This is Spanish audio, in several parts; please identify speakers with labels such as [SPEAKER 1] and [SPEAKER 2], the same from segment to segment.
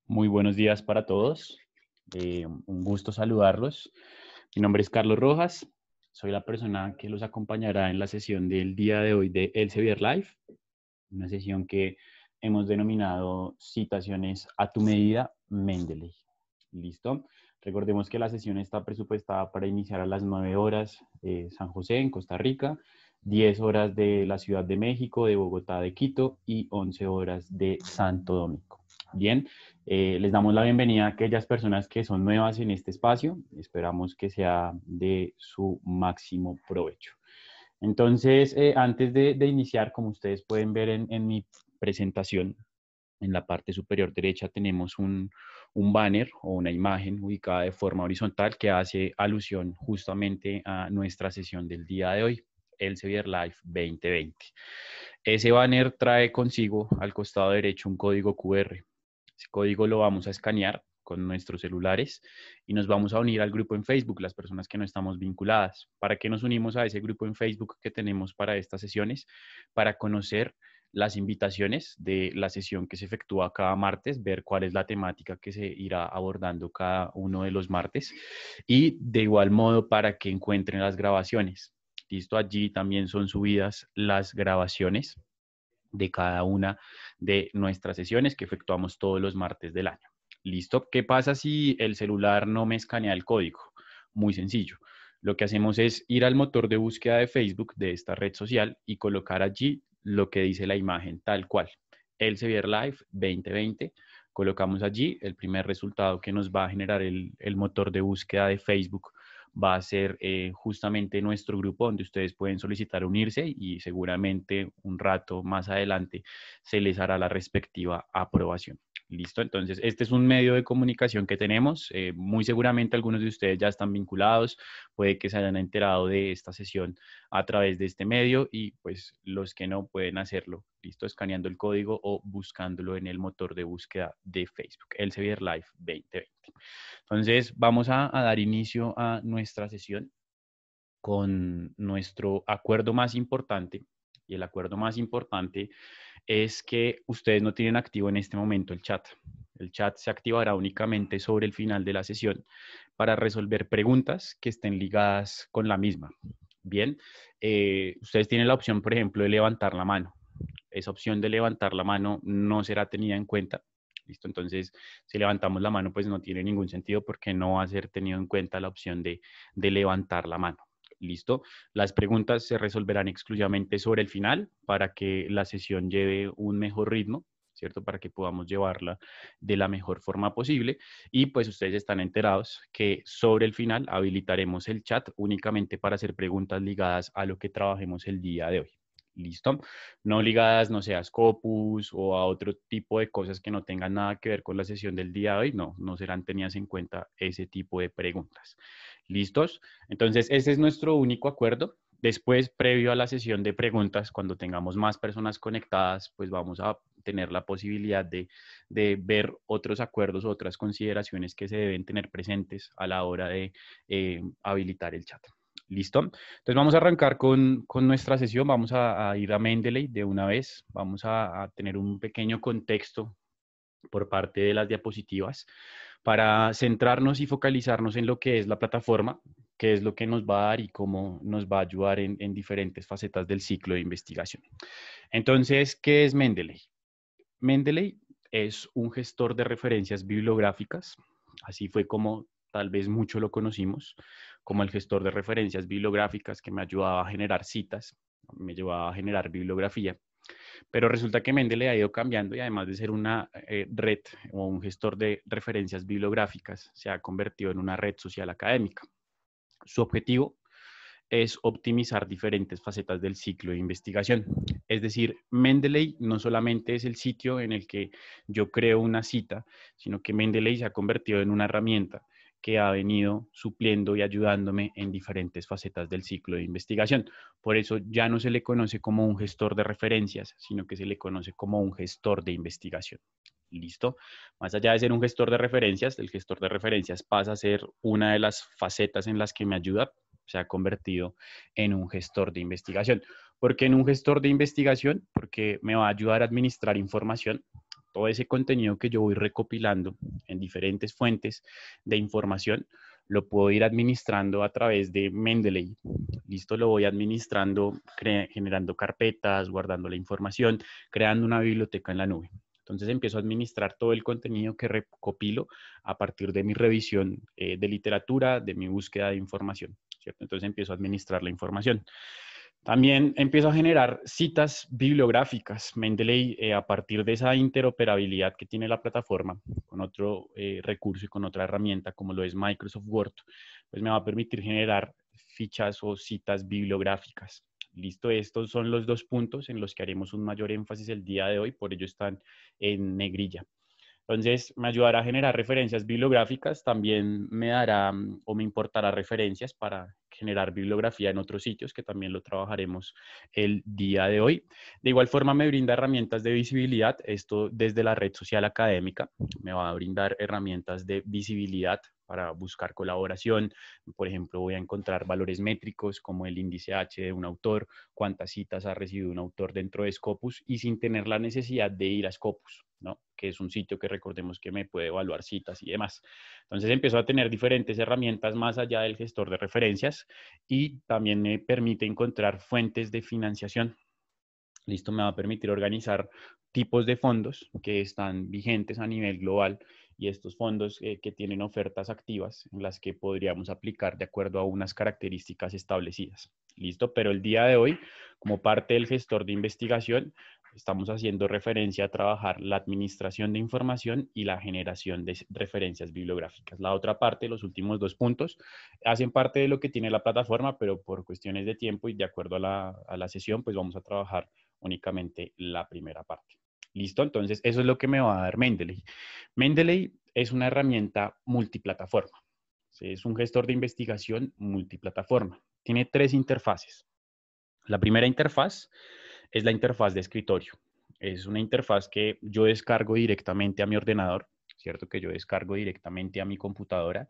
[SPEAKER 1] Muy buenos días para todos. Un gusto saludarlos. Mi nombre es Carlos Rojas. Soy la persona que los acompañará en la sesión del día de hoy de Elsevier Live, una sesión que hemos denominado Citaciones a tu medida, Mendeley. ¿Listo? Recordemos que la sesión está presupuestada para iniciar a las 9 horas de San José, en Costa Rica, 10 horas de la Ciudad de México, de Bogotá, de Quito y 11 horas de Santo Domingo. Bien, les damos la bienvenida a aquellas personas que son nuevas en este espacio. Esperamos que sea de su máximo provecho. Entonces, antes de iniciar, como ustedes pueden ver en mi presentación, en la parte superior derecha tenemos un banner o una imagen ubicada de forma horizontal que hace alusión justamente a nuestra sesión del día de hoy, Elsevier Live 2020. Ese banner trae consigo al costado derecho un código QR. Ese código lo vamos a escanear con nuestros celulares y nos vamos a unir al grupo en Facebook, las personas que no estamos vinculadas. ¿Para qué nos unimos a ese grupo en Facebook que tenemos para estas sesiones? Para conocer las invitaciones de la sesión que se efectúa cada martes, ver cuál es la temática que se irá abordando cada uno de los martes y de igual modo para que encuentren las grabaciones. Listo, allí también son subidas las grabaciones de cada una de nuestras sesiones que efectuamos todos los martes del año. ¿Listo? ¿Qué pasa si el celular no me escanea el código? Muy sencillo. Lo que hacemos es ir al motor de búsqueda de Facebook de esta red social y colocar allí lo que dice la imagen tal cual. Elsevier Live 2020. Colocamos allí el primer resultado que nos va a generar el motor de búsqueda de Facebook va a ser justamente nuestro grupo donde ustedes pueden solicitar unirse y seguramente un rato más adelante se les hará la respectiva aprobación. Listo, entonces este es un medio de comunicación que tenemos. Muy seguramente algunos de ustedes ya están vinculados, puede que se hayan enterado de esta sesión a través de este medio y pues los que no pueden hacerlo, listo, escaneando el código o buscándolo en el motor de búsqueda de Facebook, Elsevier Live 2020. Entonces vamos a dar inicio a nuestra sesión con nuestro acuerdo más importante. Y el acuerdo más importante es que ustedes no tienen activo en este momento el chat. El chat se activará únicamente sobre el final de la sesión para resolver preguntas que estén ligadas con la misma. Bien, ustedes tienen la opción, por ejemplo, de levantar la mano. Esa opción de levantar la mano no será tenida en cuenta. ¿Listo? Entonces, si levantamos la mano, pues no tiene ningún sentido porque no va a ser tenido en cuenta la opción de levantar la mano. ¿Listo? Las preguntas se resolverán exclusivamente sobre el final para que la sesión lleve un mejor ritmo, ¿cierto? Para que podamos llevarla de la mejor forma posible. Y pues ustedes están enterados que sobre el final habilitaremos el chat únicamente para hacer preguntas ligadas a lo que trabajemos el día de hoy. ¿Listo? No ligadas, no sé, a Scopus o a otro tipo de cosas que no tengan nada que ver con la sesión del día de hoy, no serán tenidas en cuenta ese tipo de preguntas. ¿Listos? Entonces, ese es nuestro único acuerdo. Después, previo a la sesión de preguntas, cuando tengamos más personas conectadas, pues vamos a tener la posibilidad de ver otros acuerdos, otras consideraciones que se deben tener presentes a la hora de habilitar el chat. ¿Listo? Entonces vamos a arrancar con nuestra sesión, vamos a ir a Mendeley de una vez, vamos a tener un pequeño contexto por parte de las diapositivas para centrarnos y focalizarnos en lo que es la plataforma, qué es lo que nos va a dar y cómo nos va a ayudar en diferentes facetas del ciclo de investigación. Entonces, ¿qué es Mendeley? Mendeley es un gestor de referencias bibliográficas, así fue como tal vez mucho lo conocimos, como el gestor de referencias bibliográficas que me ayudaba a generar citas, me llevaba a generar bibliografía. Pero resulta que Mendeley ha ido cambiando y además de ser una red o un gestor de referencias bibliográficas, se ha convertido en una red social académica. Su objetivo es optimizar diferentes facetas del ciclo de investigación. Es decir, Mendeley no solamente es el sitio en el que yo creo una cita, sino que Mendeley se ha convertido en una herramienta que ha venido supliendo y ayudándome en diferentes facetas del ciclo de investigación. Por eso ya no se le conoce como un gestor de referencias, sino que se le conoce como un gestor de investigación. ¿Listo? Más allá de ser un gestor de referencias, el gestor de referencias pasa a ser una de las facetas en las que me ayuda, se ha convertido en un gestor de investigación. ¿Por qué en un gestor de investigación? Porque me va a ayudar a administrar información, todo ese contenido que yo voy recopilando en diferentes fuentes de información, lo puedo ir administrando a través de Mendeley. Listo, lo voy administrando, generando carpetas, guardando la información, creando una biblioteca en la nube. Entonces empiezo a administrar todo el contenido que recopilo a partir de mi revisión de literatura, de mi búsqueda de información, ¿cierto? Entonces empiezo a administrar la información. También empiezo a generar citas bibliográficas. Mendeley, a partir de esa interoperabilidad que tiene la plataforma con otro recurso y con otra herramienta como lo es Microsoft Word, pues me va a permitir generar fichas o citas bibliográficas. Listo, estos son los dos puntos en los que haremos un mayor énfasis el día de hoy, por ello están en negrilla. Entonces, me ayudará a generar referencias bibliográficas, también me dará o me importará referencias para generar bibliografía en otros sitios, que también lo trabajaremos el día de hoy. De igual forma, me brinda herramientas de visibilidad, esto desde la red social académica, me va a brindar herramientas de visibilidad para buscar colaboración. Por ejemplo, voy a encontrar valores métricos como el índice H de un autor, cuántas citas ha recibido un autor dentro de Scopus y sin tener la necesidad de ir a Scopus, ¿no? Que es un sitio que recordemos que me puede evaluar citas y demás. Entonces empiezo a tener diferentes herramientas más allá del gestor de referencias y también me permite encontrar fuentes de financiación. Listo, me va a permitir organizar tipos de fondos que están vigentes a nivel global y estos fondos que tienen ofertas activas en las que podríamos aplicar de acuerdo a unas características establecidas. Listo, pero el día de hoy, como parte del gestor de investigación, estamos haciendo referencia a trabajar la administración de información y la generación de referencias bibliográficas. La otra parte, los últimos dos puntos, hacen parte de lo que tiene la plataforma, pero por cuestiones de tiempo y de acuerdo a la sesión, pues vamos a trabajar únicamente la primera parte. ¿Listo? Entonces, eso es lo que me va a dar Mendeley. Mendeley es una herramienta multiplataforma. Es un gestor de investigación multiplataforma. Tiene tres interfaces. La primera interfaz es la interfaz de escritorio. Es una interfaz que yo descargo directamente a mi ordenador, ¿cierto? Que yo descargo directamente a mi computadora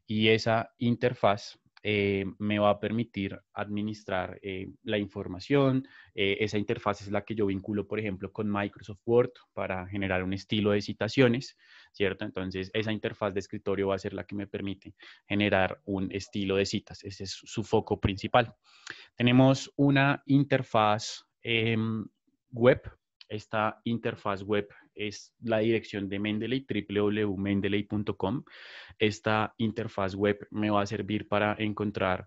[SPEAKER 1] y esa interfaz me va a permitir administrar la información. Esa interfaz es la que yo vinculo, por ejemplo, con Microsoft Word para generar un estilo de citaciones, ¿cierto? Entonces, esa interfaz de escritorio va a ser la que me permite generar un estilo de citas. Ese es su foco principal. Tenemos una interfaz web. Esta interfaz web es la dirección de Mendeley, www.mendeley.com. Esta interfaz web me va a servir para encontrar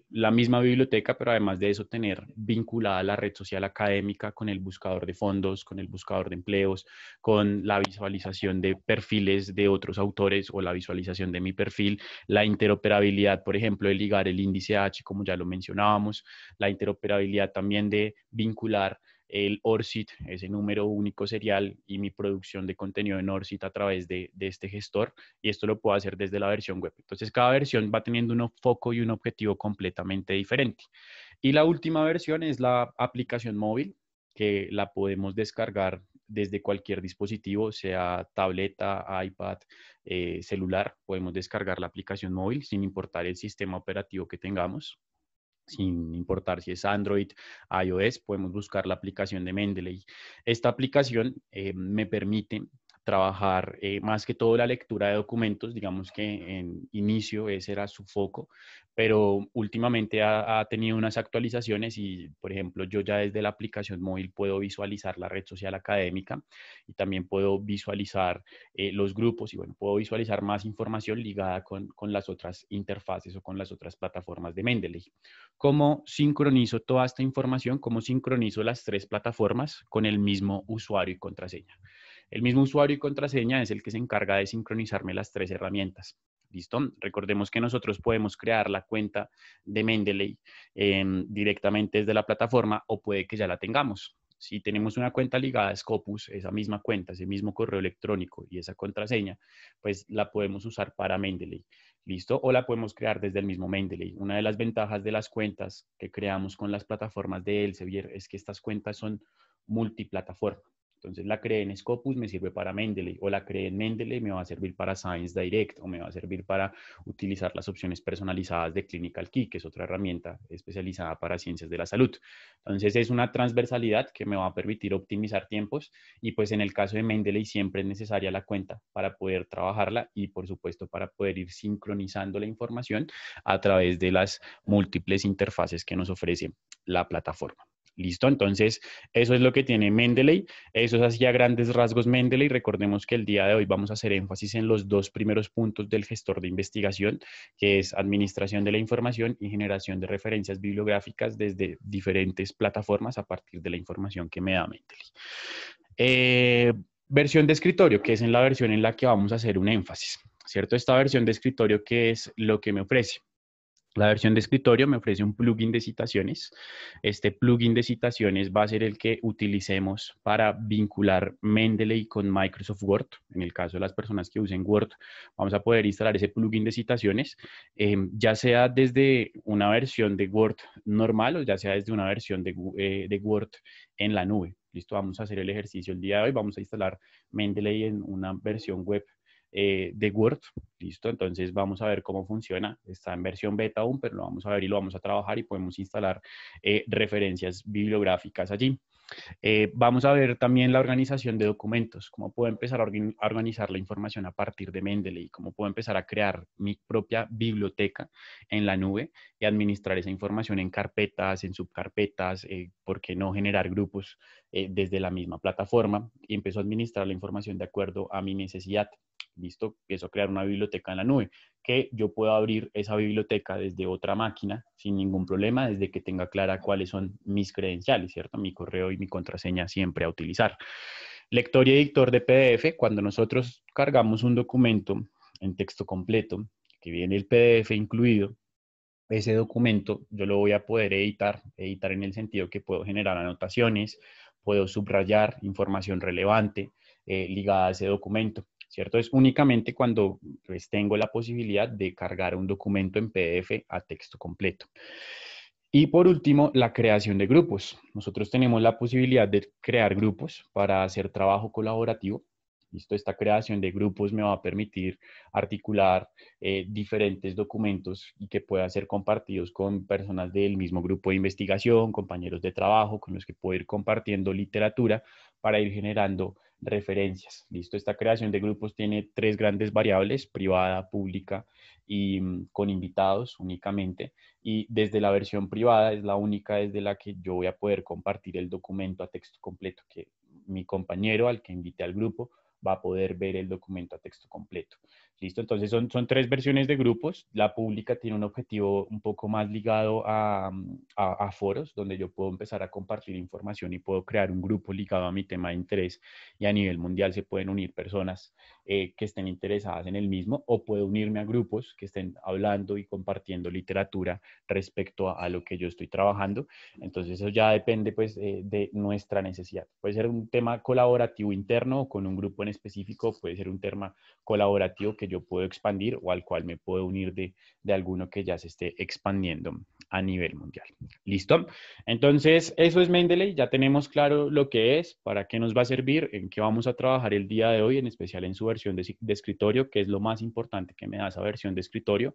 [SPEAKER 1] la misma biblioteca, pero además de eso tener vinculada la red social académica con el buscador de fondos, con el buscador de empleos, con la visualización de perfiles de otros autores o la visualización de mi perfil, la interoperabilidad, por ejemplo, de ligar el índice H, como ya lo mencionábamos, la interoperabilidad también de vincular el ORCID, ese número único serial y mi producción de contenido en ORCID a través de este gestor, y esto lo puedo hacer desde la versión web. Entonces, cada versión va teniendo un foco y un objetivo completamente diferente. Y la última versión es la aplicación móvil, que la podemos descargar desde cualquier dispositivo, sea tableta, iPad, celular. Podemos descargar la aplicación móvil sin importar el sistema operativo que tengamos. Sin importar si es Android, iOS, podemos buscar la aplicación de Mendeley. Esta aplicación me permite trabajar más que todo la lectura de documentos, digamos que en inicio ese era su foco, pero últimamente ha tenido unas actualizaciones y, por ejemplo, yo ya desde la aplicación móvil puedo visualizar la red social académica y también puedo visualizar los grupos y, bueno, puedo visualizar más información ligada con las otras interfaces o con las otras plataformas de Mendeley. ¿Cómo sincronizo toda esta información? ¿Cómo sincronizo las tres plataformas con el mismo usuario y contraseña? El mismo usuario y contraseña es el que se encarga de sincronizarme las tres herramientas. ¿Listo? Recordemos que nosotros podemos crear la cuenta de Mendeley directamente desde la plataforma o puede que ya la tengamos. Si tenemos una cuenta ligada a Scopus, esa misma cuenta, ese mismo correo electrónico y esa contraseña, pues la podemos usar para Mendeley. ¿Listo? O la podemos crear desde el mismo Mendeley. Una de las ventajas de las cuentas que creamos con las plataformas de Elsevier es que estas cuentas son multiplataforma. Entonces la creé en Scopus, me sirve para Mendeley, o la creé en Mendeley, me va a servir para Science Direct, o me va a servir para utilizar las opciones personalizadas de Clinical Key, que es otra herramienta especializada para ciencias de la salud. Entonces es una transversalidad que me va a permitir optimizar tiempos, y pues en el caso de Mendeley siempre es necesaria la cuenta para poder trabajarla y por supuesto para poder ir sincronizando la información a través de las múltiples interfaces que nos ofrece la plataforma. ¿Listo? Entonces, eso es lo que tiene Mendeley. Eso es así a grandes rasgos Mendeley. Recordemos que el día de hoy vamos a hacer énfasis en los dos primeros puntos del gestor de investigación, que es administración de la información y generación de referencias bibliográficas desde diferentes plataformas a partir de la información que me da Mendeley. Versión de escritorio, que es en la versión en la que vamos a hacer un énfasis, ¿cierto? Esta versión de escritorio, ¿qué es lo que me ofrece? La versión de escritorio me ofrece un plugin de citaciones. Este plugin de citaciones va a ser el que utilicemos para vincular Mendeley con Microsoft Word. En el caso de las personas que usen Word, vamos a poder instalar ese plugin de citaciones, ya sea desde una versión de Word normal o ya sea desde una versión de Word en la nube. Listo, vamos a hacer el ejercicio el día de hoy. Vamos a instalar Mendeley en una versión web de Word. Listo, entonces vamos a ver cómo funciona. Está en versión beta aún, pero lo vamos a ver y lo vamos a trabajar y podemos instalar referencias bibliográficas allí. Vamos a ver también la organización de documentos, cómo puedo empezar a organizar la información a partir de Mendeley, cómo puedo empezar a crear mi propia biblioteca en la nube y administrar esa información en carpetas, en subcarpetas, por qué no generar grupos desde la misma plataforma, y empiezo a administrar la información de acuerdo a mi necesidad. Listo, empiezo a crear una biblioteca en la nube, que yo puedo abrir esa biblioteca desde otra máquina sin ningún problema, desde que tenga clara cuáles son mis credenciales, ¿cierto? Mi correo y mi contraseña siempre a utilizar. Lector y editor de PDF, cuando nosotros cargamos un documento en texto completo, que viene el PDF incluido, ese documento yo lo voy a poder editar en el sentido que puedo generar anotaciones, puedo subrayar información relevante ligada a ese documento, ¿cierto? Es únicamente cuando pues, tengo la posibilidad de cargar un documento en PDF a texto completo. Y por último, la creación de grupos. Nosotros tenemos la posibilidad de crear grupos para hacer trabajo colaborativo. ¿Listo? Esta creación de grupos me va a permitir articular diferentes documentos y que puedan ser compartidos con personas del mismo grupo de investigación, compañeros de trabajo, con los que puedo ir compartiendo literatura para ir generando referencias. ¿Listo? Esta creación de grupos tiene tres grandes variables: privada, pública y con invitados únicamente. Y desde la versión privada es la única desde la que yo voy a poder compartir el documento a texto completo, que mi compañero al que invite al grupo va a poder ver el documento a texto completo. ¿Listo? Entonces son tres versiones de grupos. La pública tiene un objetivo un poco más ligado a foros, donde yo puedo empezar a compartir información y puedo crear un grupo ligado a mi tema de interés, y a nivel mundial se pueden unir personas que estén interesadas en el mismo, o puedo unirme a grupos que estén hablando y compartiendo literatura respecto a lo que yo estoy trabajando. Entonces eso ya depende pues de nuestra necesidad. Puede ser un tema colaborativo interno o con un grupo en específico, puede ser un tema colaborativo que yo puedo expandir o al cual me puedo unir de alguno que ya se esté expandiendo a nivel mundial. ¿Listo? Entonces eso es Mendeley, ya tenemos claro lo que es, para qué nos va a servir, en qué vamos a trabajar el día de hoy, en especial en su versión de escritorio, que es lo más importante que me da esa versión de escritorio.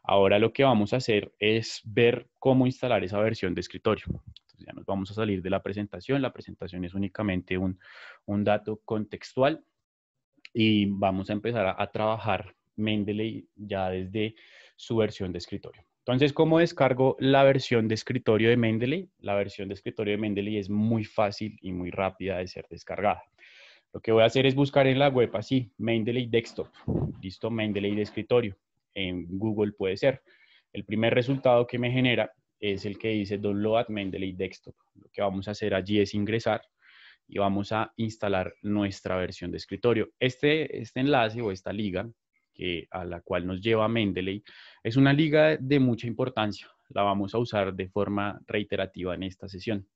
[SPEAKER 1] Ahora lo que vamos a hacer es ver cómo instalar esa versión de escritorio. Entonces ya nos vamos a salir de la presentación. La presentación es únicamente un dato contextual y vamos a empezar a trabajar Mendeley ya desde su versión de escritorio. Entonces, ¿cómo descargo la versión de escritorio de Mendeley? La versión de escritorio de Mendeley es muy fácil y muy rápida de ser descargada. Lo que voy a hacer es buscar en la web así, Mendeley Desktop. Listo, Mendeley de escritorio. En Google puede ser. El primer resultado que me genera es el que dice Download Mendeley Desktop. Lo que vamos a hacer allí es ingresar y vamos a instalar nuestra versión de escritorio. Este enlace o esta liga a la cual nos lleva Mendeley es una liga de mucha importancia. La vamos a usar de forma reiterativa en esta sesión,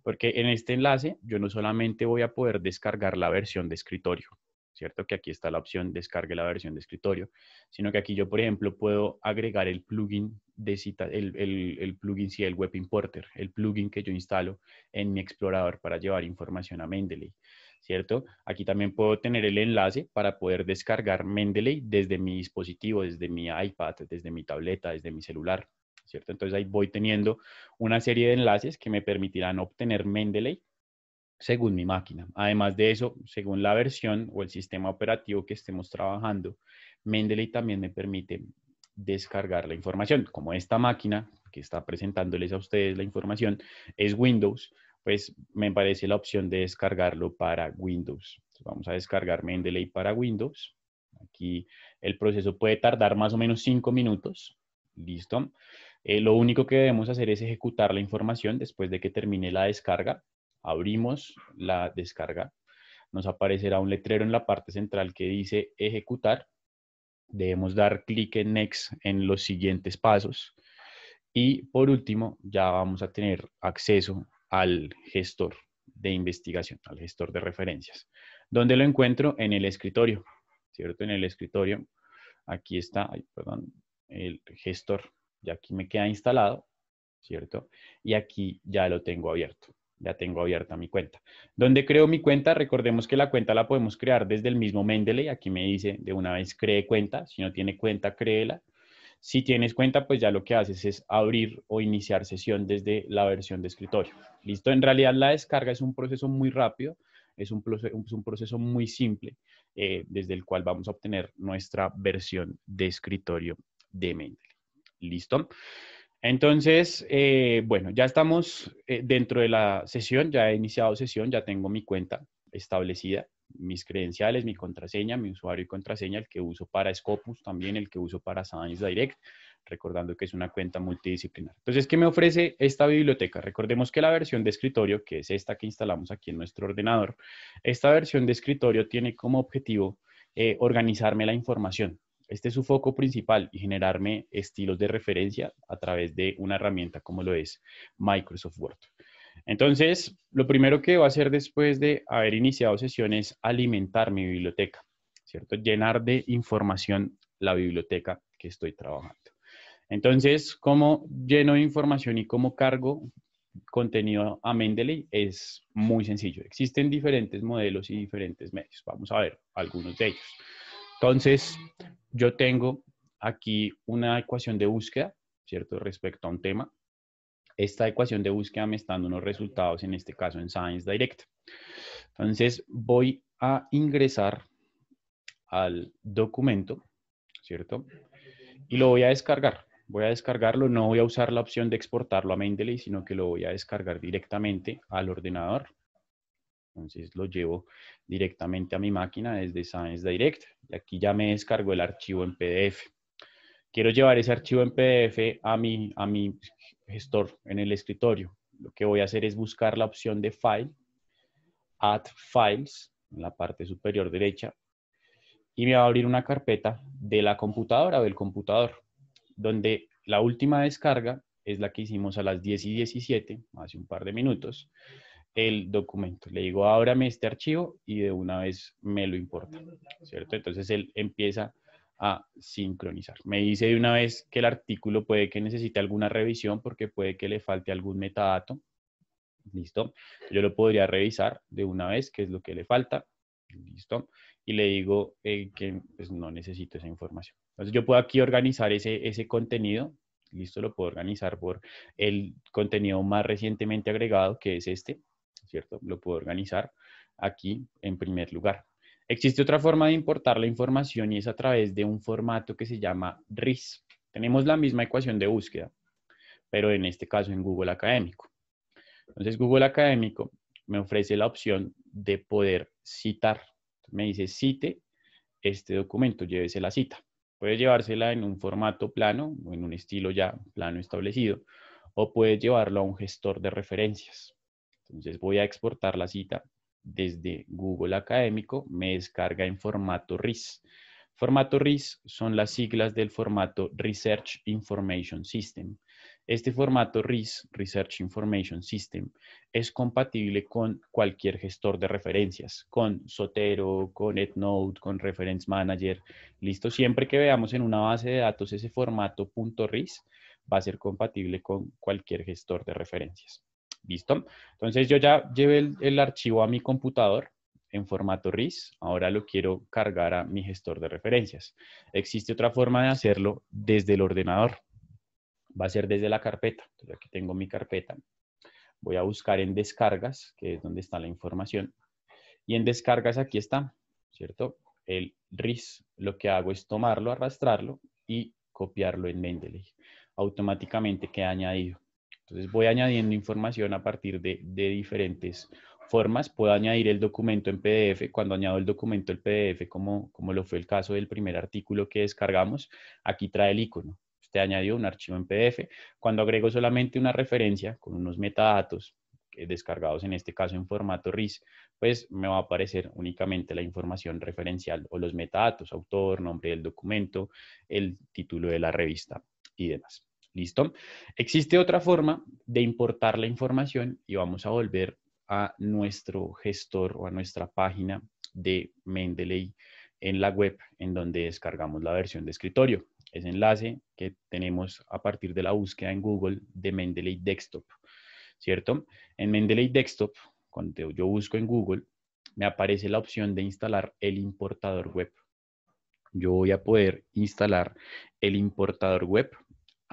[SPEAKER 1] porque en este enlace yo no solamente voy a poder descargar la versión de escritorio, ¿cierto? Que aquí está la opción descargue la versión de escritorio, sino que aquí yo, por ejemplo, puedo agregar el plugin de cita, el plugin, sí, el Web Importer, el plugin que yo instalo en mi explorador para llevar información a Mendeley. ¿cierto? Aquí también puedo tener el enlace para poder descargar Mendeley desde mi dispositivo, desde mi iPad, desde mi tableta, desde mi celular, ¿cierto? Entonces ahí voy teniendo una serie de enlaces que me permitirán obtener Mendeley según mi máquina. Además de eso, según la versión o el sistema operativo que estemos trabajando, Mendeley también me permite descargar la información. Como esta máquina que está presentándoles a ustedes la información es Windows, pues me parece la opción de descargarlo para Windows. Entonces vamos a descargar Mendeley para Windows. Aquí el proceso puede tardar más o menos 5 minutos. Listo. Lo único que debemos hacer es ejecutar la información después de que termine la descarga. Abrimos la descarga. Nos aparecerá un letrero en la parte central que dice ejecutar. Debemos dar clic en Next en los siguientes pasos. Y por último, ya vamos a tener acceso al gestor de investigación, al gestor de referencias. ¿Dónde lo encuentro? En el escritorio, ¿cierto? En el escritorio. Aquí está, perdón, el gestor. Ya aquí me queda instalado, ¿cierto? Y aquí ya lo tengo abierto. Ya tengo abierta mi cuenta. ¿Dónde creo mi cuenta? Recordemos que la cuenta la podemos crear desde el mismo Mendeley. Aquí me dice de una vez cree cuenta. Si no tiene cuenta, créela. Si tienes cuenta, pues ya lo que haces es abrir o iniciar sesión desde la versión de escritorio. ¿Listo? En realidad la descarga es un proceso muy rápido, es un proceso muy simple, desde el cual vamos a obtener nuestra versión de escritorio de Mendeley. ¿Listo? Entonces, bueno, ya estamos dentro de la sesión, ya he iniciado sesión, ya tengo mi cuenta establecida, mis credenciales, mi contraseña, mi usuario y contraseña, el que uso para Scopus, también el que uso para Science Direct, recordando que es una cuenta multidisciplinar. Entonces, ¿qué me ofrece esta biblioteca? Recordemos que la versión de escritorio, que es esta que instalamos aquí en nuestro ordenador, esta versión de escritorio tiene como objetivo organizarme la información. Este es su foco principal y generarme estilos de referencia a través de una herramienta como lo es Microsoft Word. Entonces, lo primero que voy a hacer después de haber iniciado sesión es alimentar mi biblioteca, ¿cierto? Llenar de información la biblioteca que estoy trabajando. Entonces, ¿cómo lleno de información y cómo cargo contenido a Mendeley? Es muy sencillo. Existen diferentes modelos y diferentes medios. Vamos a ver algunos de ellos. Entonces, yo tengo aquí una ecuación de búsqueda, ¿cierto? Respecto a un tema. Esta ecuación de búsqueda me está dando unos resultados, en este caso en Science Direct. Entonces, voy a ingresar al documento, ¿cierto? Y lo voy a descargar. Voy a descargarlo, no voy a usar la opción de exportarlo a Mendeley, sino que lo voy a descargar directamente al ordenador. Entonces lo llevo directamente a mi máquina desde Science Direct. Y aquí ya me descargo el archivo en PDF. Quiero llevar ese archivo en PDF a mi gestor en el escritorio. Lo que voy a hacer es buscar la opción de File, Add Files, en la parte superior derecha, y me va a abrir una carpeta de la computadora o del computador, donde la última descarga es la que hicimos a las 10:17, hace un par de minutos, el documento. Le digo, ábrame este archivo y de una vez me lo importa, ¿cierto? Entonces él empieza a sincronizar. Me dice de una vez que el artículo puede que necesite alguna revisión porque puede que le falte algún metadato. ¿Listo? Yo lo podría revisar de una vez qué es lo que le falta. ¿Listo? Y le digo que pues, no necesito esa información. Entonces yo puedo aquí organizar ese contenido. ¿Listo? Lo puedo organizar por el contenido más recientemente agregado, que es este, ¿cierto? Lo puedo organizar aquí en primer lugar. Existe otra forma de importar la información y es a través de un formato que se llama RIS. Tenemos la misma ecuación de búsqueda, pero en este caso en Google Académico. Entonces Google Académico me ofrece la opción de poder citar. Me dice cite este documento, llévese la cita. Puede llevársela en un formato plano o en un estilo ya plano establecido, o puede llevarlo a un gestor de referencias. Entonces voy a exportar la cita desde Google Académico, me descarga en formato RIS. Formato RIS son las siglas del formato Research Information System. Este formato RIS, Research Information System, es compatible con cualquier gestor de referencias, con Zotero, con EndNote, con Reference Manager. Listo, siempre que veamos en una base de datos ese formato .ris, va a ser compatible con cualquier gestor de referencias. ¿Listo? Entonces yo ya llevé el archivo a mi computador. en formato RIS, ahora lo quiero cargar a mi gestor de referencias. Existe otra forma de hacerlo desde el ordenador. Va a ser desde la carpeta. Entonces aquí tengo mi carpeta. Voy a buscar en descargas, que es donde está la información. Y en descargas aquí está, ¿cierto? El RIS. Lo que hago es tomarlo, arrastrarlo y copiarlo en Mendeley. Automáticamente queda añadido. Entonces voy añadiendo información a partir de diferentes formas. Puedo añadir el documento en PDF. Cuando añado el documento en PDF, como lo fue el caso del primer artículo que descargamos, aquí trae el icono. Usted añadió un archivo en PDF. Cuando agrego solamente una referencia con unos metadatos descargados en este caso en formato RIS, pues me va a aparecer únicamente la información referencial o los metadatos, autor, nombre del documento, el título de la revista y demás. ¿Listo? Existe otra forma de importar la información y vamos a volver a nuestro gestor o a nuestra página de Mendeley en la web en donde descargamos la versión de escritorio. Ese enlace que tenemos a partir de la búsqueda en Google de Mendeley Desktop, ¿cierto? En Mendeley Desktop, cuando yo busco en Google, me aparece la opción de instalar el importador web. Yo voy a poder instalar el importador web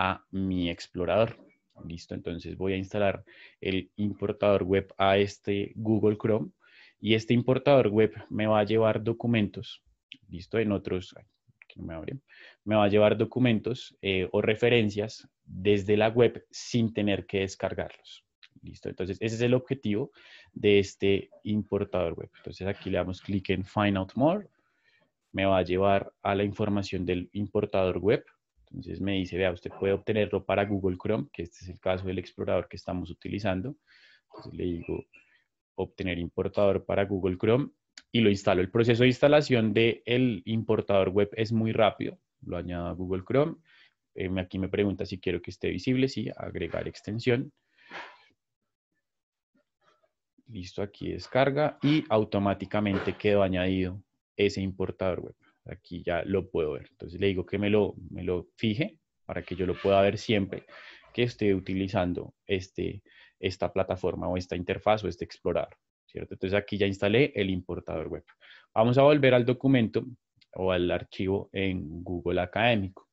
[SPEAKER 1] a mi explorador. Listo, entonces voy a instalar el importador web a este Google Chrome y este importador web me va a llevar documentos. Listo, en otros, aquí no me abre, me va a llevar documentos o referencias desde la web sin tener que descargarlos. Listo, entonces ese es el objetivo de este importador web. Entonces aquí le damos clic en Find Out More. Me va a llevar a la información del importador web. Entonces me dice, vea, usted puede obtenerlo para Google Chrome, que este es el caso del explorador que estamos utilizando. Entonces le digo, obtener importador para Google Chrome y lo instalo. El proceso de instalación del importador web es muy rápido. Lo añado a Google Chrome. Aquí me pregunta si quiero que esté visible. Sí, agregar extensión. Listo, aquí descarga y automáticamente quedó añadido ese importador web. Aquí ya lo puedo ver. Entonces le digo que me lo fije para que yo lo pueda ver siempre que esté utilizando esta plataforma o esta interfaz o este explorador, ¿cierto? Entonces aquí ya instalé el importador web. Vamos a volver al documento o al archivo en Google Académico.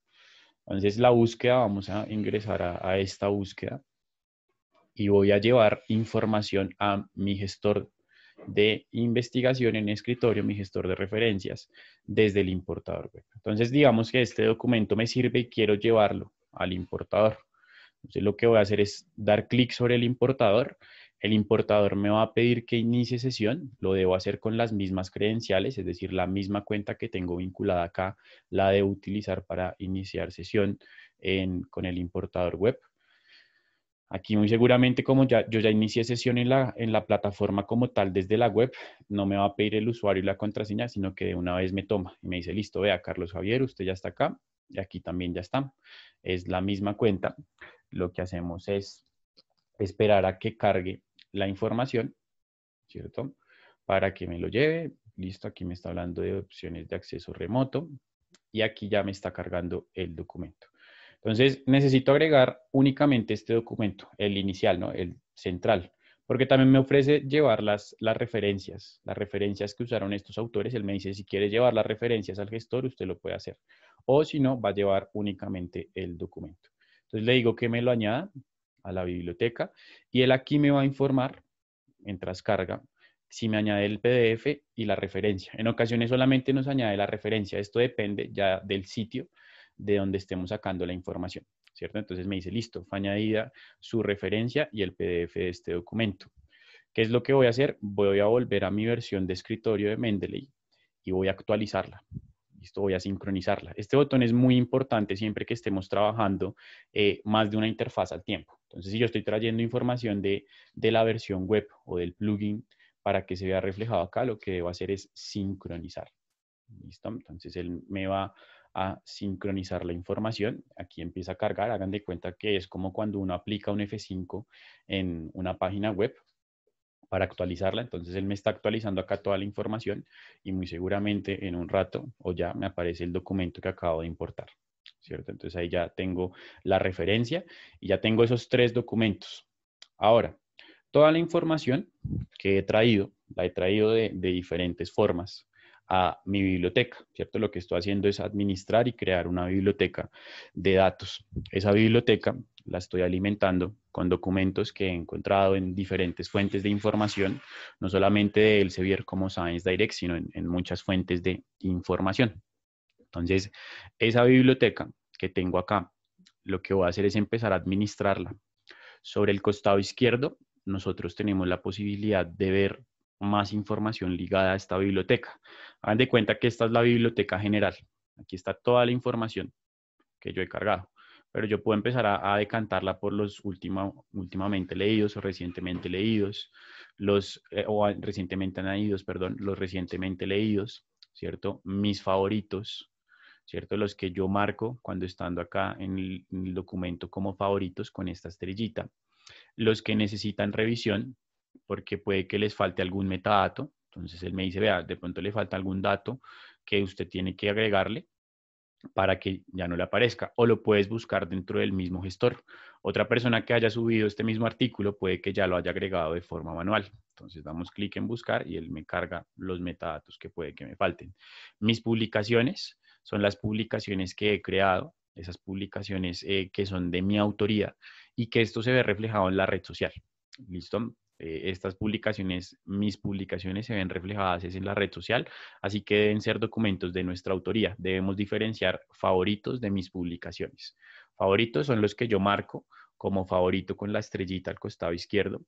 [SPEAKER 1] Entonces la búsqueda, vamos a ingresar a esta búsqueda y voy a llevar información a mi gestor de investigación en escritorio, mi gestor de referencias, desde el importador web. Entonces, digamos que este documento me sirve y quiero llevarlo al importador. Entonces, lo que voy a hacer es dar clic sobre el importador. El importador me va a pedir que inicie sesión. Lo debo hacer con las mismas credenciales, es decir, la misma cuenta que tengo vinculada acá, la debo utilizar para iniciar sesión con el importador web. Aquí muy seguramente como yo ya inicié sesión en la plataforma como tal desde la web, no me va a pedir el usuario y la contraseña, sino que de una vez me toma y me dice, listo, vea, Carlos Javier, usted ya está acá y aquí también ya está. Es la misma cuenta. Lo que hacemos es esperar a que cargue la información, ¿cierto? Para que me lo lleve. Listo, aquí me está hablando de opciones de acceso remoto y aquí ya me está cargando el documento. Entonces, necesito agregar únicamente este documento, el inicial, ¿no? El central, porque también me ofrece llevar las referencias que usaron estos autores. Él me dice, si quiere llevar las referencias al gestor, usted lo puede hacer. O si no, va a llevar únicamente el documento. Entonces, le digo que me lo añada a la biblioteca y él aquí me va a informar, mientras carga, si me añade el PDF y la referencia. En ocasiones solamente nos añade la referencia. Esto depende ya del sitio de donde estemos sacando la información, ¿cierto? Entonces me dice, listo, fue añadida su referencia y el PDF de este documento. ¿Qué es lo que voy a hacer? Voy a volver a mi versión de escritorio de Mendeley y voy a actualizarla. Listo, voy a sincronizarla. Este botón es muy importante siempre que estemos trabajando más de una interfaz al tiempo. Entonces, si yo estoy trayendo información de la versión web o del plugin para que se vea reflejado acá, lo que debo hacer es sincronizar. ¿Listo? Entonces, él me va a sincronizar la información. Aquí empieza a cargar. Hagan de cuenta que es como cuando uno aplica un F5 en una página web para actualizarla. Entonces él me está actualizando acá toda la información y muy seguramente en un rato o ya me aparece el documento que acabo de importar, ¿cierto? Entonces ahí ya tengo la referencia y ya tengo esos 3 documentos. Ahora, toda la información que he traído la he traído de diferentes formas a mi biblioteca, ¿cierto? Lo que estoy haciendo es administrar y crear una biblioteca de datos. Esa biblioteca la estoy alimentando con documentos que he encontrado en diferentes fuentes de información, no solamente de Elsevier como Science Direct, sino en muchas fuentes de información. Entonces, esa biblioteca que tengo acá, lo que voy a hacer es empezar a administrarla. Sobre el costado izquierdo, nosotros tenemos la posibilidad de ver más información ligada a esta biblioteca. Hagan de cuenta que esta es la biblioteca general. Aquí está toda la información que yo he cargado, pero yo puedo empezar a decantarla por los últimamente leídos o recientemente leídos, recientemente añadidos, perdón, los recientemente leídos, ¿cierto? Mis favoritos, ¿cierto? Los que yo marco cuando estando acá en el documento como favoritos con esta estrellita. Los que necesitan revisión, porque puede que les falte algún metadato. Entonces él me dice, vea, de pronto le falta algún dato que usted tiene que agregarle para que ya no le aparezca, o lo puedes buscar dentro del mismo gestor. Otra persona que haya subido este mismo artículo puede que ya lo haya agregado de forma manual. Entonces damos clic en buscar y él me carga los metadatos que puede que me falten. Mis publicaciones son las publicaciones que he creado, esas publicaciones que son de mi autoría y que esto se ve reflejado en la red social. ¿Listo? Estas publicaciones, mis publicaciones se ven reflejadas en la red social, así que deben ser documentos de nuestra autoría. Debemos diferenciar favoritos de mis publicaciones. Favoritos son los que yo marco como favorito con la estrellita al costado izquierdo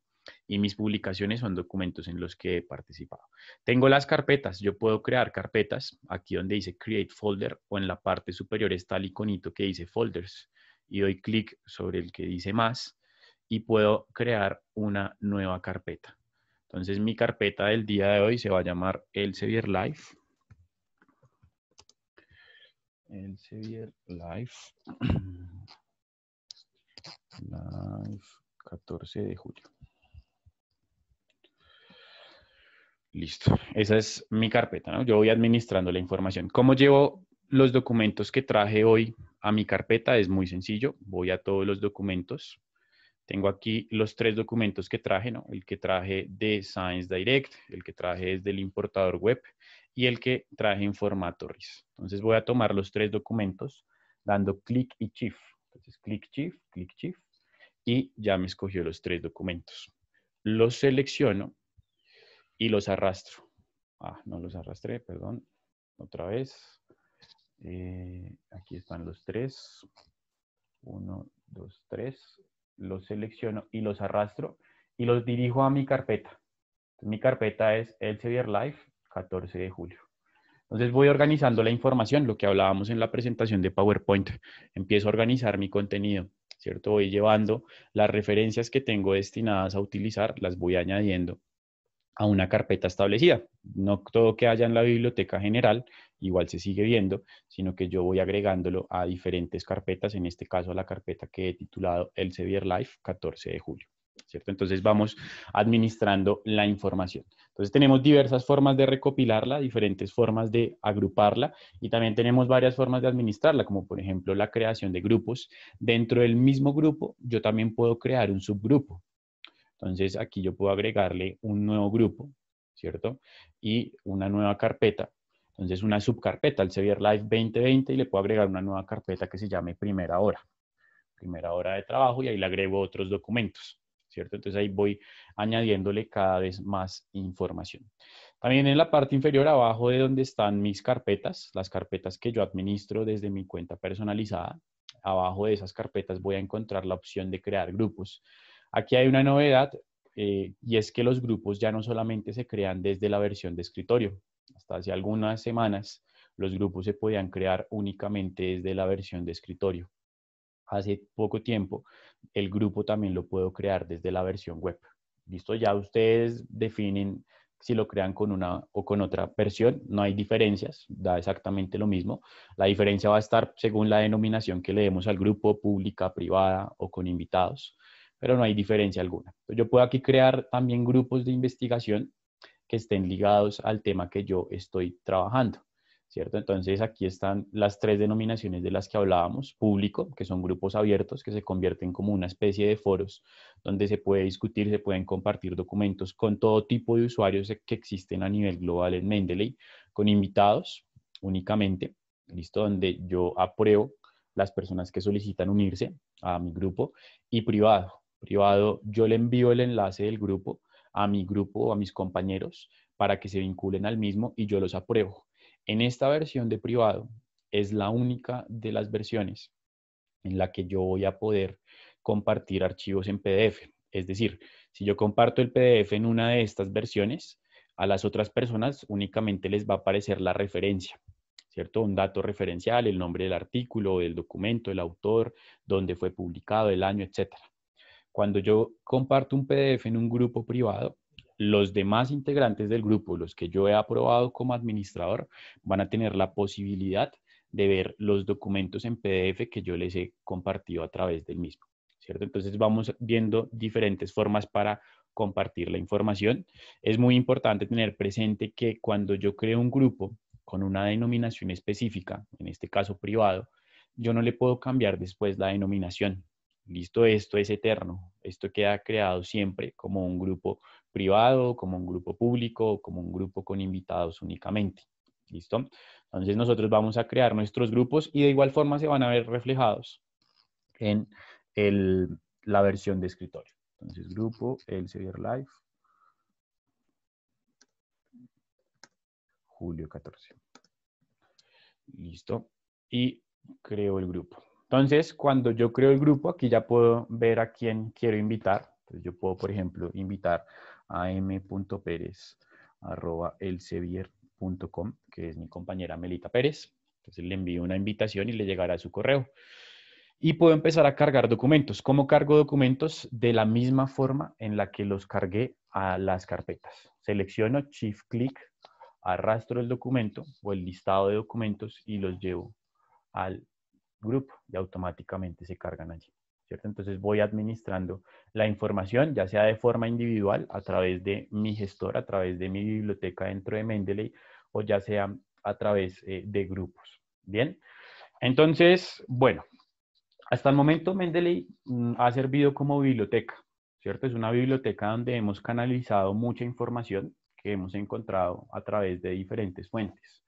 [SPEAKER 1] y mis publicaciones son documentos en los que he participado. Tengo las carpetas, yo puedo crear carpetas aquí donde dice Create Folder o en la parte superior está el iconito que dice Folders y doy clic sobre el que dice más y puedo crear una nueva carpeta. Entonces mi carpeta del día de hoy se va a llamar Elsevier Live. Elsevier Live. Live 14 de julio. Listo. Esa es mi carpeta, ¿no? Yo voy administrando la información. ¿Cómo llevo los documentos que traje hoy a mi carpeta? Es muy sencillo. Voy a todos los documentos. Tengo aquí los 3 documentos que traje, ¿no? El que traje de Science Direct, el que traje desde el importador web y el que traje en formato RIS. Entonces voy a tomar los 3 documentos dando clic y shift. Entonces clic shift y ya me escogió los 3 documentos. Los selecciono y los arrastro. No los arrastré, perdón. Otra vez. Aquí están los 3. 1, 2, 3. Los selecciono y los arrastro y los dirijo a mi carpeta. Entonces, mi carpeta es Elsevier Live 14 de julio. Entonces voy organizando la información, lo que hablábamos en la presentación de PowerPoint. Empiezo a organizar mi contenido, ¿cierto? Voy llevando las referencias que tengo destinadas a utilizar, las voy añadiendo a una carpeta establecida. No todo que haya en la biblioteca general, igual se sigue viendo, sino que yo voy agregándolo a diferentes carpetas, en este caso a la carpeta que he titulado Elsevier Live 14 de julio. ¿Cierto? Entonces vamos administrando la información. Entonces tenemos diversas formas de recopilarla, diferentes formas de agruparla y también tenemos varias formas de administrarla, como por ejemplo la creación de grupos. Dentro del mismo grupo yo también puedo crear un subgrupo. Entonces aquí yo puedo agregarle un nuevo grupo, ¿cierto? Y una nueva carpeta. Entonces una subcarpeta, Elsevier Live 2020 y le puedo agregar una nueva carpeta que se llame Primera Hora. Primera hora de trabajo y ahí le agrego otros documentos, ¿cierto? Entonces ahí voy añadiéndole cada vez más información. También en la parte inferior abajo de donde están mis carpetas, las carpetas que yo administro desde mi cuenta personalizada, abajo de esas carpetas voy a encontrar la opción de crear grupos. Aquí hay una novedad y es que los grupos ya no solamente se crean desde la versión de escritorio. Hasta hace algunas semanas los grupos se podían crear únicamente desde la versión de escritorio. Hace poco tiempo el grupo también lo puedo crear desde la versión web. ¿Listo? Ya ustedes definen si lo crean con una o con otra versión. No hay diferencias, da exactamente lo mismo. La diferencia va a estar según la denominación que le demos al grupo, pública, privada o con invitados, pero no hay diferencia alguna. Yo puedo aquí crear también grupos de investigación que estén ligados al tema que yo estoy trabajando. ¿cierto? Entonces aquí están las tres denominaciones de las que hablábamos: público, que son grupos abiertos que se convierten como una especie de foros donde se puede discutir, se pueden compartir documentos con todo tipo de usuarios que existen a nivel global en Mendeley, con invitados únicamente, ¿listo? Donde yo apruebo las personas que solicitan unirse a mi grupo, y privado. Privado, yo le envío el enlace del grupo a mi grupo o a mis compañeros para que se vinculen al mismo y yo los apruebo. En esta versión de privado es la única de las versiones en la que yo voy a poder compartir archivos en PDF. Es decir, si yo comparto el PDF en una de estas versiones, a las otras personas únicamente les va a aparecer la referencia, ¿cierto? Un dato referencial, el nombre del artículo, del documento, el autor, dónde fue publicado, el año, etcétera. Cuando yo comparto un PDF en un grupo privado, los demás integrantes del grupo, los que yo he aprobado como administrador, van a tener la posibilidad de ver los documentos en PDF que yo les he compartido a través del mismo, ¿cierto? Entonces vamos viendo diferentes formas para compartir la información. Es muy importante tener presente que cuando yo creo un grupo con una denominación específica, en este caso privado, yo no le puedo cambiar después la denominación. Listo, esto es eterno, esto queda creado siempre como un grupo privado, como un grupo público, como un grupo con invitados únicamente. ¿Listo? Entonces nosotros vamos a crear nuestros grupos y de igual forma se van a ver reflejados en la versión de escritorio. Entonces, grupo Elsevier Live, julio 14. Listo. Y creo el grupo. Entonces, cuando yo creo el grupo, aquí ya puedo ver a quién quiero invitar. Entonces, yo puedo, por ejemplo, invitar a m.perez@elsevier.com, que es mi compañera Melita Pérez. Entonces, le envío una invitación y le llegará a su correo. Y puedo empezar a cargar documentos. ¿Cómo cargo documentos? De la misma forma en la que los cargué a las carpetas. Selecciono, shift clic, arrastro el documento o el listado de documentos y los llevo al grupo y automáticamente se cargan allí, ¿cierto? Entonces voy administrando la información, ya sea de forma individual a través de mi gestor, a través de mi biblioteca dentro de Mendeley, o ya sea a través de grupos. Bien, entonces, bueno, hasta el momento Mendeley ha servido como biblioteca, ¿cierto? Es una biblioteca donde hemos canalizado mucha información que hemos encontrado a través de diferentes fuentes.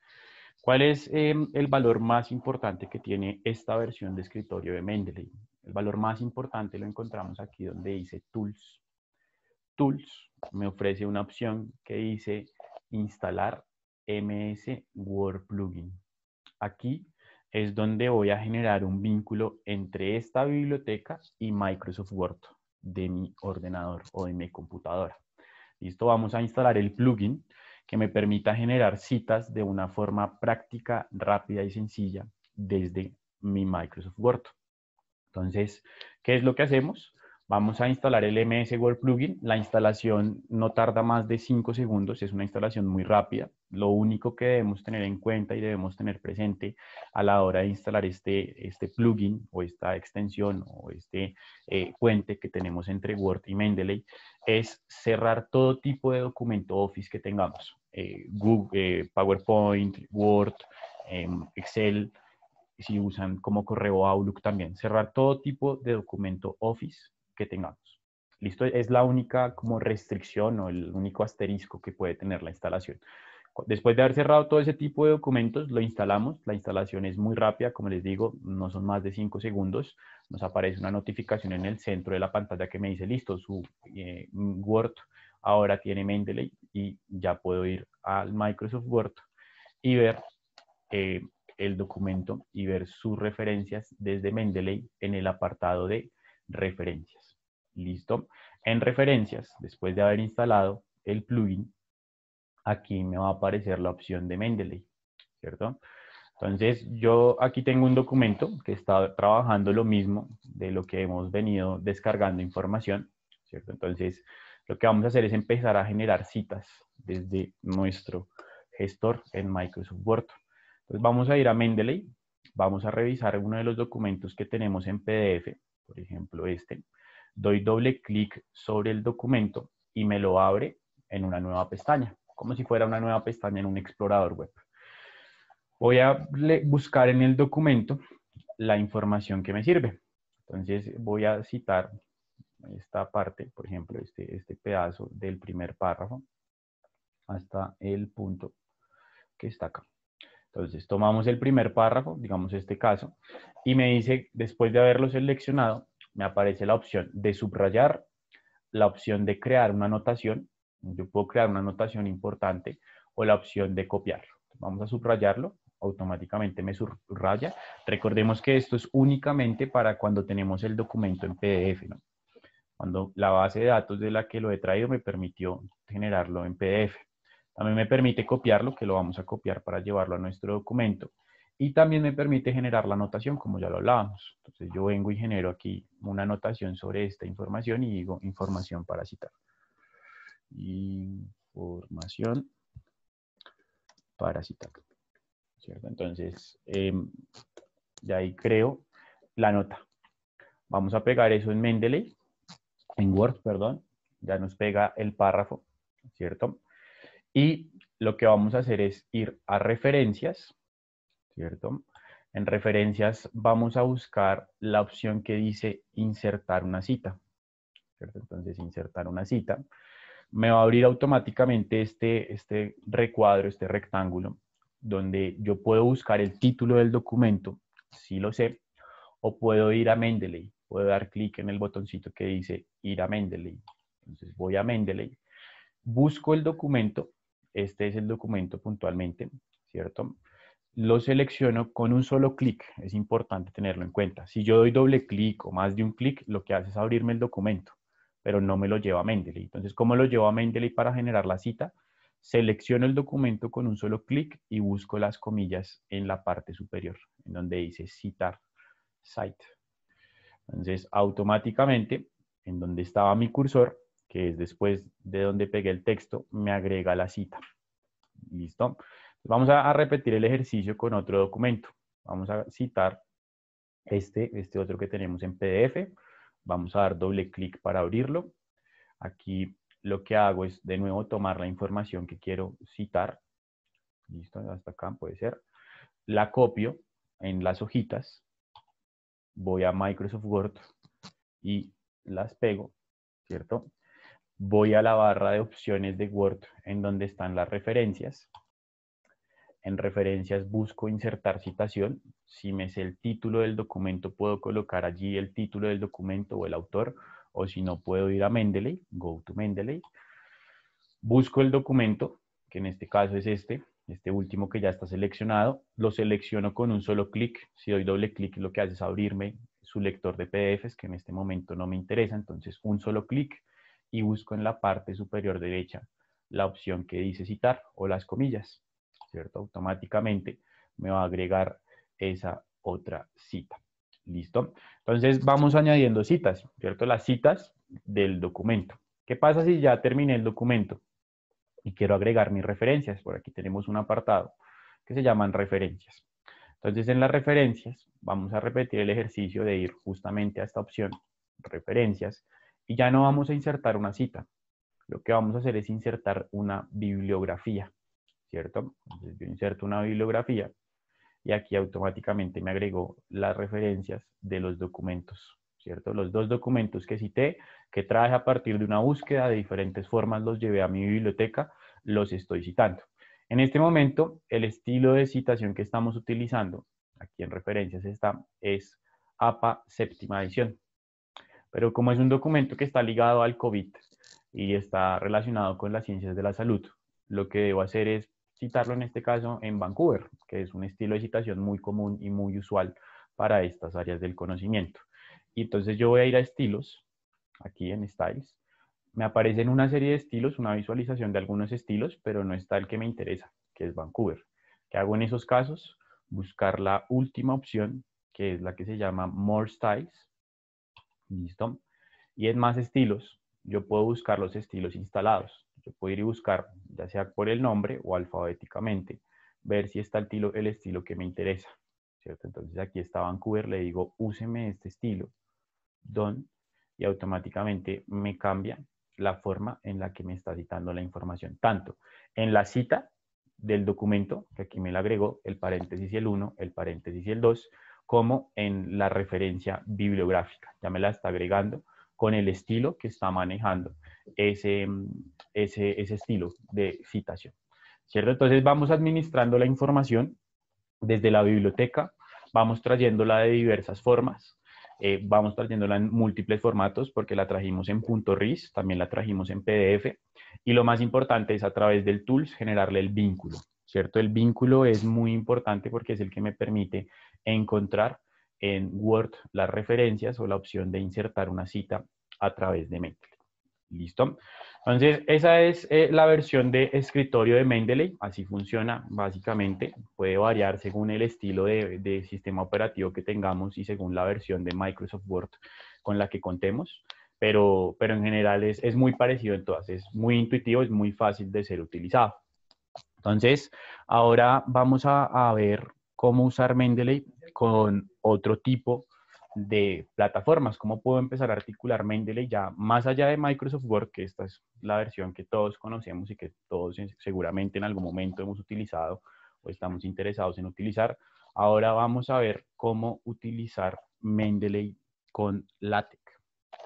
[SPEAKER 1] ¿Cuál es el valor más importante que tiene esta versión de escritorio de Mendeley? El valor más importante lo encontramos aquí donde dice Tools. Tools me ofrece una opción que dice instalar MS Word Plugin. Aquí es donde voy a generar un vínculo entre esta biblioteca y Microsoft Word de mi ordenador o de mi computadora. Listo, vamos a instalar el plugin que me permita generar citas de una forma práctica, rápida y sencilla desde mi Microsoft Word. Entonces, ¿qué es lo que hacemos? Vamos a instalar el MS Word Plugin. La instalación no tarda más de 5 segundos, es una instalación muy rápida. Lo único que debemos tener en cuenta y debemos tener presente a la hora de instalar este plugin o esta extensión o este puente que tenemos entre Word y Mendeley es cerrar todo tipo de documento Office que tengamos. Google, PowerPoint, Word, Excel, si usan como correo Outlook también. Cerrar todo tipo de documento Office que tengamos. Listo, es la única como restricción o el único asterisco que puede tener la instalación. Después de haber cerrado todo ese tipo de documentos, lo instalamos. La instalación es muy rápida, como les digo, no son más de 5 segundos. Nos aparece una notificación en el centro de la pantalla que me dice, listo, su Word ahora tiene Mendeley y ya puedo ir al Microsoft Word y ver el documento y ver sus referencias desde Mendeley en el apartado de referencias. ¿Listo? En referencias, después de haber instalado el plugin, aquí me va a aparecer la opción de Mendeley, ¿cierto? Entonces, yo aquí tengo un documento que está trabajando lo mismo de lo que hemos venido descargando información, ¿cierto? Entonces, lo que vamos a hacer es empezar a generar citas desde nuestro gestor en Microsoft Word. Entonces, vamos a ir a Mendeley, vamos a revisar uno de los documentos que tenemos en PDF, por ejemplo este. Doy doble clic sobre el documento y me lo abre en una nueva pestaña, como si fuera una nueva pestaña en un explorador web. Voy a buscar en el documento la información que me sirve. Entonces voy a citar esta parte, por ejemplo, este pedazo del primer párrafo hasta el punto que está acá. Entonces tomamos el primer párrafo, digamos este caso, y me dice, después de haberlo seleccionado, me aparece la opción de subrayar, la opción de crear una anotación, yo puedo crear una anotación importante, o la opción de copiarlo. Vamos a subrayarlo, automáticamente me subraya. Recordemos que esto es únicamente para cuando tenemos el documento en PDF, ¿no? Cuando la base de datos de la que lo he traído me permitió generarlo en PDF. También me permite copiarlo, que lo vamos a copiar para llevarlo a nuestro documento. Y también me permite generar la anotación, como ya lo hablábamos. Entonces yo vengo y genero aquí una anotación sobre esta información y digo información para citar. Información para citar. ¿Cierto? Entonces, ya ahí creo la nota. Vamos a pegar eso en Mendeley, en Word, perdón. Ya nos pega el párrafo, ¿cierto? Y lo que vamos a hacer es ir a referencias, ¿cierto? En referencias vamos a buscar la opción que dice insertar una cita, ¿cierto? Entonces, insertar una cita. Me va a abrir automáticamente este recuadro, este rectángulo, donde yo puedo buscar el título del documento, si lo sé, o puedo ir a Mendeley. Puedo dar clic en el botoncito que dice ir a Mendeley. Entonces voy a Mendeley, busco el documento, este es el documento puntualmente, ¿cierto? Lo selecciono con un solo clic, es importante tenerlo en cuenta. Si yo doy doble clic o más de un clic, lo que hace es abrirme el documento, pero no me lo lleva a Mendeley. Entonces, ¿cómo lo llevo a Mendeley para generar la cita? Selecciono el documento con un solo clic y busco las comillas en la parte superior, en donde dice citar, cite. Entonces, automáticamente, en donde estaba mi cursor, que es después de donde pegué el texto, me agrega la cita. ¿Listo? Vamos a repetir el ejercicio con otro documento. Vamos a citar este otro que tenemos en PDF. Vamos a dar doble clic para abrirlo. Aquí lo que hago es de nuevo tomar la información que quiero citar. Listo, hasta acá puede ser. La copio en las hojitas. Voy a Microsoft Word y las pego, ¿cierto? Voy a la barra de opciones de Word en donde están las referencias. En referencias busco insertar citación. Si me sé el título del documento, puedo colocar allí el título del documento o el autor, o si no, puedo ir a Mendeley, go to Mendeley. Busco el documento, que en este caso es este último que ya está seleccionado. Lo selecciono con un solo clic. Si doy doble clic, lo que hace es abrirme su lector de PDFs, que en este momento no me interesa. Entonces, un solo clic y busco en la parte superior derecha la opción que dice citar o las comillas, ¿cierto? Automáticamente me va a agregar esa otra cita. ¿Listo? Entonces, vamos añadiendo citas, ¿cierto? Las citas del documento. ¿Qué pasa si ya terminé el documento y quiero agregar mis referencias? Por aquí tenemos un apartado que se llaman referencias. Entonces, en las referencias vamos a repetir el ejercicio de ir justamente a esta opción, referencias, y ya no vamos a insertar una cita. Lo que vamos a hacer es insertar una bibliografía, ¿cierto? Entonces, yo inserto una bibliografía y aquí automáticamente me agregó las referencias de los documentos, ¿cierto? Los dos documentos que cité, que traje a partir de una búsqueda de diferentes formas, los llevé a mi biblioteca, los estoy citando. En este momento, el estilo de citación que estamos utilizando, aquí en referencias está, es APA séptima edición. Pero como es un documento que está ligado al COVID y está relacionado con las ciencias de la salud, lo que debo hacer es citarlo en este caso en Vancouver, que es un estilo de citación muy común y muy usual para estas áreas del conocimiento. Y entonces yo voy a ir a estilos, aquí en Styles. Me aparecen una serie de estilos, una visualización de algunos estilos, pero no está el que me interesa, que es Vancouver. ¿Qué hago en esos casos? Buscar la última opción, que es la que se llama More Styles. ¿Listo? Y en más estilos, yo puedo buscar los estilos instalados. Yo puedo ir y buscar, ya sea por el nombre o alfabéticamente, ver si está el estilo que me interesa, ¿cierto? Entonces aquí está Vancouver, le digo, úseme este estilo, done, y automáticamente me cambia la forma en la que me está citando la información, tanto en la cita del documento, que aquí me lo agregó, el paréntesis y el 1, el paréntesis y el 2, como en la referencia bibliográfica. Ya me la está agregando con el estilo que está manejando ese estilo de citación, ¿cierto? Entonces vamos administrando la información desde la biblioteca, vamos trayéndola de diversas formas, vamos trayéndola en múltiples formatos porque la trajimos en .ris, también la trajimos en PDF, y lo más importante es a través del tools generarle el vínculo, ¿cierto? El vínculo es muy importante porque es el que me permite encontrar en Word las referencias o la opción de insertar una cita a través de Mendeley. ¿Listo? Entonces, esa es la versión de escritorio de Mendeley. Así funciona básicamente. Puede variar según el estilo de sistema operativo que tengamos y según la versión de Microsoft Word con la que contemos. Pero en general es muy parecido en todas. Es muy intuitivo, es muy fácil de ser utilizado. Entonces, ahora vamos a ver cómo usar Mendeley con otro tipo de plataformas. Cómo puedo empezar a articular Mendeley ya más allá de Microsoft Word, que esta es la versión que todos conocemos y que todos seguramente en algún momento hemos utilizado o estamos interesados en utilizar. Ahora vamos a ver cómo utilizar Mendeley con LaTeX.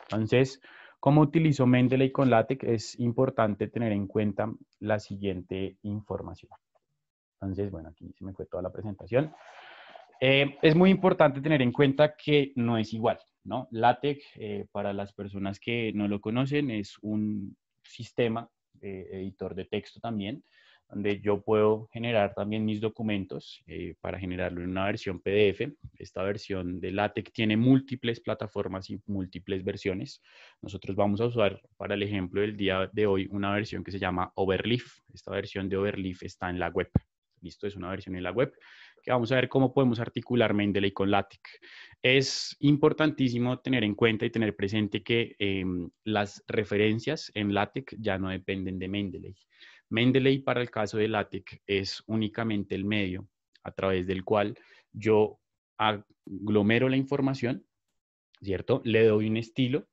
[SPEAKER 1] Entonces, ¿cómo utilizo Mendeley con LaTeX? Es importante tener en cuenta la siguiente información. Entonces, bueno, aquí se me fue toda la presentación. Es muy importante tener en cuenta que no es igual, ¿no? LaTeX, para las personas que no lo conocen, es un sistema editor de texto también, donde yo puedo generar también mis documentos para generarlo en una versión PDF. Esta versión de LaTeX tiene múltiples plataformas y múltiples versiones. Nosotros vamos a usar para el ejemplo del día de hoy una versión que se llama Overleaf. Esta versión de Overleaf está en la web. Listo, es una versión en la web que vamos a ver cómo podemos articular Mendeley con LaTeX. Es importantísimo tener en cuenta y tener presente que las referencias en LaTeX ya no dependen de Mendeley. Mendeley para el caso de LaTeX es únicamente el medio a través del cual yo aglomero la información, ¿cierto? Le doy un estilo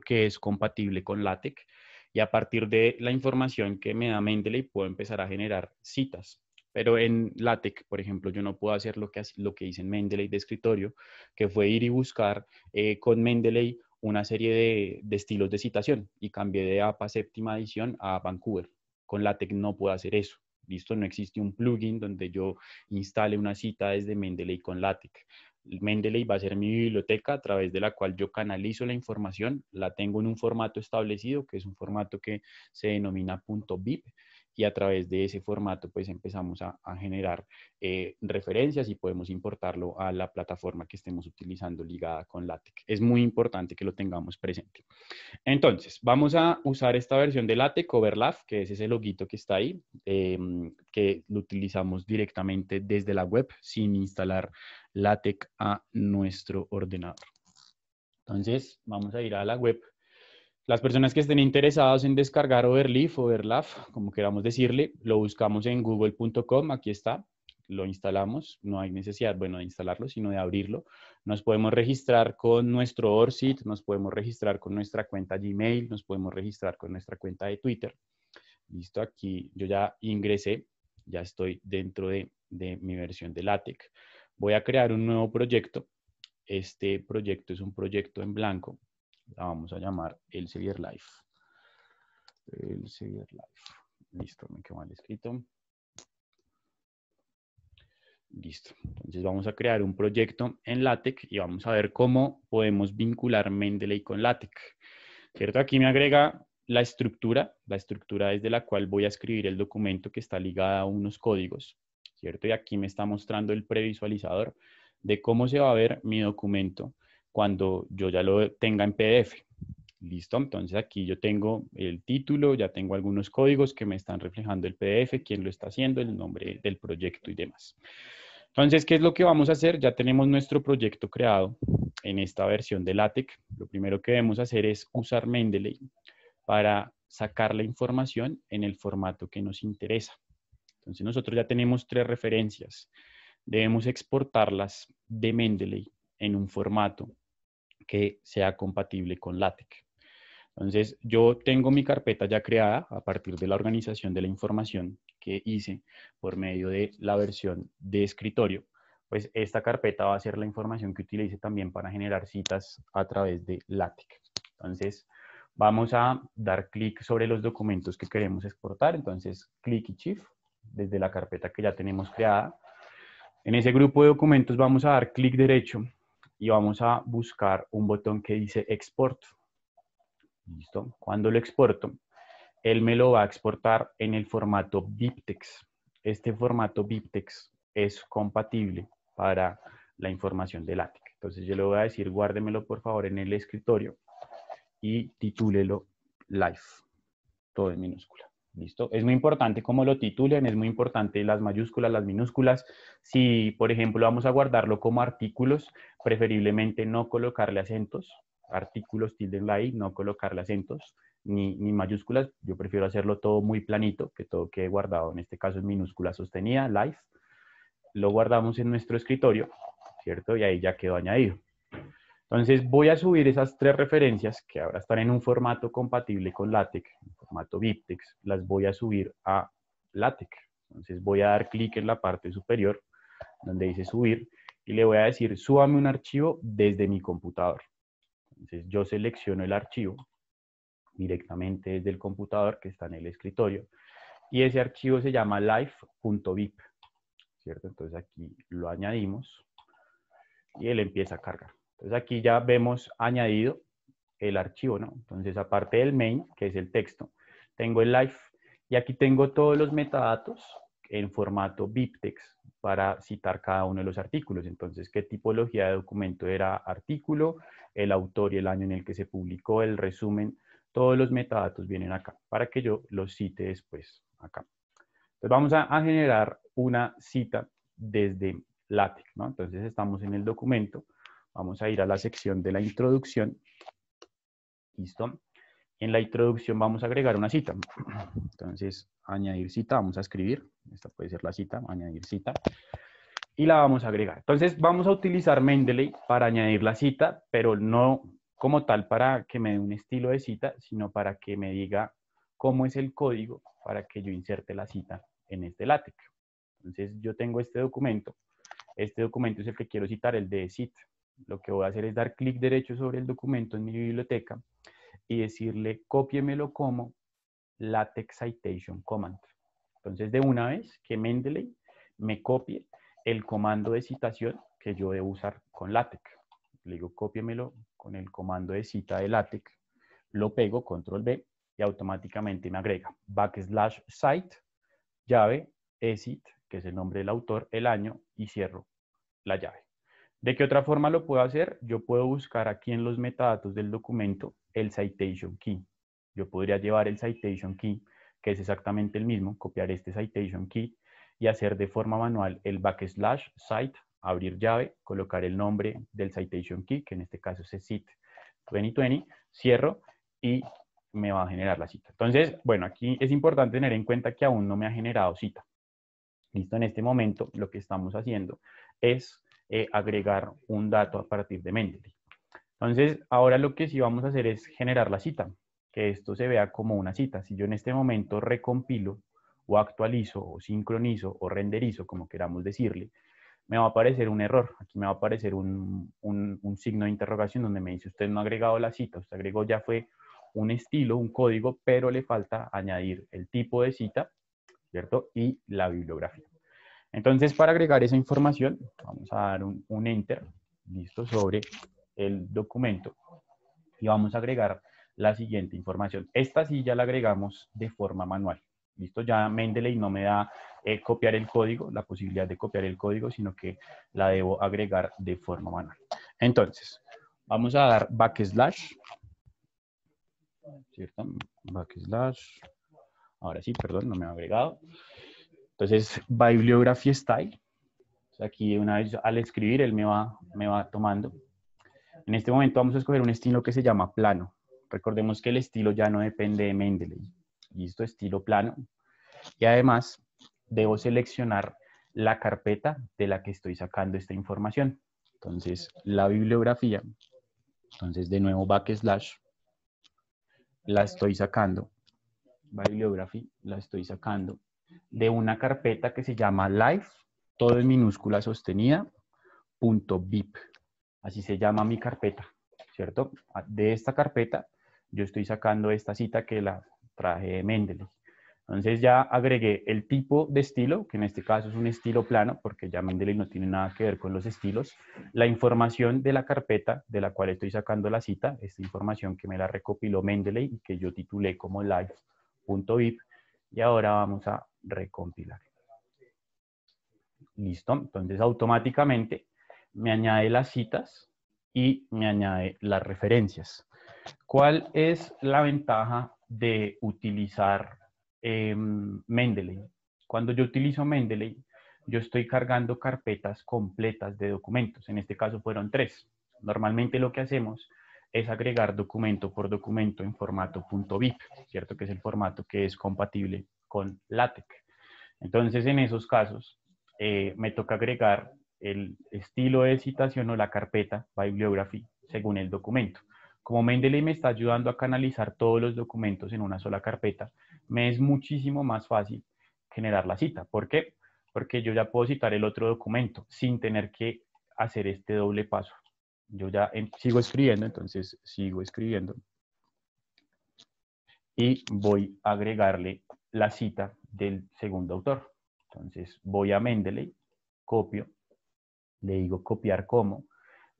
[SPEAKER 1] que es compatible con LaTeX y a partir de la información que me da Mendeley puedo empezar a generar citas. Pero en LaTeX, por ejemplo, yo no puedo hacer lo que hice en Mendeley de escritorio, que fue ir y buscar con Mendeley una serie de estilos de citación y cambié de APA séptima edición a Vancouver. Con LaTeX no puedo hacer eso. ¿Listo? No existe un plugin donde yo instale una cita desde Mendeley con LaTeX. Mendeley va a ser mi biblioteca a través de la cual yo canalizo la información, la tengo en un formato establecido, que es un formato que se denomina .bib, y a través de ese formato pues empezamos a generar referencias y podemos importarlo a la plataforma que estemos utilizando ligada con LaTeX. Es muy importante que lo tengamos presente. Entonces, vamos a usar esta versión de LaTeX, Overleaf, que es ese loguito que está ahí, que lo utilizamos directamente desde la web sin instalar LaTeX a nuestro ordenador. Entonces, vamos a ir a la web. Las personas que estén interesadas en descargar Overleaf, como queramos decirle, lo buscamos en google.com, aquí está, lo instalamos, no hay necesidad, bueno, de instalarlo, sino de abrirlo. Nos podemos registrar con nuestro ORCID, nos podemos registrar con nuestra cuenta Gmail, nos podemos registrar con nuestra cuenta de Twitter. Listo, aquí yo ya ingresé, ya estoy dentro de mi versión de LaTeX. Voy a crear un nuevo proyecto. Este proyecto es un proyecto en blanco. La vamos a llamar Elsevier Live. Elsevier Live. Listo, me quedó mal escrito. Listo. Entonces vamos a crear un proyecto en LaTeX y vamos a ver cómo podemos vincular Mendeley con LaTeX. ¿Cierto? Aquí me agrega la estructura desde la cual voy a escribir el documento que está ligada a unos códigos, ¿cierto? Y aquí me está mostrando el previsualizador de cómo se va a ver mi documento cuando yo ya lo tenga en PDF. Listo, entonces aquí yo tengo el título, ya tengo algunos códigos que me están reflejando el PDF, quién lo está haciendo, el nombre del proyecto y demás. Entonces, ¿qué es lo que vamos a hacer? Ya tenemos nuestro proyecto creado en esta versión de LaTeX. Lo primero que debemos hacer es usar Mendeley para sacar la información en el formato que nos interesa. Entonces, nosotros ya tenemos 3 referencias. Debemos exportarlas de Mendeley en un formato que sea compatible con LaTeX. Entonces, yo tengo mi carpeta ya creada a partir de la organización de la información que hice por medio de la versión de escritorio. Pues esta carpeta va a ser la información que utilice también para generar citas a través de LaTeX. Entonces, vamos a dar clic sobre los documentos que queremos exportar. Entonces, clic y shift desde la carpeta que ya tenemos creada. En ese grupo de documentos vamos a dar clic derecho y vamos a buscar un botón que dice Export. ¿Listo? Cuando lo exporto, él me lo va a exportar en el formato BibTeX. Este formato BibTeX es compatible para la información de LaTeX. Entonces yo le voy a decir, guárdemelo por favor en el escritorio y titúlelo Live, todo en minúscula. ¿Listo? Es muy importante cómo lo titulen, es muy importante las mayúsculas, las minúsculas. Si, por ejemplo, vamos a guardarlo como artículos, preferiblemente no colocarle acentos. Artículos, tildenla ahí, no colocarle acentos ni mayúsculas. Yo prefiero hacerlo todo muy planito, que todo quede guardado. En este caso en minúscula sostenida, live. Lo guardamos en nuestro escritorio, ¿cierto? Y ahí ya quedó añadido. Entonces voy a subir esas 3 referencias que ahora están en un formato compatible con LaTeX, en formato BibTeX, las voy a subir a LaTeX. Entonces voy a dar clic en la parte superior donde dice subir y le voy a decir súbame un archivo desde mi computador. Entonces yo selecciono el archivo directamente desde el computador que está en el escritorio y ese archivo se llama live.bib, ¿cierto? Entonces aquí lo añadimos y él empieza a cargar. Entonces aquí ya vemos añadido el archivo, ¿no? Entonces aparte del main, que es el texto, tengo el live y aquí tengo todos los metadatos en formato BibTeX para citar cada uno de los artículos. Entonces, ¿qué tipología de documento era artículo? El autor y el año en el que se publicó, el resumen, todos los metadatos vienen acá para que yo los cite después acá. Entonces vamos a generar una cita desde LaTeX, ¿no? Entonces estamos en el documento, vamos a ir a la sección de la introducción. ¿Listo? En la introducción vamos a agregar una cita. Entonces, añadir cita, vamos a escribir. Esta puede ser la cita, añadir cita. Y la vamos a agregar. Entonces, vamos a utilizar Mendeley para añadir la cita, pero no como tal para que me dé un estilo de cita, sino para que me diga cómo es el código para que yo inserte la cita en este LaTeX. Entonces, yo tengo este documento. Este documento es el que quiero citar, el de cita. Lo que voy a hacer es dar clic derecho sobre el documento en mi biblioteca y decirle cópiemelo como LaTeX Citation Command. Entonces, de una vez que Mendeley me copie el comando de citación que yo debo usar con LaTeX. Le digo, cópiemelo con el comando de cita de LaTeX, lo pego, control B, y automáticamente me agrega \cite, llave, exit, que es el nombre del autor, el año, y cierro la llave. ¿De qué otra forma lo puedo hacer? Yo puedo buscar aquí en los metadatos del documento el citation key. Yo podría llevar el citation key, que es exactamente el mismo, copiar este citation key y hacer de forma manual el \cite, abrir llave, colocar el nombre del citation key, que en este caso es cite 2020, cierro y me va a generar la cita. Entonces, bueno, aquí es importante tener en cuenta que aún no me ha generado cita. Listo, en este momento lo que estamos haciendo es agregar un dato a partir de Mendeley. Entonces, ahora lo que sí vamos a hacer es generar la cita, que esto se vea como una cita. Si yo en este momento recompilo o actualizo o sincronizo o renderizo, como queramos decirle, me va a aparecer un error. Aquí me va a aparecer un signo de interrogación donde me dice usted no ha agregado la cita, usted agregó ya fue un estilo, un código, pero le falta añadir el tipo de cita, ¿cierto? Y la bibliografía. Entonces, para agregar esa información, vamos a dar un enter, listo, sobre el documento y vamos a agregar la siguiente información. Esta sí ya la agregamos de forma manual. Listo, ya Mendeley no me da copiar el código, la posibilidad de copiar el código, sino que la debo agregar de forma manual. Entonces, vamos a dar backslash, ¿cierto? Backslash, ahora sí, perdón, no me ha agregado. Entonces, bibliography style. Aquí una vez al escribir, él me va tomando. En este momento vamos a escoger un estilo que se llama plano. Recordemos que el estilo ya no depende de Mendeley. Listo, estilo plano. Y además, debo seleccionar la carpeta de la que estoy sacando esta información. Entonces, la bibliografía. Entonces, de nuevo, backslash. la estoy sacando, Bibliography, la estoy sacando de una carpeta que se llama live, todo en minúscula sostenida, .bib. Así se llama mi carpeta, ¿cierto? De esta carpeta yo estoy sacando esta cita que la traje de Mendeley. Entonces ya agregué el tipo de estilo, que en este caso es un estilo plano, porque ya Mendeley no tiene nada que ver con los estilos. La información de la carpeta de la cual estoy sacando la cita, esta información que me la recopiló Mendeley y que yo titulé como live.bib. Y ahora vamos a recompilar. Listo, entonces automáticamente me añade las citas y me añade las referencias. ¿Cuál es la ventaja de utilizar Mendeley? Cuando yo utilizo Mendeley, yo estoy cargando carpetas completas de documentos. En este caso fueron 3. Normalmente lo que hacemos es agregar documento por documento en formato .bib, ¿cierto? Que es el formato que es compatible con LaTeX. Entonces, en esos casos, me toca agregar el estilo de citación o la carpeta Bibliography según el documento. Como Mendeley me está ayudando a canalizar todos los documentos en una sola carpeta, me es muchísimo más fácil generar la cita. ¿Por qué? Porque yo ya puedo citar el otro documento sin tener que hacer este doble paso. Yo ya sigo escribiendo, entonces sigo escribiendo y voy a agregarle la cita del segundo autor. Entonces voy a Mendeley, copio, le digo copiar como,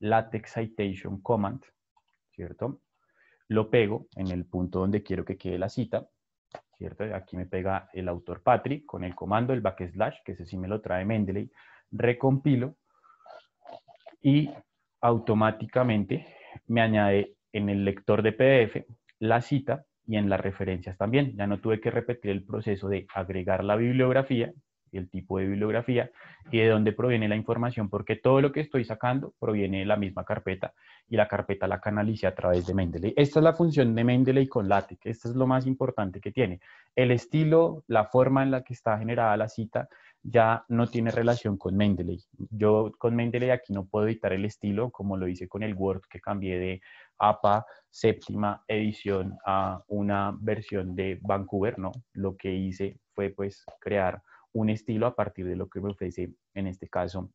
[SPEAKER 1] LaTeX Citation Command, ¿cierto? Lo pego en el punto donde quiero que quede la cita, ¿cierto? Aquí me pega el autor Patrick con el comando, el backslash, que ese sí me lo trae Mendeley, recompilo y automáticamente me añade en el lector de PDF la cita y en las referencias también. Ya no tuve que repetir el proceso de agregar la bibliografía, el tipo de bibliografía y de dónde proviene la información, porque todo lo que estoy sacando proviene de la misma carpeta y la carpeta la canalicé a través de Mendeley. Esta es la función de Mendeley con LaTeX. Esto es lo más importante que tiene. El estilo, la forma en la que está generada la cita, ya no tiene relación con Mendeley. Yo con Mendeley aquí no puedo editar el estilo como lo hice con el Word, que cambié de APA séptima edición a una versión de Vancouver, ¿no? Lo que hice fue pues crear un estilo a partir de lo que me ofrece, en este caso,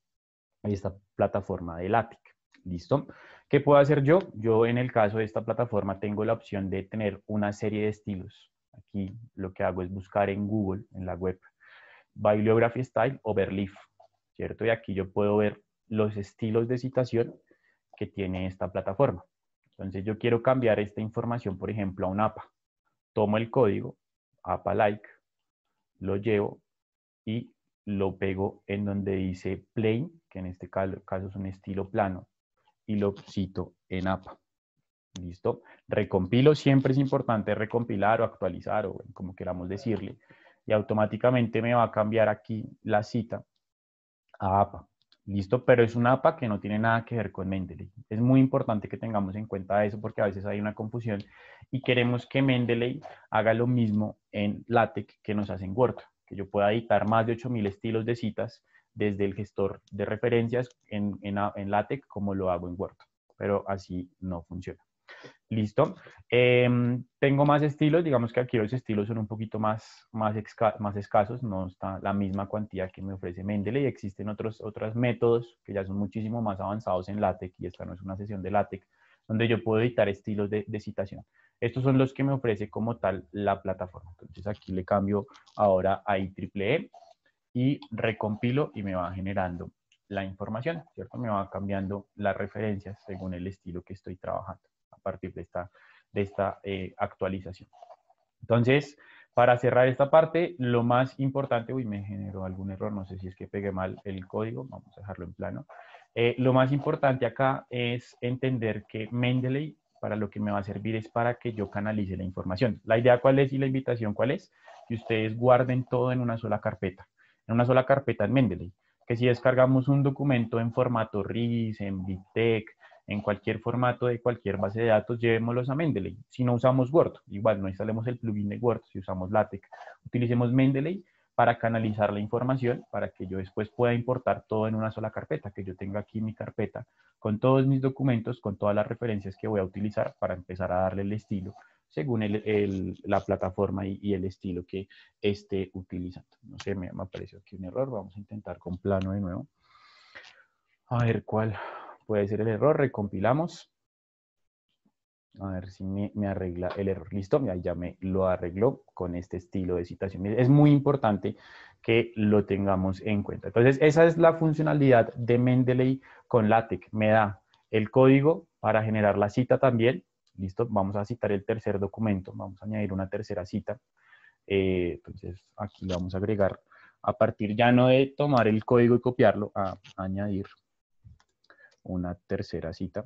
[SPEAKER 1] esta plataforma de LaTeX. ¿Listo? ¿Qué puedo hacer yo? Yo en el caso de esta plataforma tengo la opción de tener una serie de estilos. Aquí lo que hago es buscar en Google, en la web, Bibliography Style Overleaf, ¿cierto? Y aquí yo puedo ver los estilos de citación que tiene esta plataforma. Entonces yo quiero cambiar esta información, por ejemplo, a un APA. Tomo el código, APA like, lo llevo y lo pego en donde dice plain, que en este caso es un estilo plano, y lo cito en APA. ¿Listo? Recompilo, siempre es importante recompilar o actualizar o como queramos decirle, y automáticamente me va a cambiar aquí la cita a APA. ¿Listo? Pero es una APA que no tiene nada que ver con Mendeley. Es muy importante que tengamos en cuenta eso porque a veces hay una confusión y queremos que Mendeley haga lo mismo en LaTeX que nos hace en Word, que yo pueda editar más de 8000 estilos de citas desde el gestor de referencias en LaTeX como lo hago en Word, pero así no funciona. Listo. Tengo más estilos, digamos que aquí los estilos son un poquito más escasos, no está la misma cantidad que me ofrece Mendeley. Existen otros métodos que ya son muchísimo más avanzados en LaTeX, y esta no es una sesión de LaTeX, donde yo puedo editar estilos de citación. Estos son los que me ofrece como tal la plataforma. Entonces aquí le cambio ahora a IEEE y recompilo y me va generando la información, ¿cierto? Me va cambiando las referencias según el estilo que estoy trabajando a partir de esta actualización. Entonces, para cerrar esta parte, lo más importante, uy, me generó algún error, no sé si es que pegué mal el código, vamos a dejarlo en plano. Lo más importante acá es entender que Mendeley para lo que me va a servir es para que yo canalice la información. La idea cuál es y la invitación cuál es, que ustedes guarden todo en una sola carpeta en Mendeley, que si descargamos un documento en formato RIS, en BibTeX, en cualquier formato de cualquier base de datos, llevémoslos a Mendeley. Si no usamos Word, igual no instalemos el plugin de Word, si usamos LaTeX, utilicemos Mendeley para canalizar la información, para que yo después pueda importar todo en una sola carpeta, que yo tenga aquí mi carpeta con todos mis documentos, con todas las referencias que voy a utilizar para empezar a darle el estilo según la plataforma y el estilo que esté utilizando. No sé, me apareció aquí un error. Vamos a intentar con plano de nuevo. A ver cuál puede ser el error. Recompilamos. A ver si me arregla el error. Listo, ya me lo arregló con este estilo de citación. Es muy importante que lo tengamos en cuenta. Entonces, esa es la funcionalidad de Mendeley con LaTeX. Me da el código para generar la cita también. Listo, vamos a citar el tercer documento. Vamos a añadir una tercera cita. Entonces, aquí le vamos a agregar, a partir ya no de tomar el código y copiarlo, a añadir una tercera cita.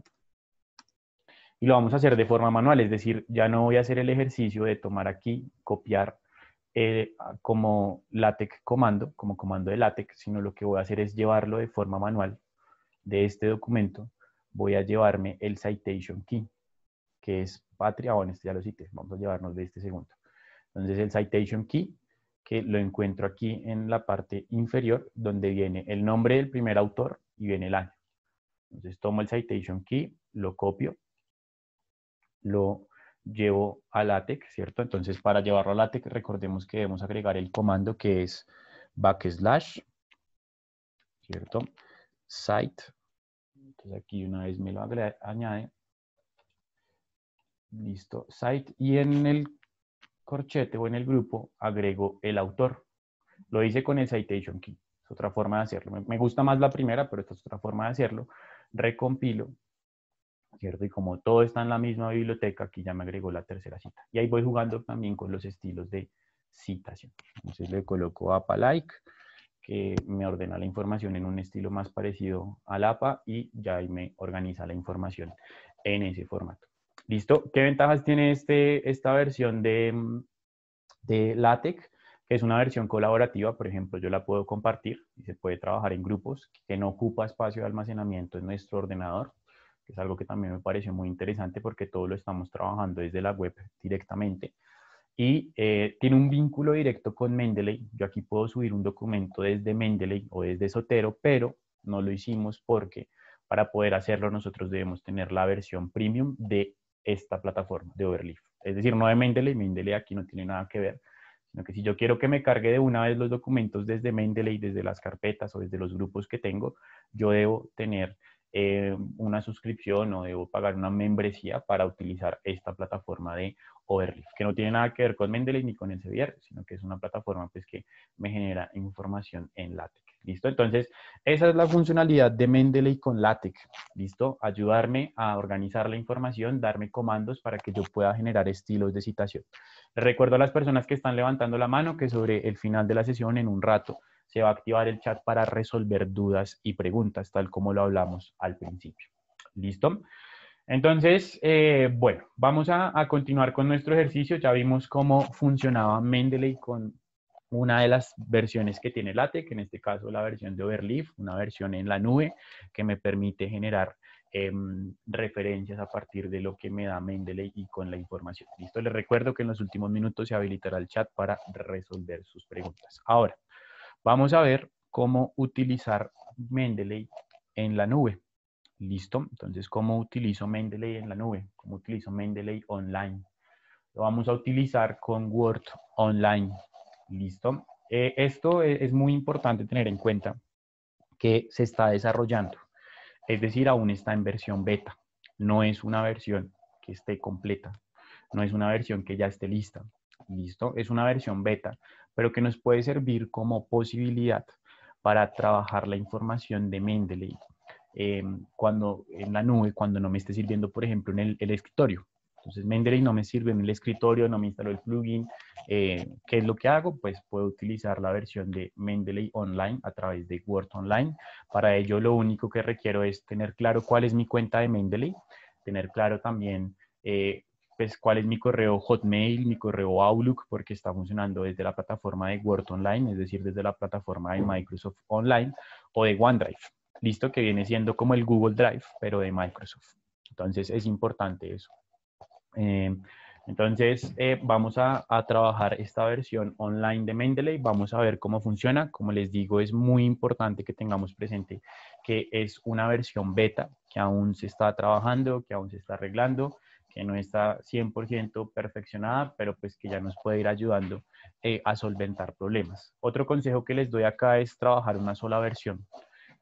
[SPEAKER 1] Y lo vamos a hacer de forma manual, es decir, ya no voy a hacer el ejercicio de tomar aquí, copiar como LaTeX comando, como comando de LaTeX, sino lo que voy a hacer es llevarlo de forma manual de este documento. Voy a llevarme el citation key, que es patria, bueno, este ya lo cité, vamos a llevarnos de este segundo. Entonces el citation key, que lo encuentro aquí en la parte inferior, donde viene el nombre del primer autor y viene el año. Entonces tomo el citation key, lo copio, lo llevo a LaTeX, ¿cierto? Entonces, para llevarlo a LaTeX, recordemos que debemos agregar el comando que es \, ¿cierto? Cite. Entonces, aquí una vez me lo añade. Listo, cite. Y en el corchete o en el grupo agrego el autor. Lo hice con el citation key. Es otra forma de hacerlo. Me gusta más la primera, pero esta es otra forma de hacerlo. Recompilo, ¿cierto? Y como todo está en la misma biblioteca, aquí ya me agregó la tercera cita. Y ahí voy jugando también con los estilos de citación. Entonces le coloco APA-like, que me ordena la información en un estilo más parecido al APA y ya ahí me organiza la información en ese formato. ¿Listo? ¿Qué ventajas tiene esta versión de LaTeX? Que es una versión colaborativa, por ejemplo, yo la puedo compartir y se puede trabajar en grupos, que no ocupa espacio de almacenamiento en nuestro ordenador, que es algo que también me pareció muy interesante porque todo lo estamos trabajando desde la web directamente. Y tiene un vínculo directo con Mendeley. Yo aquí puedo subir un documento desde Mendeley o desde Zotero, pero no lo hicimos porque para poder hacerlo nosotros debemos tener la versión premium de esta plataforma de Overleaf. Es decir, no de Mendeley. Mendeley aquí no tiene nada que ver, sino que si yo quiero que me cargue de una vez los documentos desde Mendeley, desde las carpetas o desde los grupos que tengo, yo debo tener una suscripción o debo pagar una membresía para utilizar esta plataforma de Overleaf, que no tiene nada que ver con Mendeley ni con Elsevier, sino que es una plataforma pues, que me genera información en LaTeX. ¿Listo? Entonces, esa es la funcionalidad de Mendeley con LaTeX. ¿Listo? Ayudarme a organizar la información, darme comandos para que yo pueda generar estilos de citación. Les recuerdo a las personas que están levantando la mano que sobre el final de la sesión, en un rato, se va a activar el chat para resolver dudas y preguntas, tal como lo hablamos al principio. ¿Listo? Entonces, bueno, vamos a continuar con nuestro ejercicio. Ya vimos cómo funcionaba Mendeley con una de las versiones que tiene LaTeX, en este caso la versión de Overleaf, una versión en la nube que me permite generar referencias a partir de lo que me da Mendeley y con la información. Listo, les recuerdo que en los últimos minutos se habilitará el chat para resolver sus preguntas. Ahora, vamos a ver cómo utilizar Mendeley en la nube. ¿Listo? Entonces, ¿cómo utilizo Mendeley en la nube? ¿Cómo utilizo Mendeley online? Lo vamos a utilizar con Word Online. ¿Listo? Esto es muy importante tener en cuenta que se está desarrollando. Es decir, aún está en versión beta. No es una versión que esté completa. No es una versión que ya esté lista. ¿Listo? Es una versión beta, pero que nos puede servir como posibilidad para trabajar la información de Mendeley cuando en la nube, cuando no me esté sirviendo, por ejemplo, en el escritorio. Entonces, Mendeley no me sirve en el escritorio, no me instaló el plugin. ¿Qué es lo que hago? Pues puedo utilizar la versión de Mendeley Online a través de Word Online. Para ello, lo único que requiero es tener claro cuál es mi cuenta de Mendeley, tener claro también pues, cuál es mi correo Hotmail, mi correo Outlook, porque está funcionando desde la plataforma de Word Online, es decir, desde la plataforma de Microsoft Online o de OneDrive. Listo, que viene siendo como el Google Drive, pero de Microsoft. Entonces, es importante eso. Entonces, vamos a trabajar esta versión online de Mendeley. Vamos a ver cómo funciona. Como les digo, es muy importante que tengamos presente que es una versión beta, que aún se está trabajando, que aún se está arreglando, que no está 100% perfeccionada, pero pues que ya nos puede ir ayudando a solventar problemas. Otro consejo que les doy acá es trabajar una sola versión.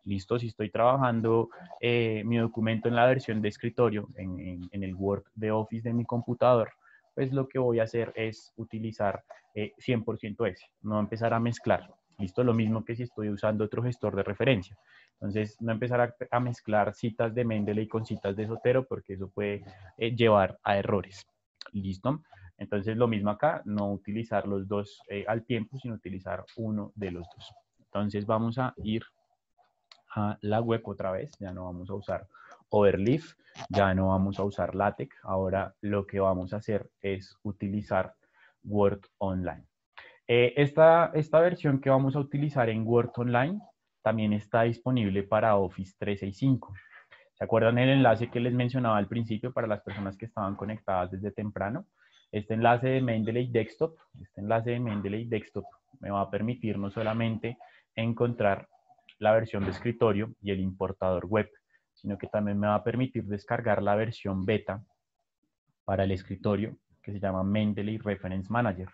[SPEAKER 1] Listo, si estoy trabajando mi documento en la versión de escritorio, en el Word de Office de mi computador, pues lo que voy a hacer es utilizar 100% ese, no empezar a mezclar. Listo, lo mismo que si estoy usando otro gestor de referencia. Entonces, no empezar a mezclar citas de Mendeley con citas de Zotero, porque eso puede llevar a errores. Listo. Entonces, lo mismo acá, no utilizar los dos al tiempo, sino utilizar uno de los dos. Entonces, vamos a ir a la web otra vez, ya no vamos a usar Overleaf, ya no vamos a usar LaTeX, ahora lo que vamos a hacer es utilizar Word Online. Esta versión que vamos a utilizar en Word Online también está disponible para Office 365. ¿Se acuerdan el enlace que les mencionaba al principio para las personas que estaban conectadas desde temprano? Este enlace de Mendeley Desktop, me va a permitir no solamente encontrar la versión de escritorio y el importador web, sino que también me va a permitir descargar la versión beta para el escritorio que se llama Mendeley Reference Manager.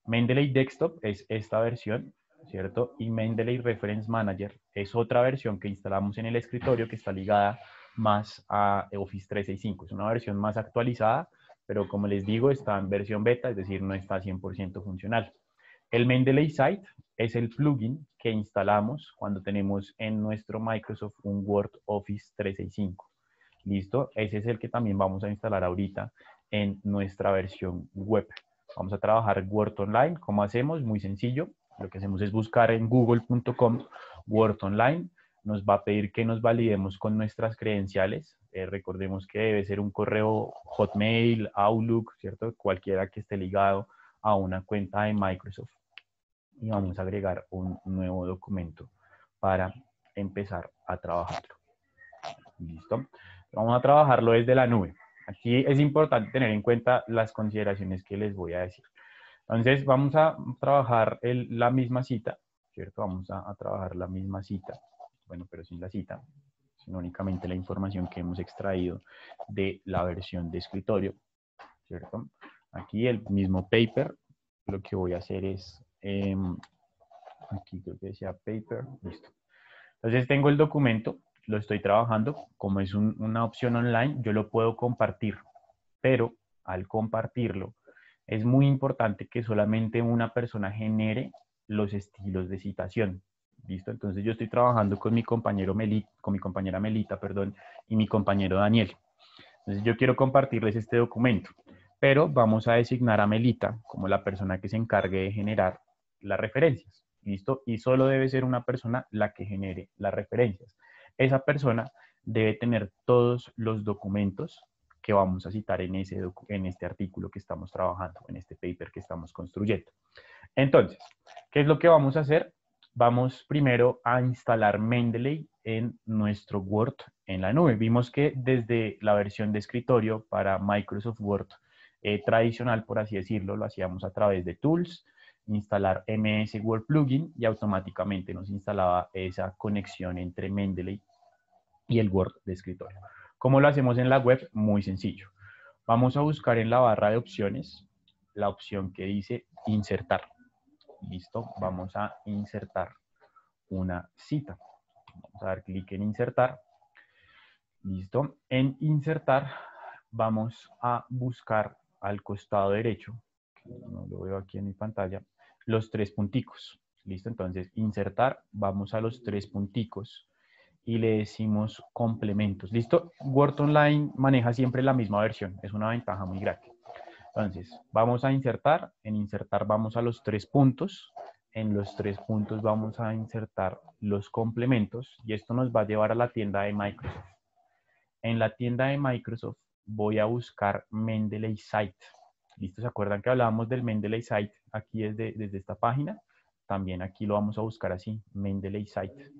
[SPEAKER 1] Mendeley Desktop es esta versión, ¿cierto? Y Mendeley Reference Manager es otra versión que instalamos en el escritorio que está ligada más a Office 365. Es una versión más actualizada, pero como les digo, está en versión beta, es decir, no está 100% funcional. El Mendeley Site es el plugin que instalamos cuando tenemos en nuestro Microsoft un Word Office 365. ¿Listo? Ese es el que también vamos a instalar ahorita en nuestra versión web. Vamos a trabajar Word Online. ¿Cómo hacemos? Muy sencillo. Lo que hacemos es buscar en google.com Word Online. Nos va a pedir que nos validemos con nuestras credenciales. Recordemos que debe ser un correo Hotmail, Outlook, ¿cierto? Cualquiera que esté ligado a una cuenta de Microsoft. Y vamos a agregar un nuevo documento para empezar a trabajarlo. ¿Listo? Vamos a trabajarlo desde la nube. Aquí es importante tener en cuenta las consideraciones que les voy a decir. Entonces, vamos a trabajar la misma cita, ¿cierto? Vamos a trabajar la misma cita, bueno, pero sin la cita, sino únicamente la información que hemos extraído de la versión de escritorio, ¿cierto? Aquí el mismo paper, lo que voy a hacer es, aquí creo que decía paper, listo. Entonces tengo el documento, lo estoy trabajando, como es una opción online, yo lo puedo compartir, pero al compartirlo es muy importante que solamente una persona genere los estilos de citación. ¿Listo? Entonces yo estoy trabajando con mi compañero con mi compañera Melita, perdón, y mi compañero Daniel. Entonces yo quiero compartirles este documento, pero vamos a designar a Melita como la persona que se encargue de generar las referencias. ¿Listo? Y solo debe ser una persona la que genere las referencias. Esa persona debe tener todos los documentos que vamos a citar en este artículo que estamos trabajando, en este paper que estamos construyendo. Entonces, ¿qué es lo que vamos a hacer? Vamos primero a instalar Mendeley en nuestro Word en la nube. Vimos que desde la versión de escritorio para Microsoft Word tradicional, por así decirlo, lo hacíamos a través de Tools, instalar MS Word Plugin y automáticamente nos instalaba esa conexión entre Mendeley y el Word de escritorio. ¿Cómo lo hacemos en la web? Muy sencillo. Vamos a buscar en la barra de opciones la opción que dice insertar. Listo, vamos a insertar una cita. Vamos a dar clic en insertar. Listo, en insertar vamos a buscar al costado derecho, que no lo veo aquí en mi pantalla, los tres punticos. Listo, entonces insertar, vamos a los tres punticos y le decimos complementos. Listo, Word Online maneja siempre la misma versión, es una ventaja muy grande. Entonces, vamos a insertar, en insertar vamos a los tres puntos, en los tres puntos vamos a insertar los complementos y esto nos va a llevar a la tienda de Microsoft. En la tienda de Microsoft voy a buscar Mendeley Site. ¿Listo? ¿Se acuerdan que hablábamos del Mendeley Site aquí desde esta página? También aquí lo vamos a buscar así, Mendeley Site.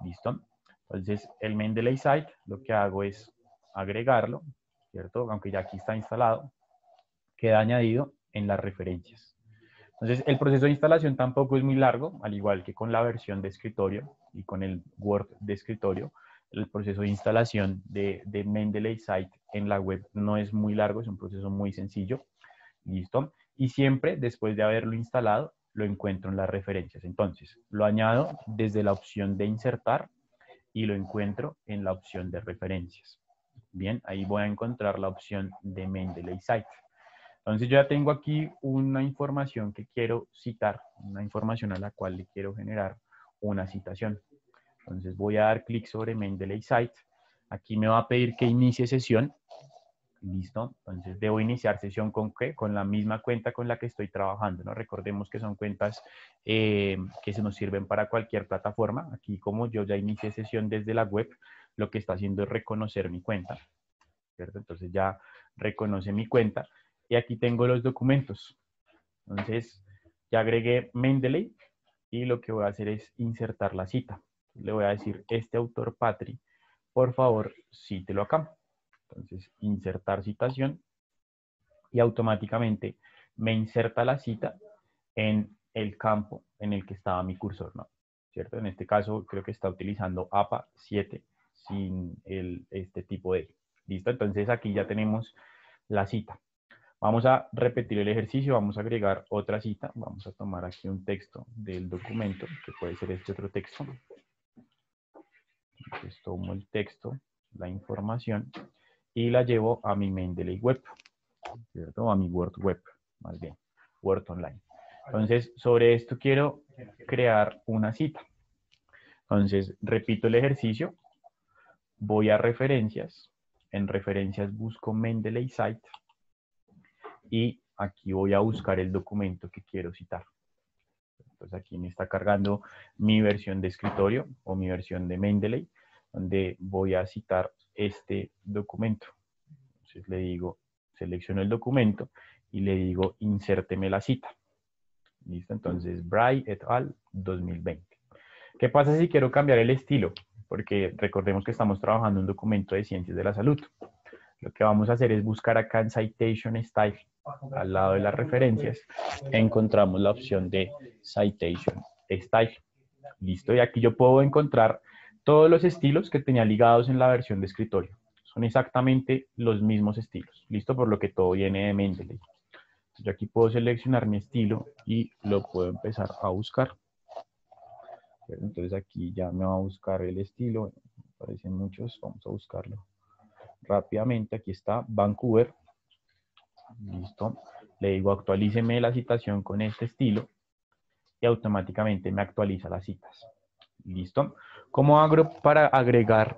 [SPEAKER 1] ¿Listo? Entonces, el Mendeley Site lo que hago es agregarlo, ¿cierto? Aunque ya aquí está instalado, queda añadido en las referencias. Entonces, el proceso de instalación tampoco es muy largo, al igual que con la versión de escritorio y con el Word de escritorio. El proceso de instalación de Mendeley Site en la web no es muy largo, es un proceso muy sencillo. ¿Listo? Y siempre después de haberlo instalado, lo encuentro en las referencias. Entonces, lo añado desde la opción de insertar y lo encuentro en la opción de referencias. Bien, ahí voy a encontrar la opción de Mendeley Site. Entonces yo ya tengo aquí una información que quiero citar, una información a la cual le quiero generar una citación. Entonces voy a dar clic sobre Mendeley Site. Aquí me va a pedir que inicie sesión. Listo. Entonces debo iniciar sesión con ¿qué? Con la misma cuenta con la que estoy trabajando, ¿no? Recordemos que son cuentas que se nos sirven para cualquier plataforma. Aquí como yo ya inicié sesión desde la web, lo que está haciendo es reconocer mi cuenta, ¿cierto? Entonces ya reconoce mi cuenta y aquí tengo los documentos. Entonces ya agregué Mendeley y lo que voy a hacer es insertar la cita. Le voy a decir, este autor Patri, por favor, cítelo acá. Entonces, insertar citación y automáticamente me inserta la cita en el campo en el que estaba mi cursor, ¿no? ¿Cierto? En este caso creo que está utilizando APA 7 sin este tipo de... ¿Listo? Entonces aquí ya tenemos la cita. Vamos a repetir el ejercicio, vamos a agregar otra cita. Vamos a tomar aquí un texto del documento, que puede ser este otro texto. Entonces tomo el texto, la información, y la llevo a mi Mendeley Web, ¿cierto? A mi Word Web, más bien, Word Online. Entonces, sobre esto quiero crear una cita. Entonces, repito el ejercicio, voy a referencias, en referencias busco Mendeley Site, y aquí voy a buscar el documento que quiero citar. Entonces, aquí me está cargando mi versión de escritorio, o mi versión de Mendeley, donde voy a citar este documento. Entonces le digo, selecciono el documento y le digo, insérteme la cita. ¿Listo? Entonces, Bray et al. 2020. ¿Qué pasa si quiero cambiar el estilo? Porque recordemos que estamos trabajando un documento de ciencias de la salud. Lo que vamos a hacer es buscar acá en Citation Style, al lado de las referencias, encontramos la opción de Citation Style. Listo, y aquí yo puedo encontrar todos los estilos que tenía ligados en la versión de escritorio. Son exactamente los mismos estilos. Listo, por lo que todo viene de Mendeley. Yo aquí puedo seleccionar mi estilo y lo puedo empezar a buscar. Entonces aquí ya me va a buscar el estilo. Aparecen muchos, vamos a buscarlo rápidamente. Aquí está Vancouver. Listo. Le digo actualíceme la citación con este estilo y automáticamente me actualiza las citas. ¿Listo? ¿Cómo hago para agregar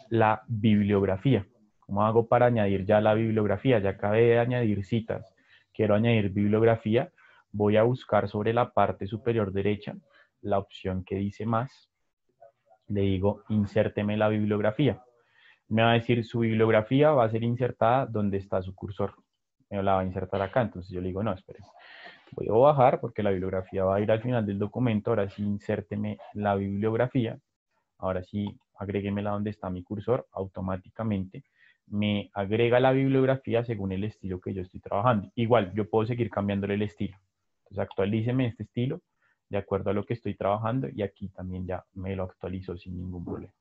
[SPEAKER 1] la bibliografía? ¿Cómo hago para añadir ya la bibliografía? Ya acabé de añadir citas. Quiero añadir bibliografía. Voy a buscar sobre la parte superior derecha la opción que dice más. Le digo, insérteme la bibliografía. Me va a decir, su bibliografía va a ser insertada donde está su cursor. Me la va a insertar acá. Entonces yo le digo, no, espere. Voy a bajar porque la bibliografía va a ir al final del documento. Ahora sí, insérteme la bibliografía. Ahora sí, agréguemela donde está mi cursor. Automáticamente me agrega la bibliografía según el estilo que yo estoy trabajando. Igual, yo puedo seguir cambiándole el estilo. Entonces, actualíceme este estilo de acuerdo a lo que estoy trabajando y aquí también ya me lo actualizo sin ningún problema.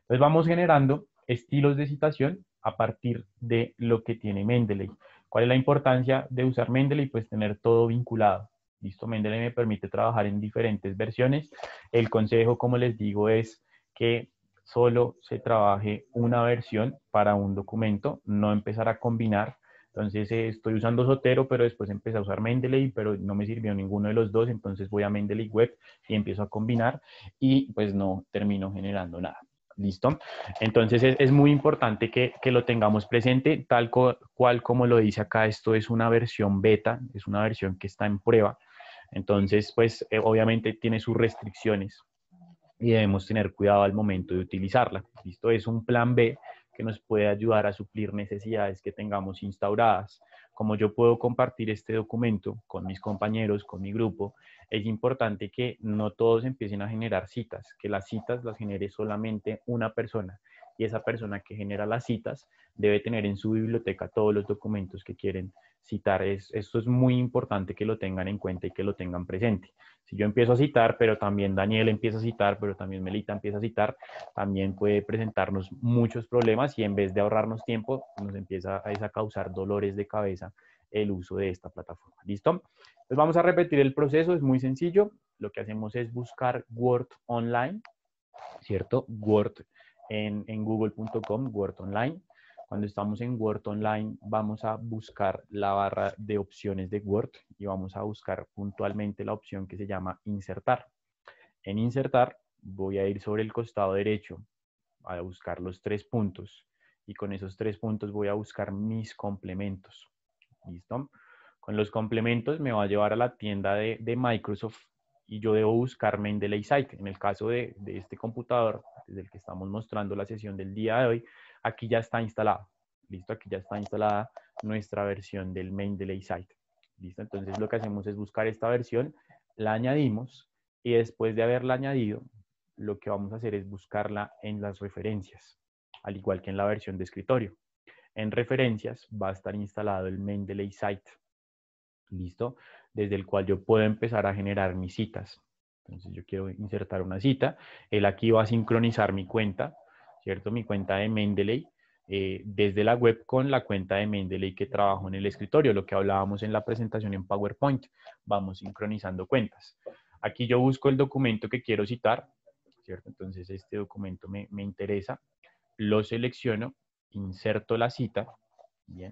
[SPEAKER 1] Entonces, vamos generando estilos de citación a partir de lo que tiene Mendeley. ¿Cuál es la importancia de usar Mendeley? Pues tener todo vinculado. Listo, Mendeley me permite trabajar en diferentes versiones. El consejo, como les digo, es que solo se trabaje una versión para un documento, no empezar a combinar. Entonces estoy usando Zotero, pero después empecé a usar Mendeley, pero no me sirvió ninguno de los dos, entonces voy a Mendeley Web y empiezo a combinar y pues no termino generando nada. ¿Listo? Entonces es muy importante que lo tengamos presente, tal cual como lo dice acá, esto es una versión beta, es una versión que está en prueba. Entonces, pues obviamente tiene sus restricciones y debemos tener cuidado al momento de utilizarla. ¿Listo? Es un plan B que nos puede ayudar a suplir necesidades que tengamos instauradas. Como yo puedo compartir este documento con mis compañeros, con mi grupo, es importante que no todos empiecen a generar citas, que las citas las genere solamente una persona y esa persona que genera las citas debe tener en su biblioteca todos los documentos que quieren citar. Esto es muy importante que lo tengan en cuenta y que lo tengan presente. Si yo empiezo a citar, pero también Daniel empieza a citar, pero también Melita empieza a citar, también puede presentarnos muchos problemas y en vez de ahorrarnos tiempo, nos empieza a causar dolores de cabeza el uso de esta plataforma. ¿Listo? Entonces vamos a repetir el proceso, es muy sencillo. Lo que hacemos es buscar Word Online, ¿cierto? Word en google.com, Word Online. Cuando estamos en Word Online, vamos a buscar la barra de opciones de Word y vamos a buscar puntualmente la opción que se llama Insertar. En Insertar, voy a ir sobre el costado derecho a buscar los 3 puntos y con esos 3 puntos voy a buscar mis complementos. ¿Listo? Con los complementos me va a llevar a la tienda de Microsoft y yo debo buscar Mendeley Site. En el caso de este computador, desde el que estamos mostrando la sesión del día de hoy, aquí ya está instalado. ¿Listo? Aquí ya está instalada nuestra versión del Mendeley Site. ¿Listo? Entonces lo que hacemos es buscar esta versión, la añadimos y después de haberla añadido, lo que vamos a hacer es buscarla en las referencias, al igual que en la versión de escritorio. En referencias va a estar instalado el Mendeley Site. ¿Listo? Desde el cual yo puedo empezar a generar mis citas. Entonces yo quiero insertar una cita. Él aquí va a sincronizar mi cuenta, ¿cierto? Mi cuenta de Mendeley desde la web con la cuenta de Mendeley que trabajo en el escritorio, lo que hablábamos en la presentación en PowerPoint. Vamos sincronizando cuentas. Aquí yo busco el documento que quiero citar, ¿cierto? Entonces este documento me interesa. Lo selecciono, inserto la cita, bien,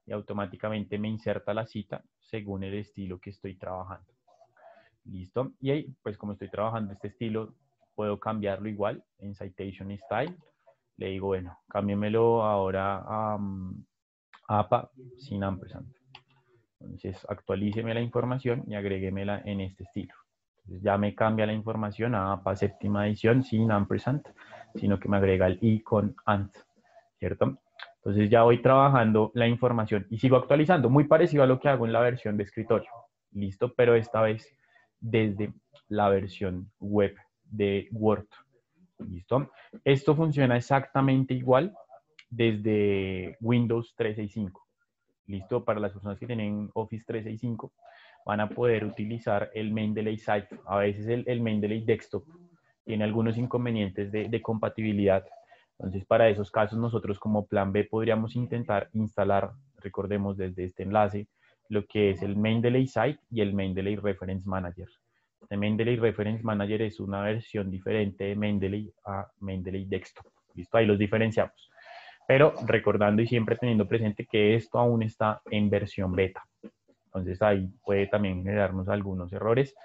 [SPEAKER 1] y automáticamente me inserta la cita según el estilo que estoy trabajando. ¿Listo? Y ahí, pues como estoy trabajando este estilo, puedo cambiarlo igual en Citation Style. Le digo, bueno, cámbiamelo ahora a APA sin ampersand. Entonces, actualíceme la información y agréguemela en este estilo. Entonces, ya me cambia la información a APA séptima edición sin ampersand, sino que me agrega el i con ant, ¿cierto? Entonces ya voy trabajando la información y sigo actualizando, muy parecido a lo que hago en la versión de escritorio. Listo, pero esta vez desde la versión web de Word. ¿Listo? Esto funciona exactamente igual desde Windows 365. ¿Listo? Para las personas que tienen Office 365 van a poder utilizar el Mendeley Site. A veces el Mendeley Desktop tiene algunos inconvenientes de compatibilidad. Entonces, para esos casos, nosotros como plan B podríamos intentar instalar, recordemos desde este enlace, lo que es el Mendeley Site y el Mendeley Reference Manager. El Mendeley Reference Manager es una versión diferente de Mendeley a Mendeley Desktop. ¿Listo? Ahí los diferenciamos. Pero recordando y siempre teniendo presente que esto aún está en versión beta. Entonces ahí puede también generarnos algunos errores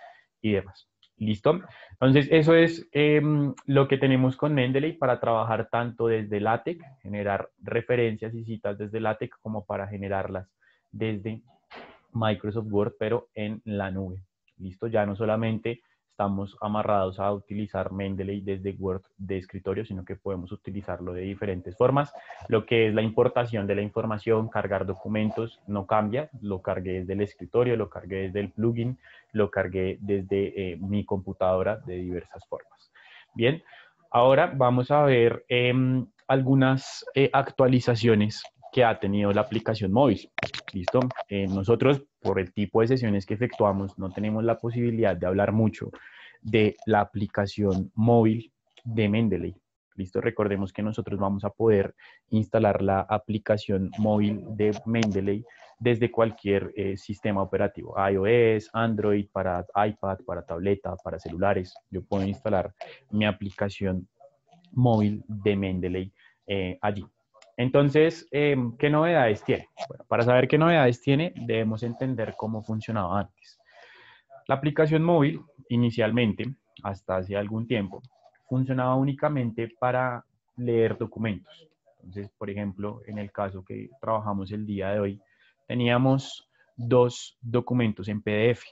[SPEAKER 1] y demás. ¿Listo? Entonces eso es lo que tenemos con Mendeley para trabajar tanto desde LaTeX, generar referencias y citas desde LaTeX como para generarlas desde Microsoft Word, pero en la nube. ¿Listo? Ya no solamente estamos amarrados a utilizar Mendeley desde Word de escritorio, sino que podemos utilizarlo de diferentes formas. Lo que es la importación de la información, cargar documentos, no cambia. Lo cargué desde el escritorio, lo cargué desde el plugin, lo cargué desde mi computadora de diversas formas. Bien, ahora vamos a ver algunas actualizaciones que ha tenido la aplicación móvil. ¿Listo? Nosotros, por el tipo de sesiones que efectuamos, no tenemos la posibilidad de hablar mucho de la aplicación móvil de Mendeley. ¿Listo? Recordemos que nosotros vamos a poder instalar la aplicación móvil de Mendeley desde cualquier sistema operativo, iOS, Android, para iPad, para tableta, para celulares. Yo puedo instalar mi aplicación móvil de Mendeley allí. Entonces, ¿qué novedades tiene? Bueno, para saber qué novedades tiene, debemos entender cómo funcionaba antes. La aplicación móvil, inicialmente, hasta hace algún tiempo, funcionaba únicamente para leer documentos. Entonces, por ejemplo, en el caso que trabajamos el día de hoy, teníamos 2 documentos en PDF.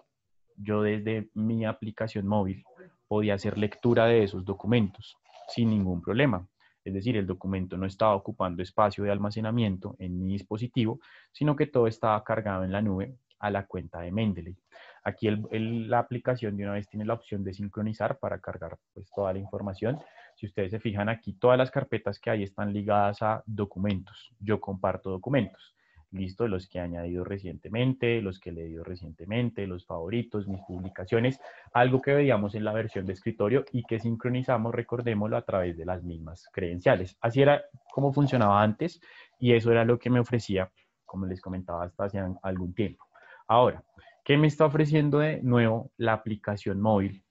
[SPEAKER 1] Yo desde mi aplicación móvil podía hacer lectura de esos documentos sin ningún problema. Es decir, el documento no estaba ocupando espacio de almacenamiento en mi dispositivo, sino que todo estaba cargado en la nube a la cuenta de Mendeley. Aquí la aplicación de una vez tiene la opción de sincronizar para cargar pues, toda la información. Si ustedes se fijan aquí, todas las carpetas que hay están ligadas a documentos. Yo comparto documentos. Listo, los que he añadido recientemente, los que he leído recientemente, los favoritos, mis publicaciones, algo que veíamos en la versión de escritorio y que sincronizamos, recordémoslo, a través de las mismas credenciales. Así era como funcionaba antes y eso era lo que me ofrecía, como les comentaba, hasta hace algún tiempo. Ahora, ¿qué me está ofreciendo de nuevo la aplicación móvil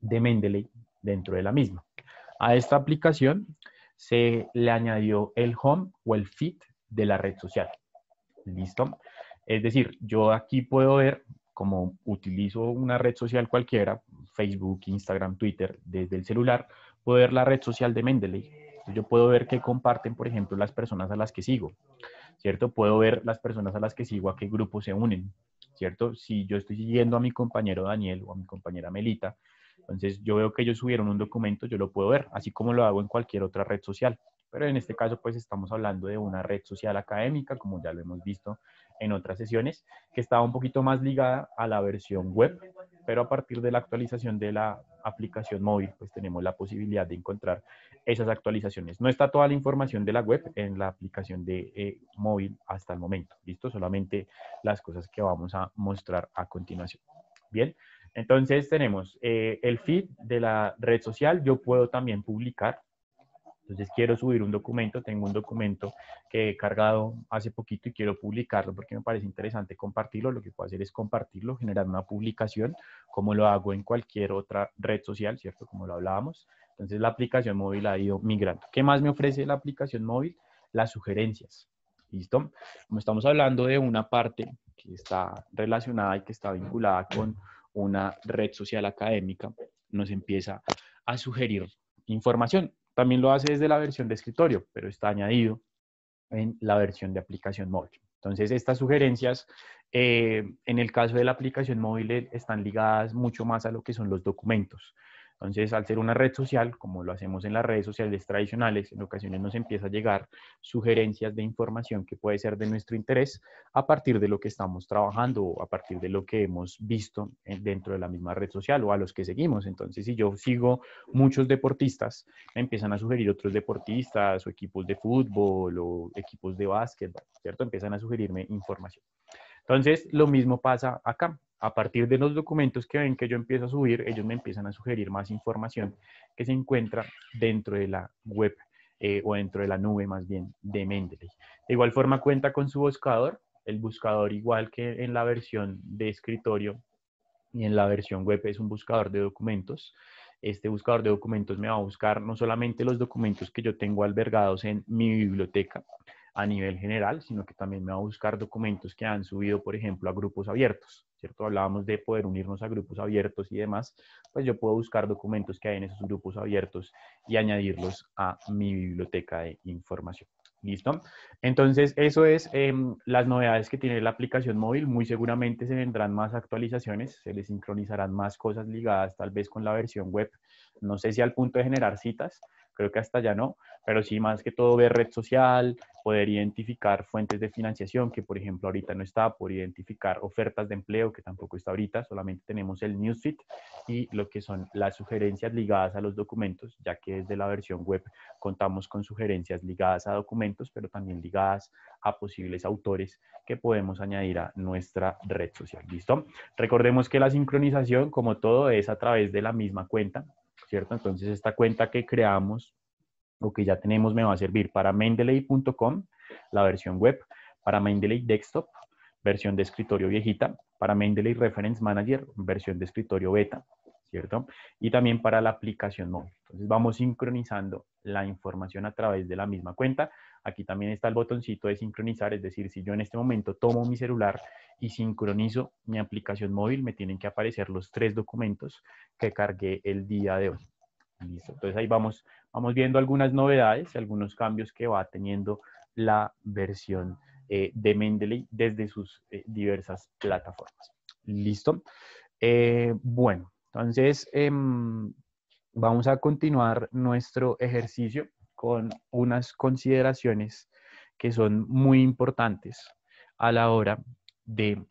[SPEAKER 1] de Mendeley dentro de la misma? A esta aplicación se le añadió el home o el feed de la red social. ¿Listo? Es decir, yo aquí puedo ver, como utilizo una red social cualquiera, Facebook, Instagram, Twitter, desde el celular, puedo ver la red social de Mendeley. Yo puedo ver qué comparten, por ejemplo, las personas a las que sigo, ¿cierto? Puedo ver las personas a las que sigo, a qué grupos se unen, ¿cierto? Si yo estoy siguiendo a mi compañero Daniel o a mi compañera Melita, entonces yo veo que ellos subieron un documento, yo lo puedo ver, así como lo hago en cualquier otra red social. Pero en este caso, pues estamos hablando de una red social académica, como ya lo hemos visto en otras sesiones, que estaba un poquito más ligada a la versión web, pero a partir de la actualización de la aplicación móvil, pues tenemos la posibilidad de encontrar esas actualizaciones. No está toda la información de la web en la aplicación de móvil hasta el momento, ¿listo? Solamente las cosas que vamos a mostrar a continuación. Bien, entonces tenemos el feed de la red social. Yo puedo también publicar. Entonces quiero subir un documento, tengo un documento que he cargado hace poquito y quiero publicarlo porque me parece interesante compartirlo. Lo que puedo hacer es compartirlo, generar una publicación, como lo hago en cualquier otra red social, ¿cierto? Como lo hablábamos. Entonces la aplicación móvil ha ido migrando. ¿Qué más me ofrece la aplicación móvil? Las sugerencias. ¿Listo? Como estamos hablando de una parte que está relacionada y que está vinculada con una red social académica, nos empieza a sugerir información. También lo hace desde la versión de escritorio, pero está añadido en la versión de aplicación móvil. Entonces, estas sugerencias, en el caso de la aplicación móvil, están ligadas mucho más a lo que son los documentos. Entonces, al ser una red social, como lo hacemos en las redes sociales tradicionales, en ocasiones nos empieza a llegar sugerencias de información que puede ser de nuestro interés a partir de lo que estamos trabajando o a partir de lo que hemos visto dentro de la misma red social o a los que seguimos. Entonces, si yo sigo muchos deportistas, me empiezan a sugerir otros deportistas o equipos de fútbol o equipos de básquet, ¿cierto? Empiezan a sugerirme información. Entonces, lo mismo pasa acá. A partir de los documentos que ven que yo empiezo a subir, ellos me empiezan a sugerir más información que se encuentra dentro de la web o dentro de la nube más bien de Mendeley. De igual forma cuenta con su buscador. El buscador, igual que en la versión de escritorio y en la versión web, es un buscador de documentos. Este buscador de documentos me va a buscar no solamente los documentos que yo tengo albergados en mi biblioteca a nivel general, sino que también me va a buscar documentos que han subido, por ejemplo, a grupos abiertos, ¿cierto? Hablábamos de poder unirnos a grupos abiertos y demás, pues yo puedo buscar documentos que hay en esos grupos abiertos y añadirlos a mi biblioteca de información. ¿Listo? Entonces, eso es las novedades que tiene la aplicación móvil. Muy seguramente se vendrán más actualizaciones, se les sincronizarán más cosas ligadas tal vez con la versión web. No sé si al punto de generar citas, creo que hasta ya no, pero sí más que todo ver red social, poder identificar fuentes de financiación, que por ejemplo ahorita no está, por identificar ofertas de empleo, que tampoco está ahorita, solamente tenemos el newsfeed y lo que son las sugerencias ligadas a los documentos, ya que desde la versión web contamos con sugerencias ligadas a documentos, pero también ligadas a posibles autores que podemos añadir a nuestra red social. ¿Listo? Recordemos que la sincronización, como todo, es a través de la misma cuenta, ¿cierto? Entonces, esta cuenta que creamos o que ya tenemos me va a servir para mendeley.com, la versión web, para Mendeley Desktop, versión de escritorio viejita, para Mendeley Reference Manager, versión de escritorio beta, ¿cierto? Y también para la aplicación móvil. Entonces vamos sincronizando la información a través de la misma cuenta. Aquí también está el botoncito de sincronizar, es decir, si yo en este momento tomo mi celular y sincronizo mi aplicación móvil, me tienen que aparecer los 3 documentos que cargué el día de hoy. Listo. Entonces ahí vamos viendo algunas novedades, algunos cambios que va teniendo la versión de Mendeley desde sus diversas plataformas. ¿Listo? Bueno, entonces vamos a continuar nuestro ejercicio con unas consideraciones que son muy importantes a la hora de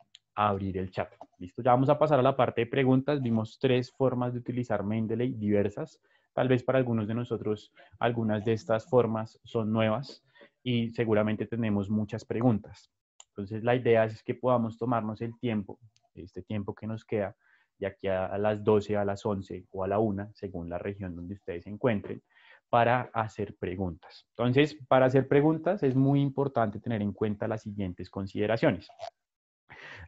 [SPEAKER 1] abrir el chat. Listo, ya vamos a pasar a la parte de preguntas. Vimos 3 formas de utilizar Mendeley diversas. Tal vez para algunos de nosotros algunas de estas formas son nuevas y seguramente tenemos muchas preguntas. Entonces la idea es que podamos tomarnos el tiempo, este tiempo que nos queda, de aquí a las 12, a las 11 o a la 1, según la región donde ustedes se encuentren, para hacer preguntas. Entonces, para hacer preguntas es muy importante tener en cuenta las siguientes consideraciones.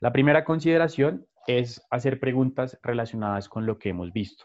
[SPEAKER 1] La primera consideración es hacer preguntas relacionadas con lo que hemos visto.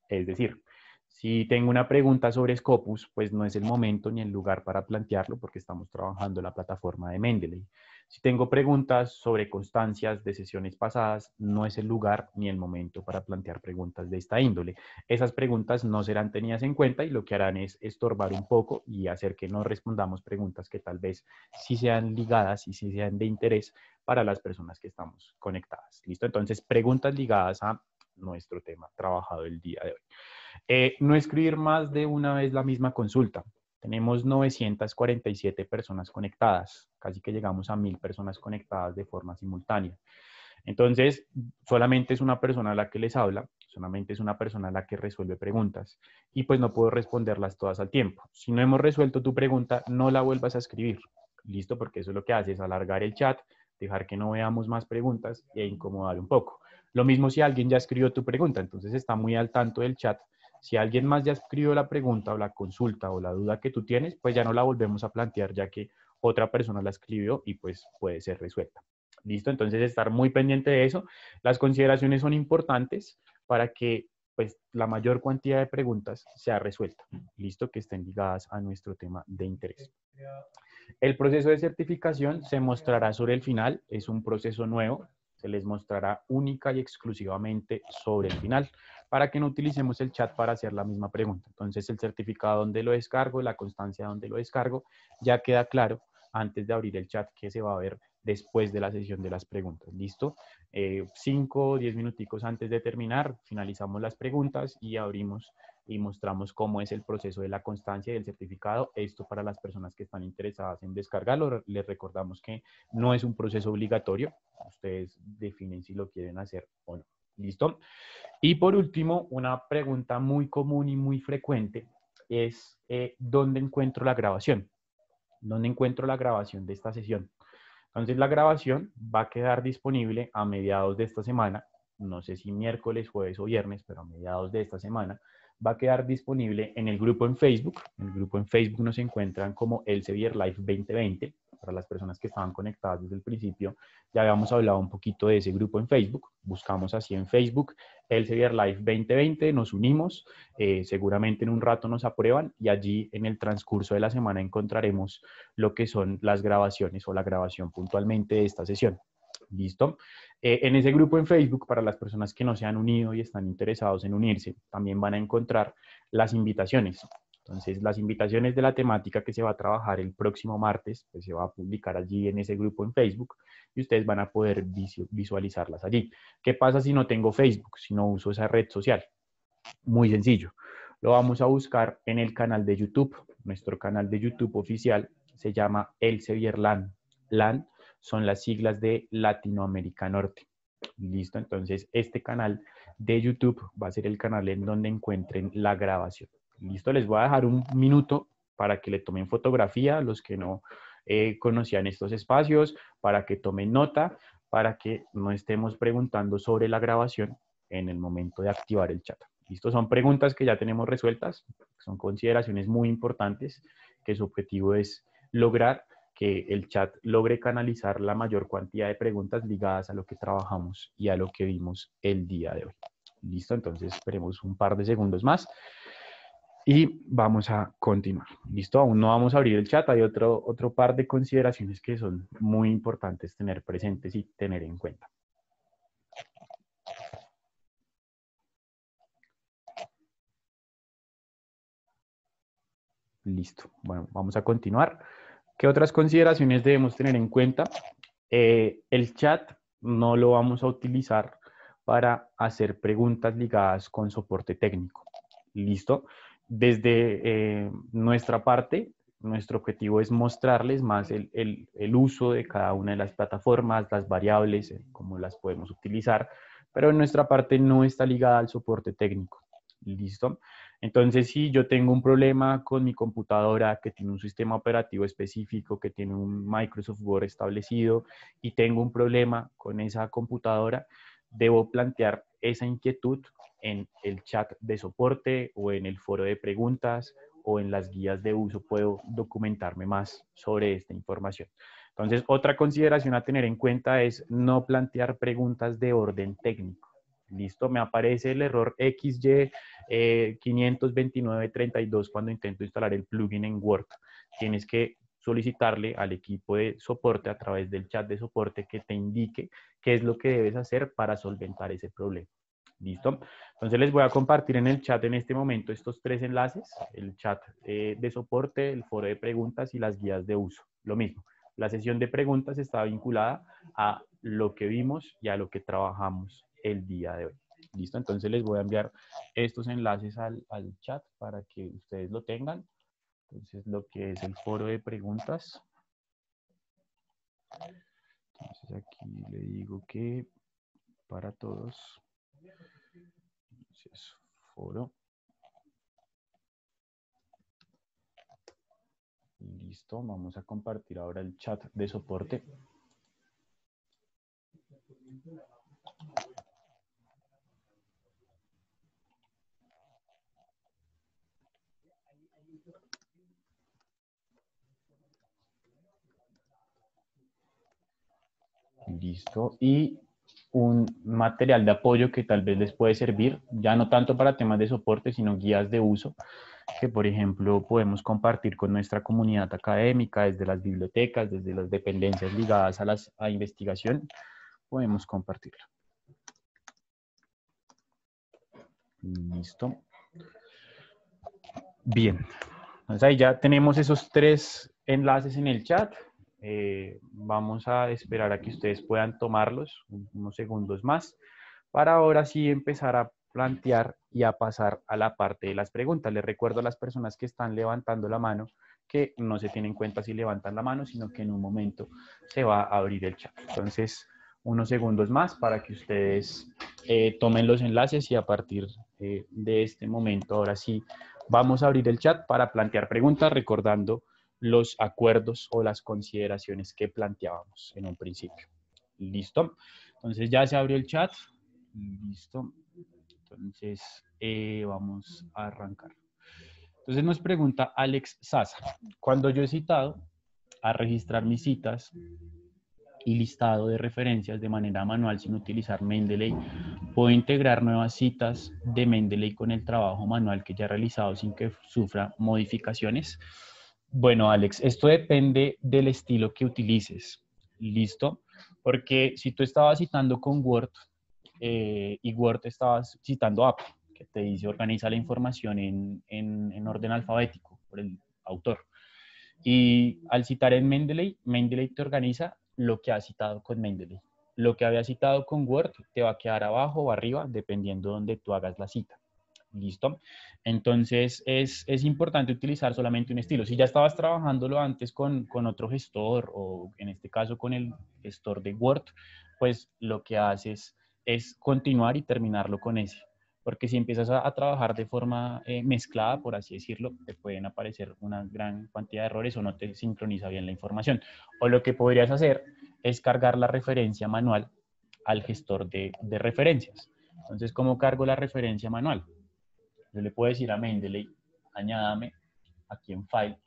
[SPEAKER 1] Es decir, si tengo una pregunta sobre Scopus, pues no es el momento ni el lugar para plantearlo porque estamos trabajando en la plataforma de Mendeley. Si tengo preguntas sobre constancias de sesiones pasadas, no es el lugar ni el momento para plantear preguntas de esta índole. Esas preguntas no serán tenidas en cuenta y lo que harán es estorbar un poco y hacer que no respondamos preguntas que tal vez sí sean ligadas y sí sean de interés para las personas que estamos conectadas. ¿Listo? Entonces, preguntas ligadas a nuestro tema trabajado el día de hoy. No escribir más de una vez la misma consulta. Tenemos 947 personas conectadas, casi que llegamos a 1000 personas conectadas de forma simultánea. Entonces, solamente es una persona a la que les habla, solamente es una persona a la que resuelve preguntas y pues no puedo responderlas todas al tiempo. Si no hemos resuelto tu pregunta, no la vuelvas a escribir. ¿Listo? Porque eso lo que hace es alargar el chat, dejar que no veamos más preguntas e incomodar un poco. Lo mismo si alguien ya escribió tu pregunta, entonces está muy al tanto del chat. Si alguien más ya escribió la pregunta o la consulta o la duda que tú tienes, pues ya no la volvemos a plantear ya que otra persona la escribió y pues puede ser resuelta. ¿Listo? Entonces estar muy pendiente de eso. Las consideraciones son importantes para que pues la mayor cantidad de preguntas sea resuelta. ¿Listo? Que estén ligadas a nuestro tema de interés. El proceso de certificación se mostrará sobre el final, es un proceso nuevo, se les mostrará única y exclusivamente sobre el final, para que no utilicemos el chat para hacer la misma pregunta. Entonces el certificado donde lo descargo, la constancia donde lo descargo, ya queda claro antes de abrir el chat que se va a ver después de la sesión de las preguntas. ¿Listo? 5 o 10 minuticos antes de terminar, finalizamos las preguntas y abrimos y mostramos cómo es el proceso de la constancia y del certificado. Esto para las personas que están interesadas en descargarlo. Les recordamos que no es un proceso obligatorio. Ustedes definen si lo quieren hacer o no. ¿Listo? Y por último, una pregunta muy común y muy frecuente es ¿dónde encuentro la grabación? ¿Dónde encuentro la grabación de esta sesión? Entonces la grabación va a quedar disponible a mediados de esta semana, no sé si miércoles, jueves o viernes, pero a mediados de esta semana, va a quedar disponible en el grupo en Facebook. En el grupo en Facebook nos encuentran como Elsevier Live 2020. Para las personas que estaban conectadas desde el principio, ya habíamos hablado un poquito de ese grupo en Facebook. Buscamos así en Facebook Elsevier Live 2020, nos unimos, seguramente en un rato nos aprueban y allí en el transcurso de la semana encontraremos lo que son las grabaciones o la grabación puntualmente de esta sesión. ¿Listo? En ese grupo en Facebook, para las personas que no se han unido y están interesados en unirse, también van a encontrar las invitaciones. Entonces, las invitaciones de la temática que se va a trabajar el próximo martes, pues se va a publicar allí en ese grupo en Facebook y ustedes van a poder visualizarlas allí. ¿Qué pasa si no tengo Facebook, si no uso esa red social? Muy sencillo. Lo vamos a buscar en el canal de YouTube. Nuestro canal de YouTube oficial se llama Elsevier LAN. LAN son las siglas de Latinoamérica Norte. Listo, entonces este canal de YouTube va a ser el canal en donde encuentren la grabación. Listo, les voy a dejar un minuto para que le tomen fotografía a los que no conocían estos espacios, para que tomen nota, para que no estemos preguntando sobre la grabación en el momento de activar el chat. ¿Listo? Son preguntas que ya tenemos resueltas, son consideraciones muy importantes, que su objetivo es lograr que el chat logre canalizar la mayor cantidad de preguntas ligadas a lo que trabajamos y a lo que vimos el día de hoy. ¿Listo? Entonces esperemos un par de segundos más y vamos a continuar. ¿Listo? Aún no vamos a abrir el chat, hay otro par de consideraciones que son muy importantes tener presentes y tener en cuenta. Listo. Bueno, vamos a continuar. ¿Qué otras consideraciones debemos tener en cuenta? El chat no lo vamos a utilizar para hacer preguntas ligadas con soporte técnico. ¿Listo? Desde nuestra parte, nuestro objetivo es mostrarles más el uso de cada una de las plataformas, las variables, cómo las podemos utilizar, pero en nuestra parte no está ligada al soporte técnico. ¿Listo? Entonces, si yo tengo un problema con mi computadora que tiene un sistema operativo específico, que tiene un Microsoft Word establecido y tengo un problema con esa computadora, debo plantear esa inquietud en el chat de soporte o en el foro de preguntas o en las guías de uso puedo documentarme más sobre esta información. Entonces, otra consideración a tener en cuenta es no plantear preguntas de orden técnico. Listo, me aparece el error XY 52932 cuando intento instalar el plugin en Word. Tienes que solicitarle al equipo de soporte a través del chat de soporte que te indique qué es lo que debes hacer para solventar ese problema. ¿Listo? Entonces les voy a compartir en el chat en este momento estos tres enlaces, el chat de soporte, el foro de preguntas y las guías de uso. Lo mismo, la sesión de preguntas está vinculada a lo que vimos y a lo que trabajamos el día de hoy. ¿Listo? Entonces les voy a enviar estos enlaces al chat para que ustedes lo tengan. Entonces lo que es el foro de preguntas. Entonces aquí le digo que para todos. Entonces, foro. Listo, vamos a compartir ahora el chat de soporte. Listo, y un material de apoyo que tal vez les puede servir, ya no tanto para temas de soporte, sino guías de uso, que por ejemplo podemos compartir con nuestra comunidad académica, desde las bibliotecas, desde las dependencias ligadas a investigación, podemos compartirlo. Listo. Bien, entonces ahí ya tenemos esos tres enlaces en el chat. Vamos a esperar a que ustedes puedan tomarlos unos segundos más para ahora sí empezar a plantear y a pasar a la parte de las preguntas. Les recuerdo a las personas que están levantando la mano que no se tiene en cuenta si levantan la mano, sino que en un momento se va a abrir el chat. Entonces, unos segundos más para que ustedes tomen los enlaces y a partir de este momento, ahora sí, vamos a abrir el chat para plantear preguntas, recordando los acuerdos o las consideraciones que planteábamos en un principio. ¿Listo? Entonces ya se abrió el chat. Listo. Entonces vamos a arrancar. Entonces nos pregunta Alex Sasa. Cuando yo he citado a registrar mis citas y listado de referencias de manera manual sin utilizar Mendeley, ¿puedo integrar nuevas citas de Mendeley con el trabajo manual que ya he realizado sin que sufra modificaciones? Bueno, Alex, esto depende del estilo que utilices. ¿Listo? Porque si tú estabas citando con Word y Word estabas citando app, que te dice organiza la información en orden alfabético por el autor. Y al citar en Mendeley, Mendeley te organiza lo que has citado con Mendeley. Lo que había citado con Word te va a quedar abajo o arriba, dependiendo de donde tú hagas la cita. ¿Listo? Entonces es importante utilizar solamente un estilo. Si ya estabas trabajándolo antes con otro gestor o en este caso con el gestor de Word, pues lo que haces es continuar y terminarlo con ese. Porque si empiezas a trabajar de forma mezclada, por así decirlo, te pueden aparecer una gran cantidad de errores o no te sincroniza bien la información. O lo que podrías hacer es cargar la referencia manual al gestor de referencias. Entonces, ¿cómo cargo la referencia manual? Yo le puedo decir a Mendeley, añádame aquí en File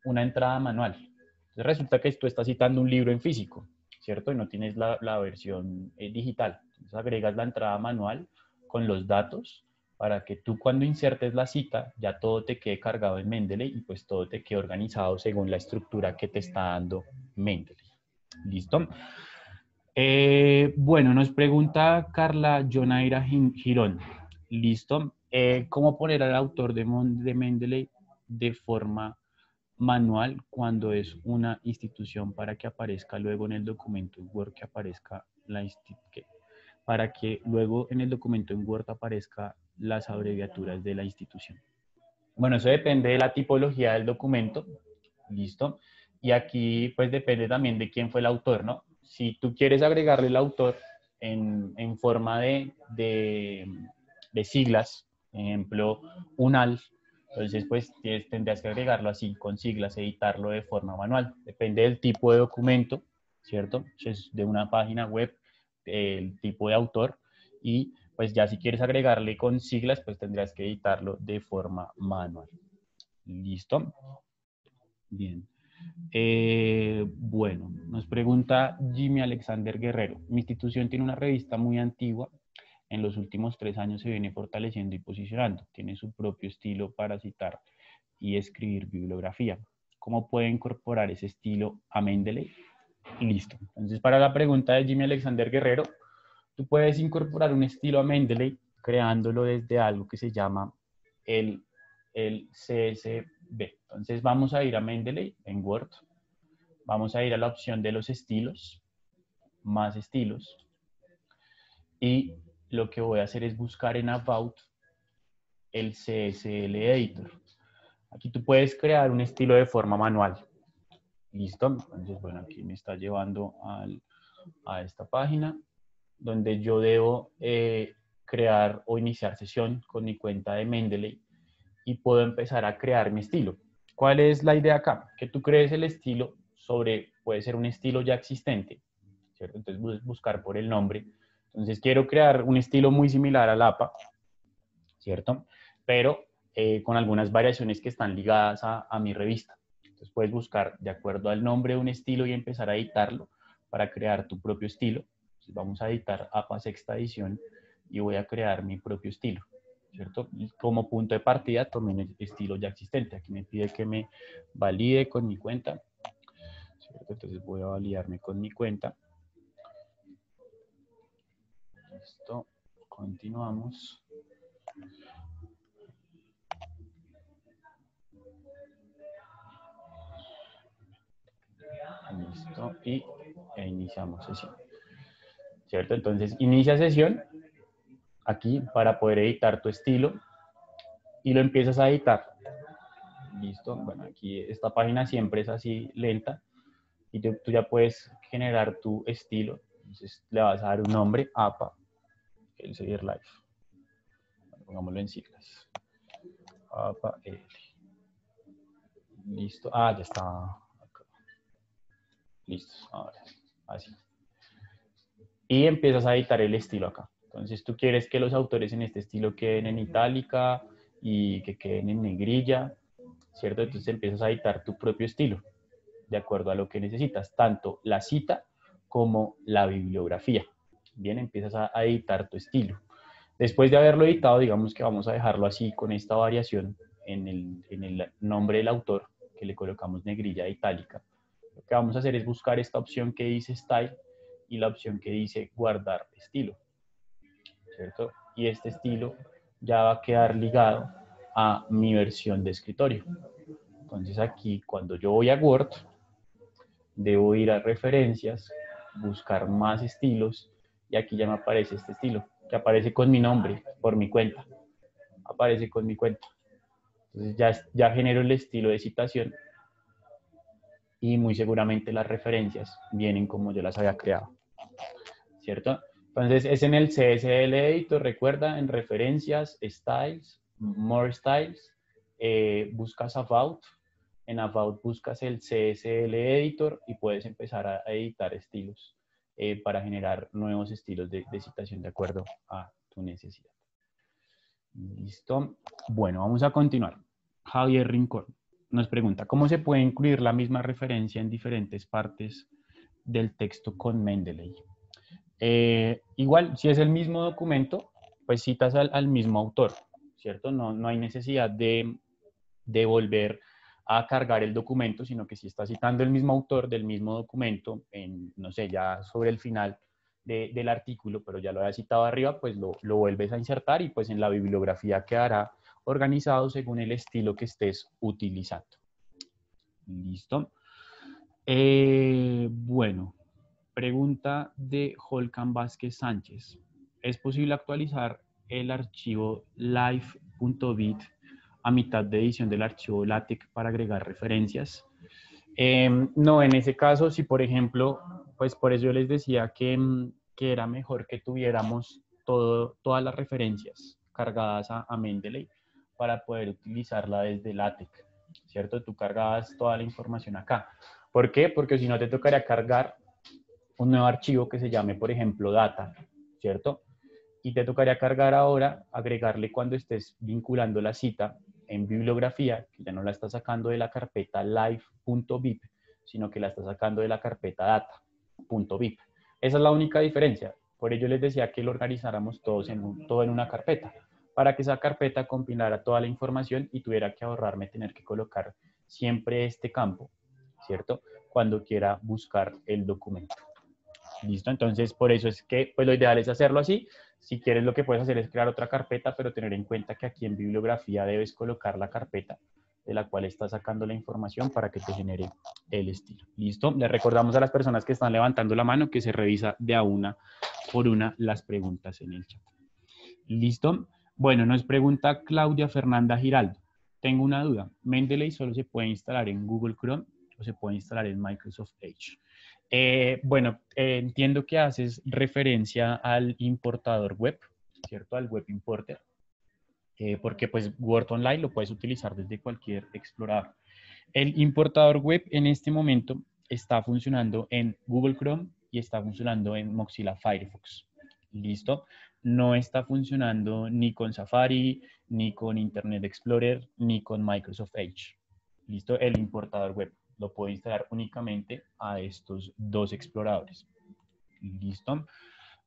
[SPEAKER 1] una entrada manual. Entonces resulta que tú estás citando un libro en físico, ¿cierto? Y no tienes la versión digital. Entonces agregas la entrada manual con los datos para que tú cuando insertes la cita ya todo te quede cargado en Mendeley y pues todo te quede organizado según la estructura que te está dando Mendeley. ¿Listo? Bueno, nos pregunta Carla Jonaira Girón. Listo. ¿Cómo poner al autor de Mendeley de forma manual cuando es una institución para que aparezca luego en el documento en Word que aparezca la para que luego en el documento en Word aparezca las abreviaturas de la institución? Bueno, eso depende de la tipología del documento. ¿Listo? Y aquí pues depende también de quién fue el autor, ¿no? Si tú quieres agregarle el autor en forma de siglas, ejemplo, UNAL, entonces pues tendrías que agregarlo así con siglas, editarlo de forma manual. Depende del tipo de documento, ¿cierto? Si es de una página web, el tipo de autor, y pues ya si quieres agregarle con siglas, pues tendrías que editarlo de forma manual. ¿Listo? Bien. Bueno, nos pregunta Jimmy Alexander Guerrero. Mi institución tiene una revista muy antigua. En los últimos 3 años se viene fortaleciendo y posicionando. Tiene su propio estilo para citar y escribir bibliografía. ¿Cómo puede incorporar ese estilo a Mendeley? Listo. Entonces, para la pregunta de Jimmy Alexander Guerrero, tú puedes incorporar un estilo a Mendeley creándolo desde algo que se llama el, el CSV. Entonces, vamos a ir a Mendeley en Word. Vamos a ir a la opción de los estilos, más estilos, y lo que voy a hacer es buscar en About el CSL Editor. Aquí tú puedes crear un estilo de forma manual. ¿Listo? Entonces, bueno, aquí me está llevando a esta página donde yo debo crear o iniciar sesión con mi cuenta de Mendeley y puedo empezar a crear mi estilo. ¿Cuál es la idea acá? Que tú crees el estilo sobre, puede ser un estilo ya existente, ¿cierto? Entonces buscar por el nombre. Entonces quiero crear un estilo muy similar al APA, ¿cierto? Pero con algunas variaciones que están ligadas a mi revista. Entonces puedes buscar de acuerdo al nombre de un estilo y empezar a editarlo para crear tu propio estilo. Entonces vamos a editar APA sexta edición y voy a crear mi propio estilo, ¿cierto? Y como punto de partida tomé un estilo ya existente. Aquí me pide que me valide con mi cuenta, ¿cierto? Entonces voy a validarme con mi cuenta. Listo, continuamos. Listo, y iniciamos sesión. ¿Cierto? Entonces, inicia sesión aquí para poder editar tu estilo y lo empiezas a editar. Listo, bueno, aquí esta página siempre es así lenta y tú ya puedes generar tu estilo. Entonces, le vas a dar un nombre, APA, Elsevier Live. Bueno, pongámoslo en siglas. APA L. Listo, ya está. Listo, ahora, así. Y empiezas a editar el estilo acá. Entonces tú quieres que los autores en este estilo queden en itálica y que queden en negrilla, ¿cierto? Entonces empiezas a editar tu propio estilo, de acuerdo a lo que necesitas, tanto la cita como la bibliografía. Bien, empiezas a editar tu estilo. Después de haberlo editado, digamos que vamos a dejarlo así con esta variación en el nombre del autor, que le colocamos negrilla itálica. Lo que vamos a hacer es buscar esta opción que dice Style y la opción que dice Guardar estilo, ¿cierto? Y este estilo ya va a quedar ligado a mi versión de escritorio. Entonces aquí, cuando yo voy a Word, debo ir a referencias, buscar más estilos, y aquí ya me aparece este estilo, que aparece con mi nombre, por mi cuenta. Aparece con mi cuenta. Entonces ya genero el estilo de citación y muy seguramente las referencias vienen como yo las había creado, ¿cierto? Entonces es en el CSL Editor, recuerda, en referencias, styles, more styles, buscas about, en about buscas el CSL Editor y puedes empezar a editar estilos para generar nuevos estilos de citación de acuerdo a tu necesidad. Listo. Bueno, vamos a continuar. Javier Rincón nos pregunta, ¿cómo se puede incluir la misma referencia en diferentes partes del texto con Mendeley? Igual, si es el mismo documento, pues citas al mismo autor, ¿cierto? No hay necesidad de volver a cargar el documento, sino que si estás citando el mismo autor del mismo documento, no sé, ya sobre el final del artículo, pero ya lo había citado arriba, pues lo vuelves a insertar y pues en la bibliografía quedará organizado según el estilo que estés utilizando. ¿Listo? Bueno, pregunta de Holcan Vázquez Sánchez. ¿Es posible actualizar el archivo live.bit a mitad de edición del archivo LaTeX para agregar referencias? No, en ese caso, si por ejemplo, pues por eso yo les decía que era mejor que tuviéramos todas las referencias cargadas a Mendeley para poder utilizarla desde LaTeX, ¿cierto? Tú cargabas toda la información acá. ¿Por qué? Porque si no te tocaría cargar un nuevo archivo que se llame, por ejemplo, data, ¿cierto? Y te tocaría cargar ahora, agregarle cuando estés vinculando la cita en bibliografía, que ya no la estás sacando de la carpeta live.bib, sino que la estás sacando de la carpeta data.bib. Esa es la única diferencia. Por ello les decía que lo organizáramos todo en una carpeta, para que esa carpeta compilara toda la información y tuviera que ahorrarme tener que colocar siempre este campo, ¿cierto? Cuando quiera buscar el documento. ¿Listo? Entonces, por eso es que pues, lo ideal es hacerlo así. Si quieres, lo que puedes hacer es crear otra carpeta, pero tener en cuenta que aquí en bibliografía debes colocar la carpeta de la cual estás sacando la información para que te genere el estilo. ¿Listo? Le recordamos a las personas que están levantando la mano que se revisa de a una por una las preguntas en el chat. ¿Listo? Bueno, nos pregunta Claudia Fernanda Giraldo. Tengo una duda. ¿Mendeley solo se puede instalar en Google Chrome o se puede instalar en Microsoft Edge? Bueno, entiendo que haces referencia al importador web, ¿cierto? Al web importer, porque pues Word Online lo puedes utilizar desde cualquier explorador. El importador web en este momento está funcionando en Google Chrome y está funcionando en Mozilla Firefox. ¿Listo? No está funcionando ni con Safari, ni con Internet Explorer, ni con Microsoft Edge. ¿Listo? El importador web lo puedo instalar únicamente a estos dos exploradores. ¿Listo?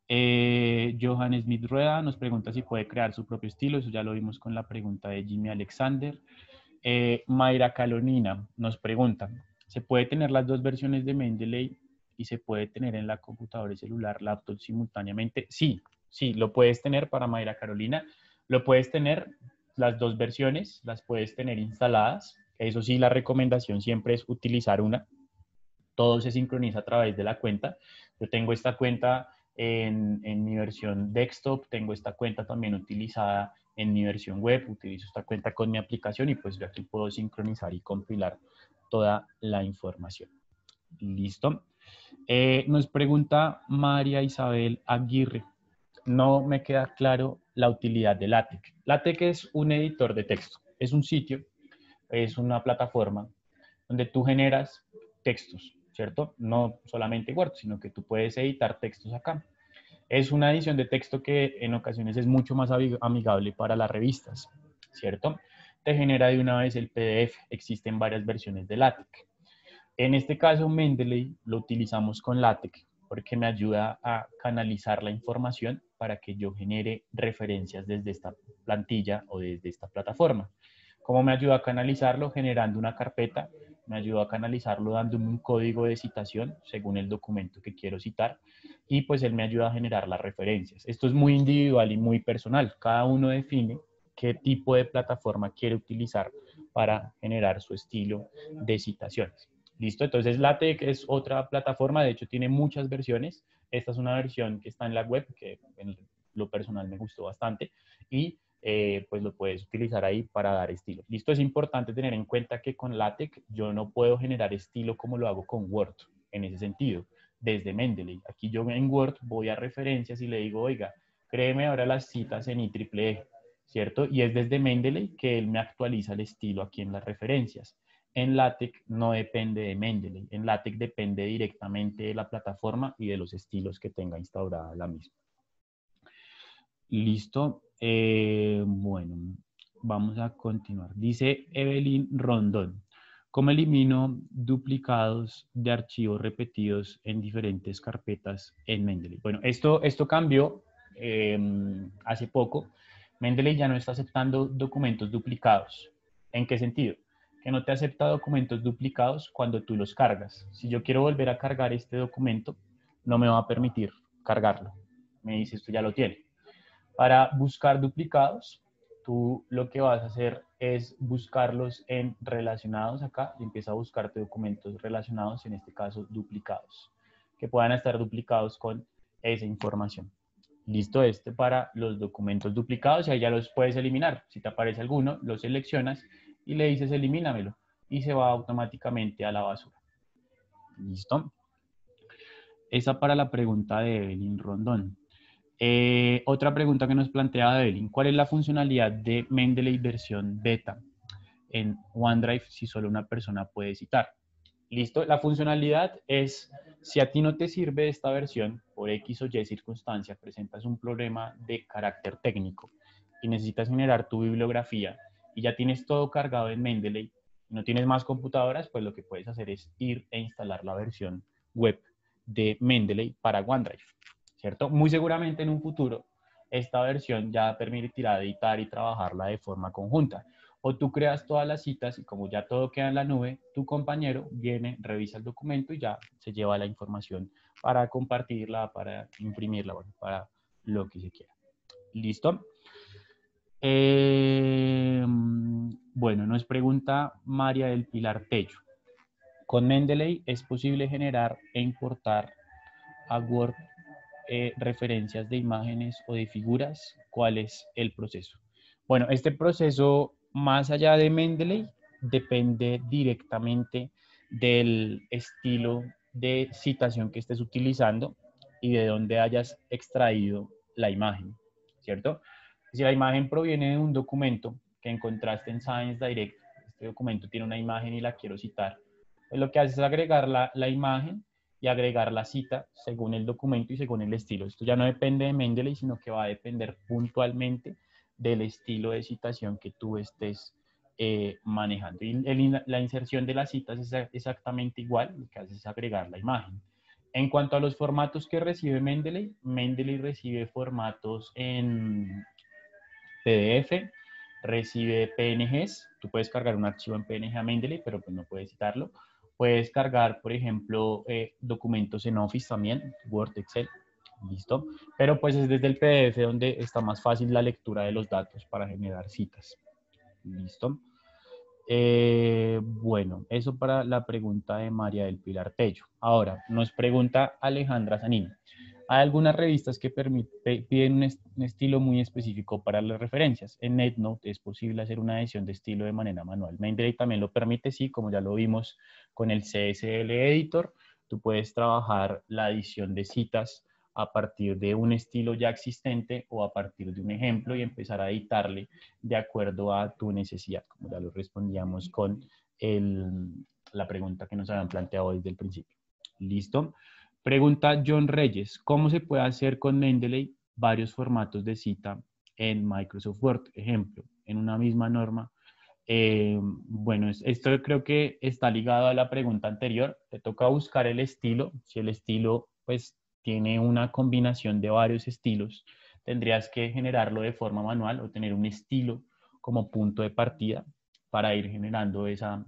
[SPEAKER 1] Johan Smith Rueda nos pregunta si puede crear su propio estilo. Eso ya lo vimos con la pregunta de Jimmy Alexander. Mayra Calonina nos pregunta, ¿se puede tener las dos versiones de Mendeley y se puede tener en la computadora y celular, laptop simultáneamente? Sí, sí, lo puedes tener para Mayra Carolina. Lo puedes tener las dos versiones, las puedes tener instaladas. Eso sí, la recomendación siempre es utilizar una. Todo se sincroniza a través de la cuenta. Yo tengo esta cuenta en mi versión desktop, tengo esta cuenta también utilizada en mi versión web, utilizo esta cuenta con mi aplicación y pues yo aquí puedo sincronizar y compilar toda la información. ¿Listo? Nos pregunta María Isabel Aguirre. No me queda claro la utilidad de LaTeX. LaTeX es un editor de texto, es un sitio, es una plataforma donde tú generas textos, ¿cierto? No solamente Word, sino que tú puedes editar textos acá. Es una edición de texto que en ocasiones es mucho más amigable para las revistas, ¿cierto? Te genera de una vez el PDF. Existen varias versiones de LaTeX. En este caso, Mendeley lo utilizamos con LaTeX porque me ayuda a canalizar la información para que yo genere referencias desde esta plantilla o desde esta plataforma. ¿Cómo me ayuda a canalizarlo? Generando una carpeta. Me ayuda a canalizarlo dándome un código de citación según el documento que quiero citar. Y pues él me ayuda a generar las referencias. Esto es muy individual y muy personal. Cada uno define qué tipo de plataforma quiere utilizar para generar su estilo de citaciones. ¿Listo? Entonces LaTeX es otra plataforma, de hecho tiene muchas versiones. Esta es una versión que está en la web, que en lo personal me gustó bastante, y pues lo puedes utilizar ahí para dar estilo. Listo, es importante tener en cuenta que con LaTeX yo no puedo generar estilo como lo hago con Word, en ese sentido, desde Mendeley. Aquí yo en Word voy a referencias y le digo, oiga, créeme ahora las citas en IEEE, ¿cierto? Y es desde Mendeley que él me actualiza el estilo aquí en las referencias. En LaTeX no depende de Mendeley, en LaTeX depende directamente de la plataforma y de los estilos que tenga instaurada la misma. Listo. Bueno, vamos a continuar. Dice Evelyn Rondón, ¿cómo elimino duplicados de archivos repetidos en diferentes carpetas en Mendeley? Bueno, esto cambió hace poco. Mendeley ya no está aceptando documentos duplicados. ¿En qué sentido? Que no te acepta documentos duplicados cuando tú los cargas. Si yo quiero volver a cargar este documento, no me va a permitir cargarlo. Me dice, esto ya lo tiene. Para buscar duplicados, tú lo que vas a hacer es buscarlos en relacionados acá y empieza a buscarte documentos relacionados, en este caso duplicados, que puedan estar duplicados con esa información. Listo, para los documentos duplicados y ahí ya los puedes eliminar. Si te aparece alguno, lo seleccionas y le dices elimínamelo. y se va automáticamente a la basura. ¿Listo? Esa para la pregunta de Evelyn Rondón. Otra pregunta que nos plantea Evelyn, ¿cuál es la funcionalidad de Mendeley versión beta en OneDrive si solo una persona puede citar? Listo, la funcionalidad es, si a ti no te sirve esta versión, por X o Y circunstancia, presentas un problema de carácter técnico y necesitas generar tu bibliografía y ya tienes todo cargado en Mendeley, no tienes más computadoras, pues lo que puedes hacer es ir e instalar la versión web de Mendeley para OneDrive, ¿cierto? Muy seguramente en un futuro esta versión ya permitirá editar y trabajarla de forma conjunta. O tú creas todas las citas y como ya todo queda en la nube, tu compañero viene, revisa el documento y ya se lleva la información para compartirla, para imprimirla, bueno, para lo que se quiera. ¿Listo? Bueno, nos pregunta María del Pilar Tello. Con Mendeley es posible generar e importar a Word referencias de imágenes o de figuras. ¿Cuál es el proceso? Bueno, este proceso, más allá de Mendeley, depende directamente del estilo de citación que estés utilizando y de dónde hayas extraído la imagen, ¿cierto? Si la imagen proviene de un documento que encontraste en Science Direct, este documento tiene una imagen y la quiero citar, pues lo que haces es agregar la imagen y agregar la cita según el documento y según el estilo. Esto ya no depende de Mendeley, sino que va a depender puntualmente del estilo de citación que tú estés manejando. Y la inserción de las citas es exactamente igual, lo que haces es agregar la imagen. En cuanto a los formatos que recibe Mendeley, Mendeley recibe formatos en PDF, recibe PNGs, tú puedes cargar un archivo en PNG a Mendeley, pero pues no puedes citarlo. Puedes cargar, por ejemplo, documentos en Office también, Word, Excel, listo. Pero pues es desde el PDF donde está más fácil la lectura de los datos para generar citas, listo. Bueno, eso para la pregunta de María del Pilar Tello. Ahora, nos pregunta Alejandra Zanín. Hay algunas revistas que piden un estilo muy específico para las referencias. En EndNote es posible hacer una edición de estilo de manera manual. Mendeley también lo permite, sí, como ya lo vimos con el CSL Editor. Tú puedes trabajar la edición de citas a partir de un estilo ya existente o a partir de un ejemplo y empezar a editarle de acuerdo a tu necesidad, como ya lo respondíamos con la pregunta que nos habían planteado desde el principio. ¿Listo? Pregunta John Reyes, ¿cómo se puede hacer con Mendeley varios formatos de cita en Microsoft Word? Ejemplo, en una misma norma. Bueno, esto creo que está ligado a la pregunta anterior. Te toca buscar el estilo. Si el estilo, pues, tiene una combinación de varios estilos, tendrías que generarlo de forma manual o tener un estilo como punto de partida para ir generando esa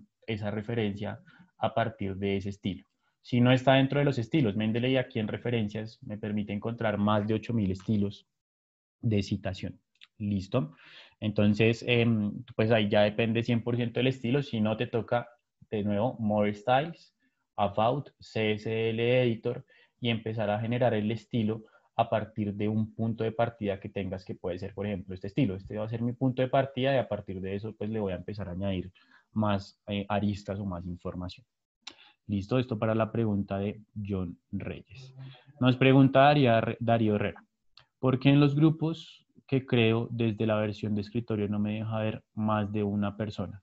[SPEAKER 1] referencia a partir de ese estilo. Si no está dentro de los estilos, Mendeley aquí en referencias me permite encontrar más de 8.000 estilos de citación. ¿Listo? Entonces, pues ahí ya depende 100% del estilo. Si no, te toca de nuevo More Styles, About, CSL Editor y empezar a generar el estilo a partir de un punto de partida que tengas, que puede ser, por ejemplo, este estilo. Este va a ser mi punto de partida y a partir de eso, pues le voy a empezar a añadir más aristas o más información. Listo, esto para la pregunta de John Reyes. Nos pregunta Darío Herrera. ¿Por qué en los grupos que creo desde la versión de escritorio no me deja ver más de una persona?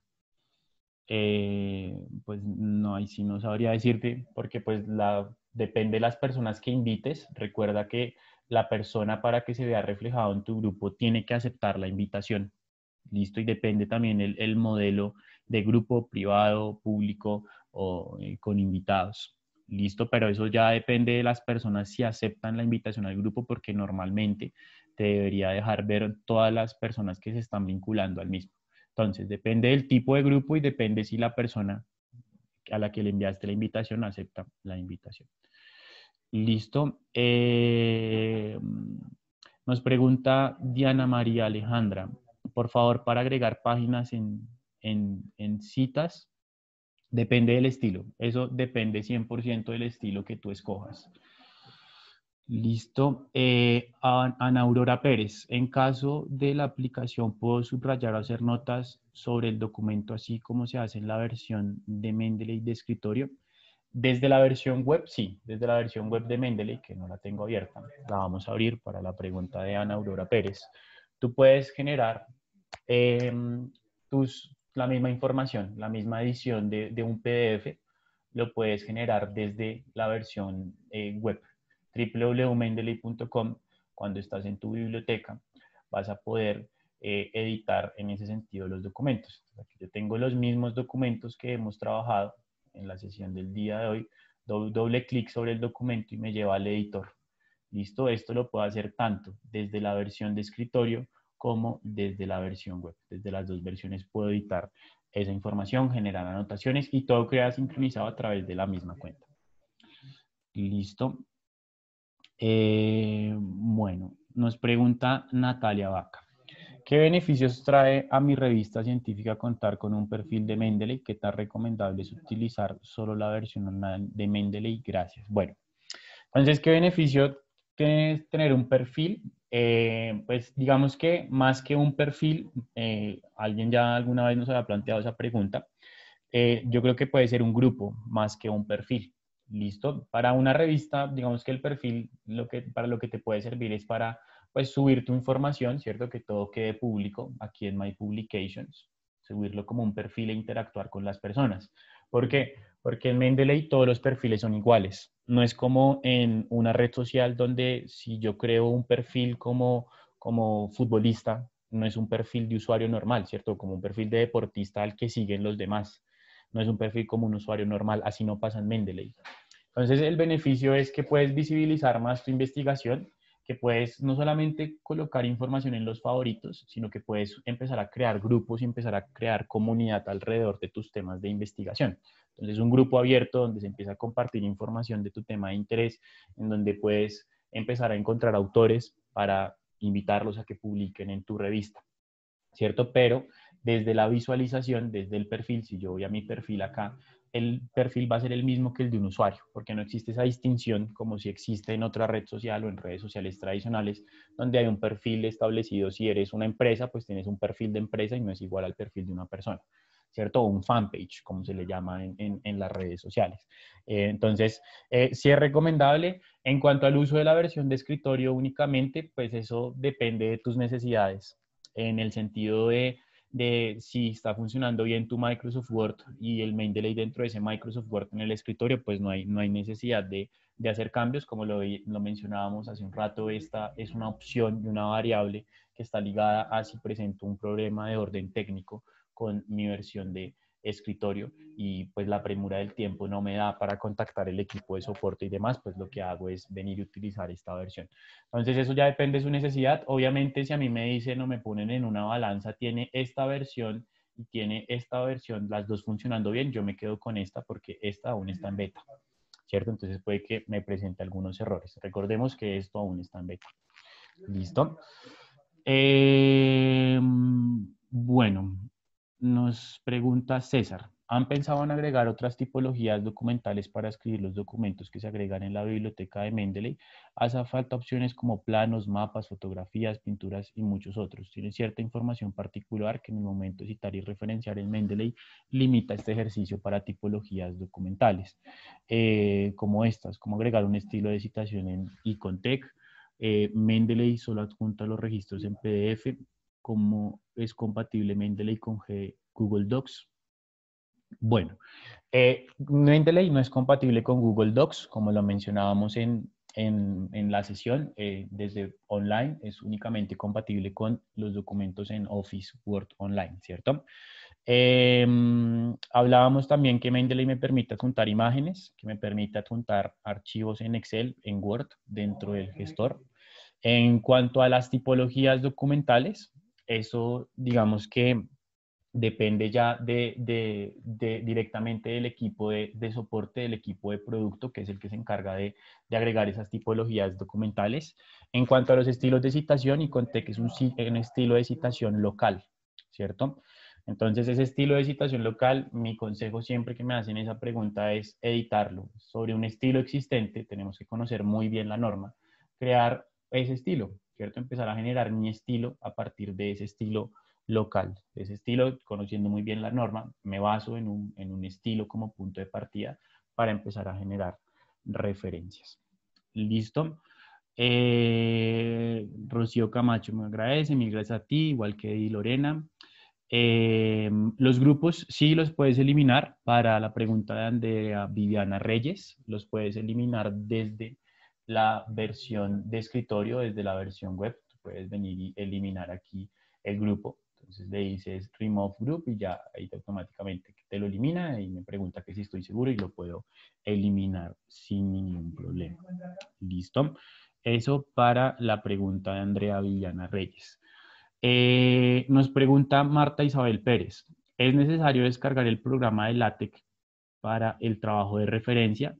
[SPEAKER 1] Pues no, ahí sí no sabría decirte, porque pues depende de las personas que invites. Recuerda que la persona para que se vea reflejado en tu grupo tiene que aceptar la invitación. Listo, y depende también el modelo de grupo privado, público o con invitados. Listo, pero eso ya depende de las personas si aceptan la invitación al grupo, porque normalmente te debería dejar ver todas las personas que se están vinculando al mismo. Entonces, depende del tipo de grupo y depende si la persona a la que le enviaste la invitación acepta la invitación. Listo. Nos pregunta Diana María Alejandra, por favor, para agregar páginas en citas, depende del estilo. Eso depende 100% del estilo que tú escojas. Listo. Ana Aurora Pérez, en caso de la aplicación, ¿puedo subrayar o hacer notas sobre el documento así como se hace en la versión de Mendeley de escritorio? Desde la versión web, sí, desde la versión web de Mendeley, que no la tengo abierta, la vamos a abrir para la pregunta de Ana Aurora Pérez. Tú puedes generar eh, la misma información, la misma edición de un PDF, lo puedes generar desde la versión web www.mendeley.com. Cuando estás en tu biblioteca vas a poder editar en ese sentido los documentos. Aquí yo tengo los mismos documentos que hemos trabajado en la sesión del día de hoy, doble clic sobre el documento y me lleva al editor. Listo, esto lo puedo hacer tanto desde la versión de escritorio como desde la versión web. Desde las dos versiones puedo editar esa información, generar anotaciones y todo queda sincronizado a través de la misma cuenta. Listo. Bueno, nos pregunta Natalia Vaca. ¿Qué beneficios trae a mi revista científica contar con un perfil de Mendeley? ¿Qué tan recomendable es utilizar solo la versión online de Mendeley? Gracias. Bueno, entonces, ¿qué beneficio tiene tener un perfil? Pues digamos que más que un perfil, alguien ya alguna vez nos había planteado esa pregunta, yo creo que puede ser un grupo más que un perfil. ¿Listo? Para una revista, digamos que el perfil para lo que te puede servir es para pues, subir tu información, ¿cierto? Que todo quede público aquí en My Publications, subirlo como un perfil e interactuar con las personas. ¿Por qué? Porque en Mendeley todos los perfiles son iguales. No es como en una red social donde si yo creo un perfil como futbolista, no es un perfil de usuario normal, ¿cierto? Como un perfil de deportista al que siguen los demás. No es un perfil como un usuario normal, así no pasa en Mendeley. Entonces el beneficio es que puedes visibilizar más tu investigación, que puedes no solamente colocar información en los favoritos, sino que puedes empezar a crear grupos y empezar a crear comunidad alrededor de tus temas de investigación. Entonces un grupo abierto donde se empieza a compartir información de tu tema de interés, en donde puedes empezar a encontrar autores para invitarlos a que publiquen en tu revista. ¿Cierto? Pero desde la visualización, desde el perfil, si yo voy a mi perfil acá, el perfil va a ser el mismo que el de un usuario, porque no existe esa distinción como si existe en otra red social o en redes sociales tradicionales, donde hay un perfil establecido. Si eres una empresa, pues tienes un perfil de empresa y no es igual al perfil de una persona, ¿cierto? O un fanpage, como se le llama en las redes sociales. Entonces, sí es recomendable. En cuanto al uso de la versión de escritorio únicamente, pues eso depende de tus necesidades en el sentido de si está funcionando bien tu Microsoft Word y el Mendeley dentro de ese Microsoft Word en el escritorio, pues no hay necesidad de hacer cambios. Como lo mencionábamos hace un rato, esta es una opción y una variable que está ligada a si presento un problema de orden técnico con mi versión de escritorio y pues la premura del tiempo no me da para contactar el equipo de soporte y demás, pues lo que hago es venir y utilizar esta versión. Entonces eso ya depende de su necesidad. Obviamente si a mí me dicen o me ponen en una balanza, tiene esta versión y tiene esta versión, las dos funcionando bien, yo me quedo con esta porque esta aún está en beta, ¿cierto? Entonces puede que me presente algunos errores. Recordemos que esto aún está en beta. ¿Listo? Bueno, nos pregunta César. ¿Han pensado en agregar otras tipologías documentales para escribir los documentos que se agregan en la biblioteca de Mendeley? Hace falta opciones como planos, mapas, fotografías, pinturas y muchos otros. Tiene cierta información particular que en el momento de citar y referenciar en Mendeley limita este ejercicio para tipologías documentales, como estas, como agregar un estilo de citación en Icontec. Mendeley solo adjunta los registros en PDF. ¿Cómo es compatible Mendeley con Google Docs? Bueno, Mendeley no es compatible con Google Docs, como lo mencionábamos en la sesión. Desde online es únicamente compatible con los documentos en Office Word Online, ¿cierto? Hablábamos también que Mendeley me permite adjuntar imágenes, que me permite adjuntar archivos en Excel, en Word, dentro del gestor. En cuanto a las tipologías documentales, eso digamos que depende ya directamente del equipo de soporte, del equipo de producto, que es el que se encarga de agregar esas tipologías documentales. En cuanto a los estilos de citación, y conté que es un estilo de citación local, ¿cierto? Entonces, ese estilo de citación local, mi consejo siempre que me hacen esa pregunta es editarlo. Sobre un estilo existente, tenemos que conocer muy bien la norma, crear ese estilo, ¿cierto? Empezar a generar mi estilo a partir de ese estilo local. De ese estilo, conociendo muy bien la norma, me baso en un estilo como punto de partida para empezar a generar referencias. ¿Listo? Rocío Camacho me agradece, mil gracias a ti, igual que Eddie Lorena. Los grupos sí los puedes eliminar. Para la pregunta de Andrea Viviana Reyes, los puedes eliminar desde la versión de escritorio, desde la versión web. Tú puedes venir y eliminar aquí el grupo. Entonces le dices remove group y ya ahí automáticamente te lo elimina y me pregunta que si estoy seguro y lo puedo eliminar sin ningún problema. ¿Listo? Eso para la pregunta de Andrea Viviana Reyes. Nos pregunta Marta Isabel Pérez, ¿es necesario descargar el programa de LaTeX para el trabajo de referencia?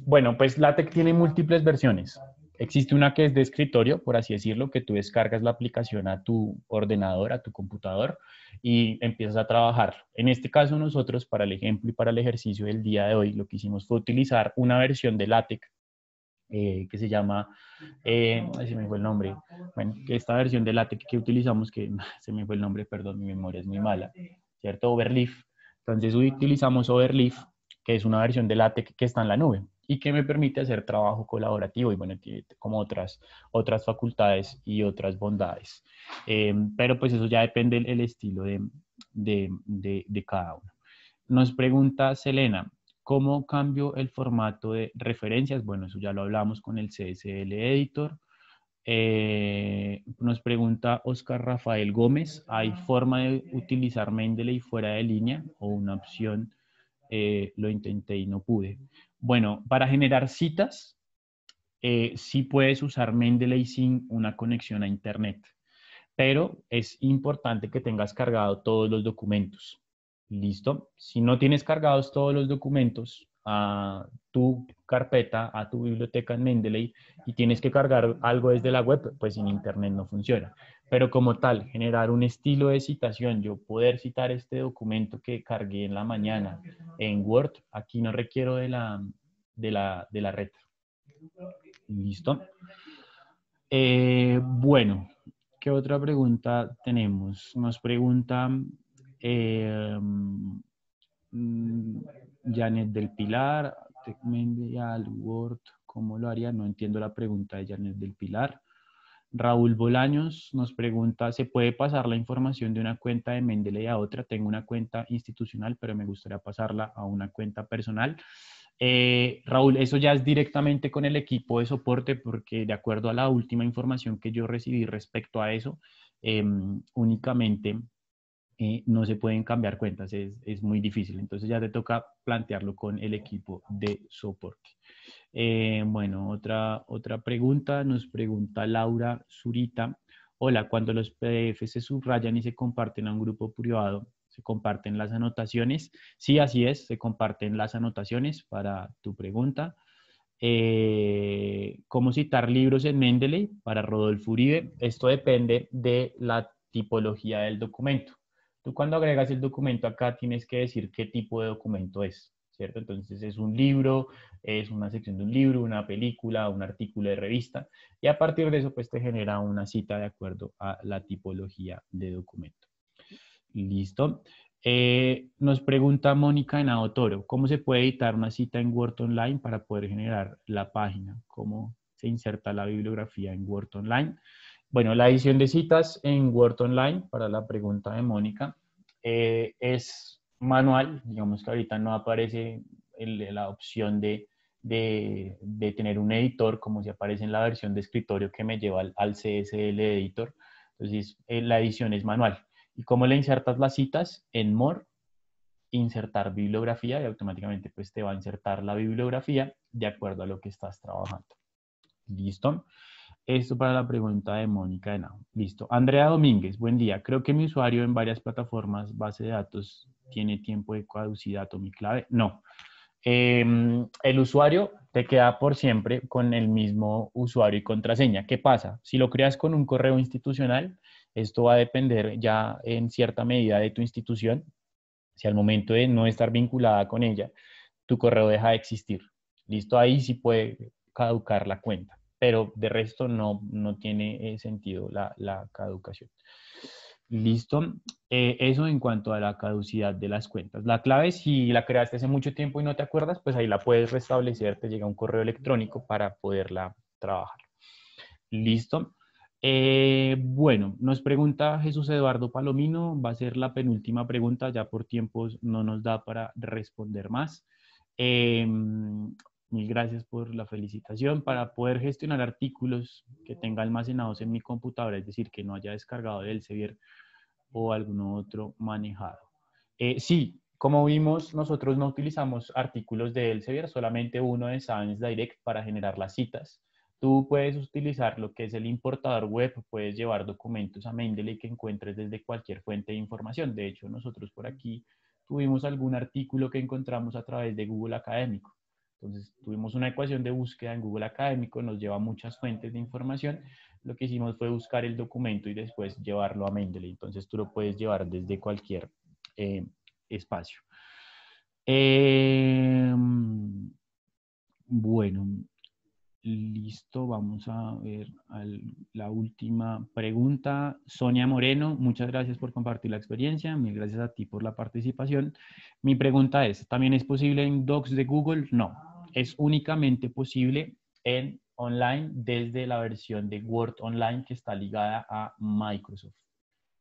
[SPEAKER 1] Bueno, pues LaTeX tiene múltiples versiones. Existe una que es de escritorio, por así decirlo, que tú descargas la aplicación a tu ordenador, a tu computador y empiezas a trabajar. En este caso nosotros, para el ejemplo y para el ejercicio del día de hoy, lo que hicimos fue utilizar una versión de LaTeX que se llama, se me fue el nombre, bueno, que esta versión de LaTeX que utilizamos, que se me fue el nombre, perdón, mi memoria es muy mala, ¿cierto? Overleaf. Entonces utilizamos Overleaf, que es una versión de LaTeX que está en la nube y que me permite hacer trabajo colaborativo y bueno, tiene como otras facultades y otras bondades. Pero pues eso ya depende del estilo de cada uno. Nos pregunta Selena, ¿cómo cambio el formato de referencias? Bueno, eso ya lo hablamos con el CSL Editor. Nos pregunta Oscar Rafael Gómez, ¿hay forma de utilizar Mendeley fuera de línea o una opción? Lo intenté y no pude. Bueno, para generar citas, sí puedes usar Mendeley sin una conexión a Internet, pero es importante que tengas cargado todos los documentos. ¿Listo? Si no tienes cargados todos los documentos a tu carpeta, a tu biblioteca en Mendeley y tienes que cargar algo desde la web, pues en Internet no funciona. Pero como tal, generar un estilo de citación, yo poder citar este documento que cargué en la mañana en Word, aquí no requiero de la red. ¿Listo? Bueno, ¿qué otra pregunta tenemos? Nos pregunta Janet del Pilar, Mendial, Word, ¿cómo lo haría? No entiendo la pregunta de Janet del Pilar. Raúl Bolaños nos pregunta, ¿se puede pasar la información de una cuenta de Mendeley a otra? Tengo una cuenta institucional, pero me gustaría pasarla a una cuenta personal. Raúl, eso ya es directamente con el equipo de soporte porque de acuerdo a la última información que yo recibí respecto a eso, únicamente no se pueden cambiar cuentas, es muy difícil. Entonces ya te toca plantearlo con el equipo de soporte. Bueno, otra pregunta, nos pregunta Laura Zurita. Hola, cuando los PDF se subrayan y se comparten a un grupo privado, ¿se comparten las anotaciones? Sí, así es, se comparten las anotaciones para tu pregunta. ¿Cómo citar libros en Mendeley? Para Rodolfo Uribe. Esto depende de la tipología del documento. Tú cuando agregas el documento acá tienes que decir qué tipo de documento es, ¿cierto? Entonces es un libro, es una sección de un libro, una película, un artículo de revista y a partir de eso pues te genera una cita de acuerdo a la tipología de documento. Listo. Nos pregunta Mónica Henao Toro, ¿cómo se puede editar una cita en Word Online para poder generar la página? ¿Cómo se inserta la bibliografía en Word Online? Bueno, la edición de citas en Word Online, para la pregunta de Mónica, es manual. Digamos que ahorita no aparece la opción de tener un editor como si aparece en la versión de escritorio que me lleva al CSL Editor. Entonces, la edición es manual. ¿Y cómo le insertas las citas? En More, insertar bibliografía y automáticamente pues te va a insertar la bibliografía de acuerdo a lo que estás trabajando. ¿Listo? Esto para la pregunta de Mónica de Henao. Listo. Andrea Domínguez, buen día. Creo que mi usuario en varias plataformas, base de datos, tiene tiempo de caducidad o mi clave. No. El usuario te queda por siempre con el mismo usuario y contraseña. ¿Qué pasa? Si lo creas con un correo institucional, esto va a depender ya en cierta medida de tu institución. Si al momento de no estar vinculada con ella, tu correo deja de existir. ¿Listo? Ahí sí puede caducar la cuenta. pero de resto no tiene sentido la caducación. Listo. Eso en cuanto a la caducidad de las cuentas. La clave, si la creaste hace mucho tiempo y no te acuerdas, pues ahí la puedes restablecer, te llega un correo electrónico para poderla trabajar. Listo. Bueno, nos pregunta Jesús Eduardo Palomino, va a ser la penúltima pregunta, ya por tiempos no nos da para responder más. Mil gracias por la felicitación. Para poder gestionar artículos que tenga almacenados en mi computadora, es decir, que no haya descargado del Elsevier o alguno otro manejado. Sí, como vimos, nosotros no utilizamos artículos de Elsevier, solamente uno de Science Direct para generar las citas. Tú puedes utilizar lo que es el importador web, puedes llevar documentos a Mendeley que encuentres desde cualquier fuente de información. De hecho, nosotros por aquí tuvimos algún artículo que encontramos a través de Google Académico. Entonces, tuvimos una ecuación de búsqueda en Google Académico, nos lleva a muchas fuentes de información. Lo que hicimos fue buscar el documento y después llevarlo a Mendeley. Entonces, tú lo puedes llevar desde cualquier espacio. Bueno, listo, vamos a ver la última pregunta. Sonia Moreno, muchas gracias por compartir la experiencia, mil gracias a ti por la participación. Mi pregunta es, ¿también es posible en Docs de Google? No, es únicamente posible en online desde la versión de Word Online que está ligada a Microsoft.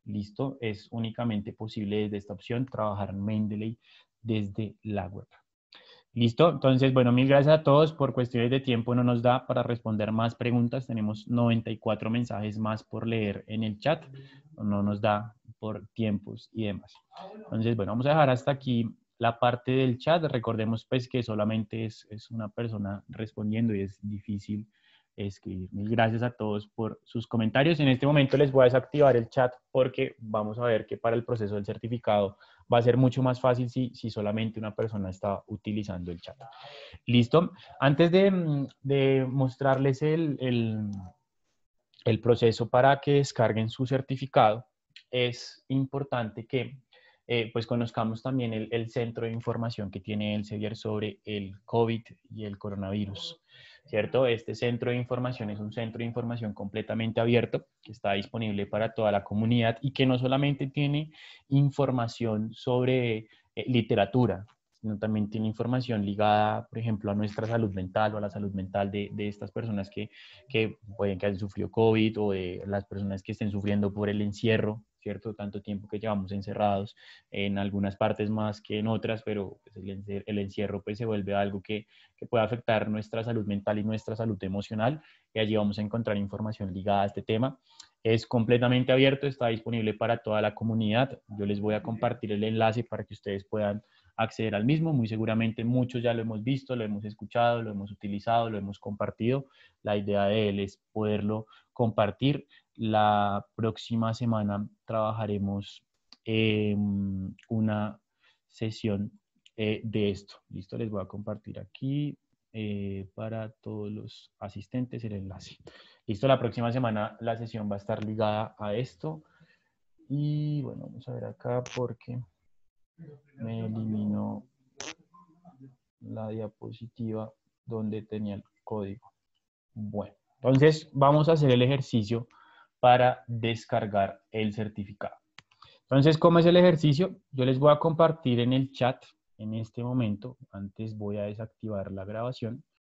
[SPEAKER 1] Listo, es únicamente posible desde esta opción trabajar en Mendeley desde la web. Listo, entonces, bueno, mil gracias a todos. Por cuestiones de tiempo no nos da para responder más preguntas. Tenemos 94 mensajes más por leer en el chat. No nos da por tiempos y demás. Entonces, bueno, vamos a dejar hasta aquí la parte del chat. Recordemos pues que solamente es una persona respondiendo y es difícil escribir. Mil gracias a todos por sus comentarios. En este momento les voy a desactivar el chat porque vamos a ver que para el proceso del certificado va a ser mucho más fácil si solamente una persona está utilizando el chat. ¿Listo? Antes de mostrarles el proceso para que descarguen su certificado, es importante que pues conozcamos también el centro de información que tiene Elsevier sobre el COVID y el coronavirus. ¿Cierto? Este centro de información es un centro de información completamente abierto que está disponible para toda la comunidad y que no solamente tiene información sobre literatura, sino también tiene información ligada, por ejemplo, a nuestra salud mental o a la salud mental de estas personas que pueden que hayan sufrido COVID o de las personas que estén sufriendo por el encierro, ¿cierto? Tanto tiempo que llevamos encerrados en algunas partes más que en otras, pero pues, el encierro pues se vuelve algo que puede afectar nuestra salud mental y nuestra salud emocional, y allí vamos a encontrar información ligada a este tema. Es completamente abierto, está disponible para toda la comunidad. Yo les voy a compartir el enlace para que ustedes puedan acceder al mismo. Muy seguramente muchos ya lo hemos visto, lo hemos escuchado, lo hemos utilizado, lo hemos compartido. La idea de él es poderlo compartir. La próxima semana trabajaremos una sesión de esto. Listo, les voy a compartir aquí para todos los asistentes el enlace. Listo, la próxima semana la sesión va a estar ligada a esto. Y bueno, vamos a ver acá porque me eliminó la diapositiva donde tenía el código. Bueno, entonces vamos a hacer el ejercicio para descargar el certificado. Entonces, ¿cómo es el ejercicio? Yo les voy a compartir en el chat en este momento. Antes voy a desactivar la grabación.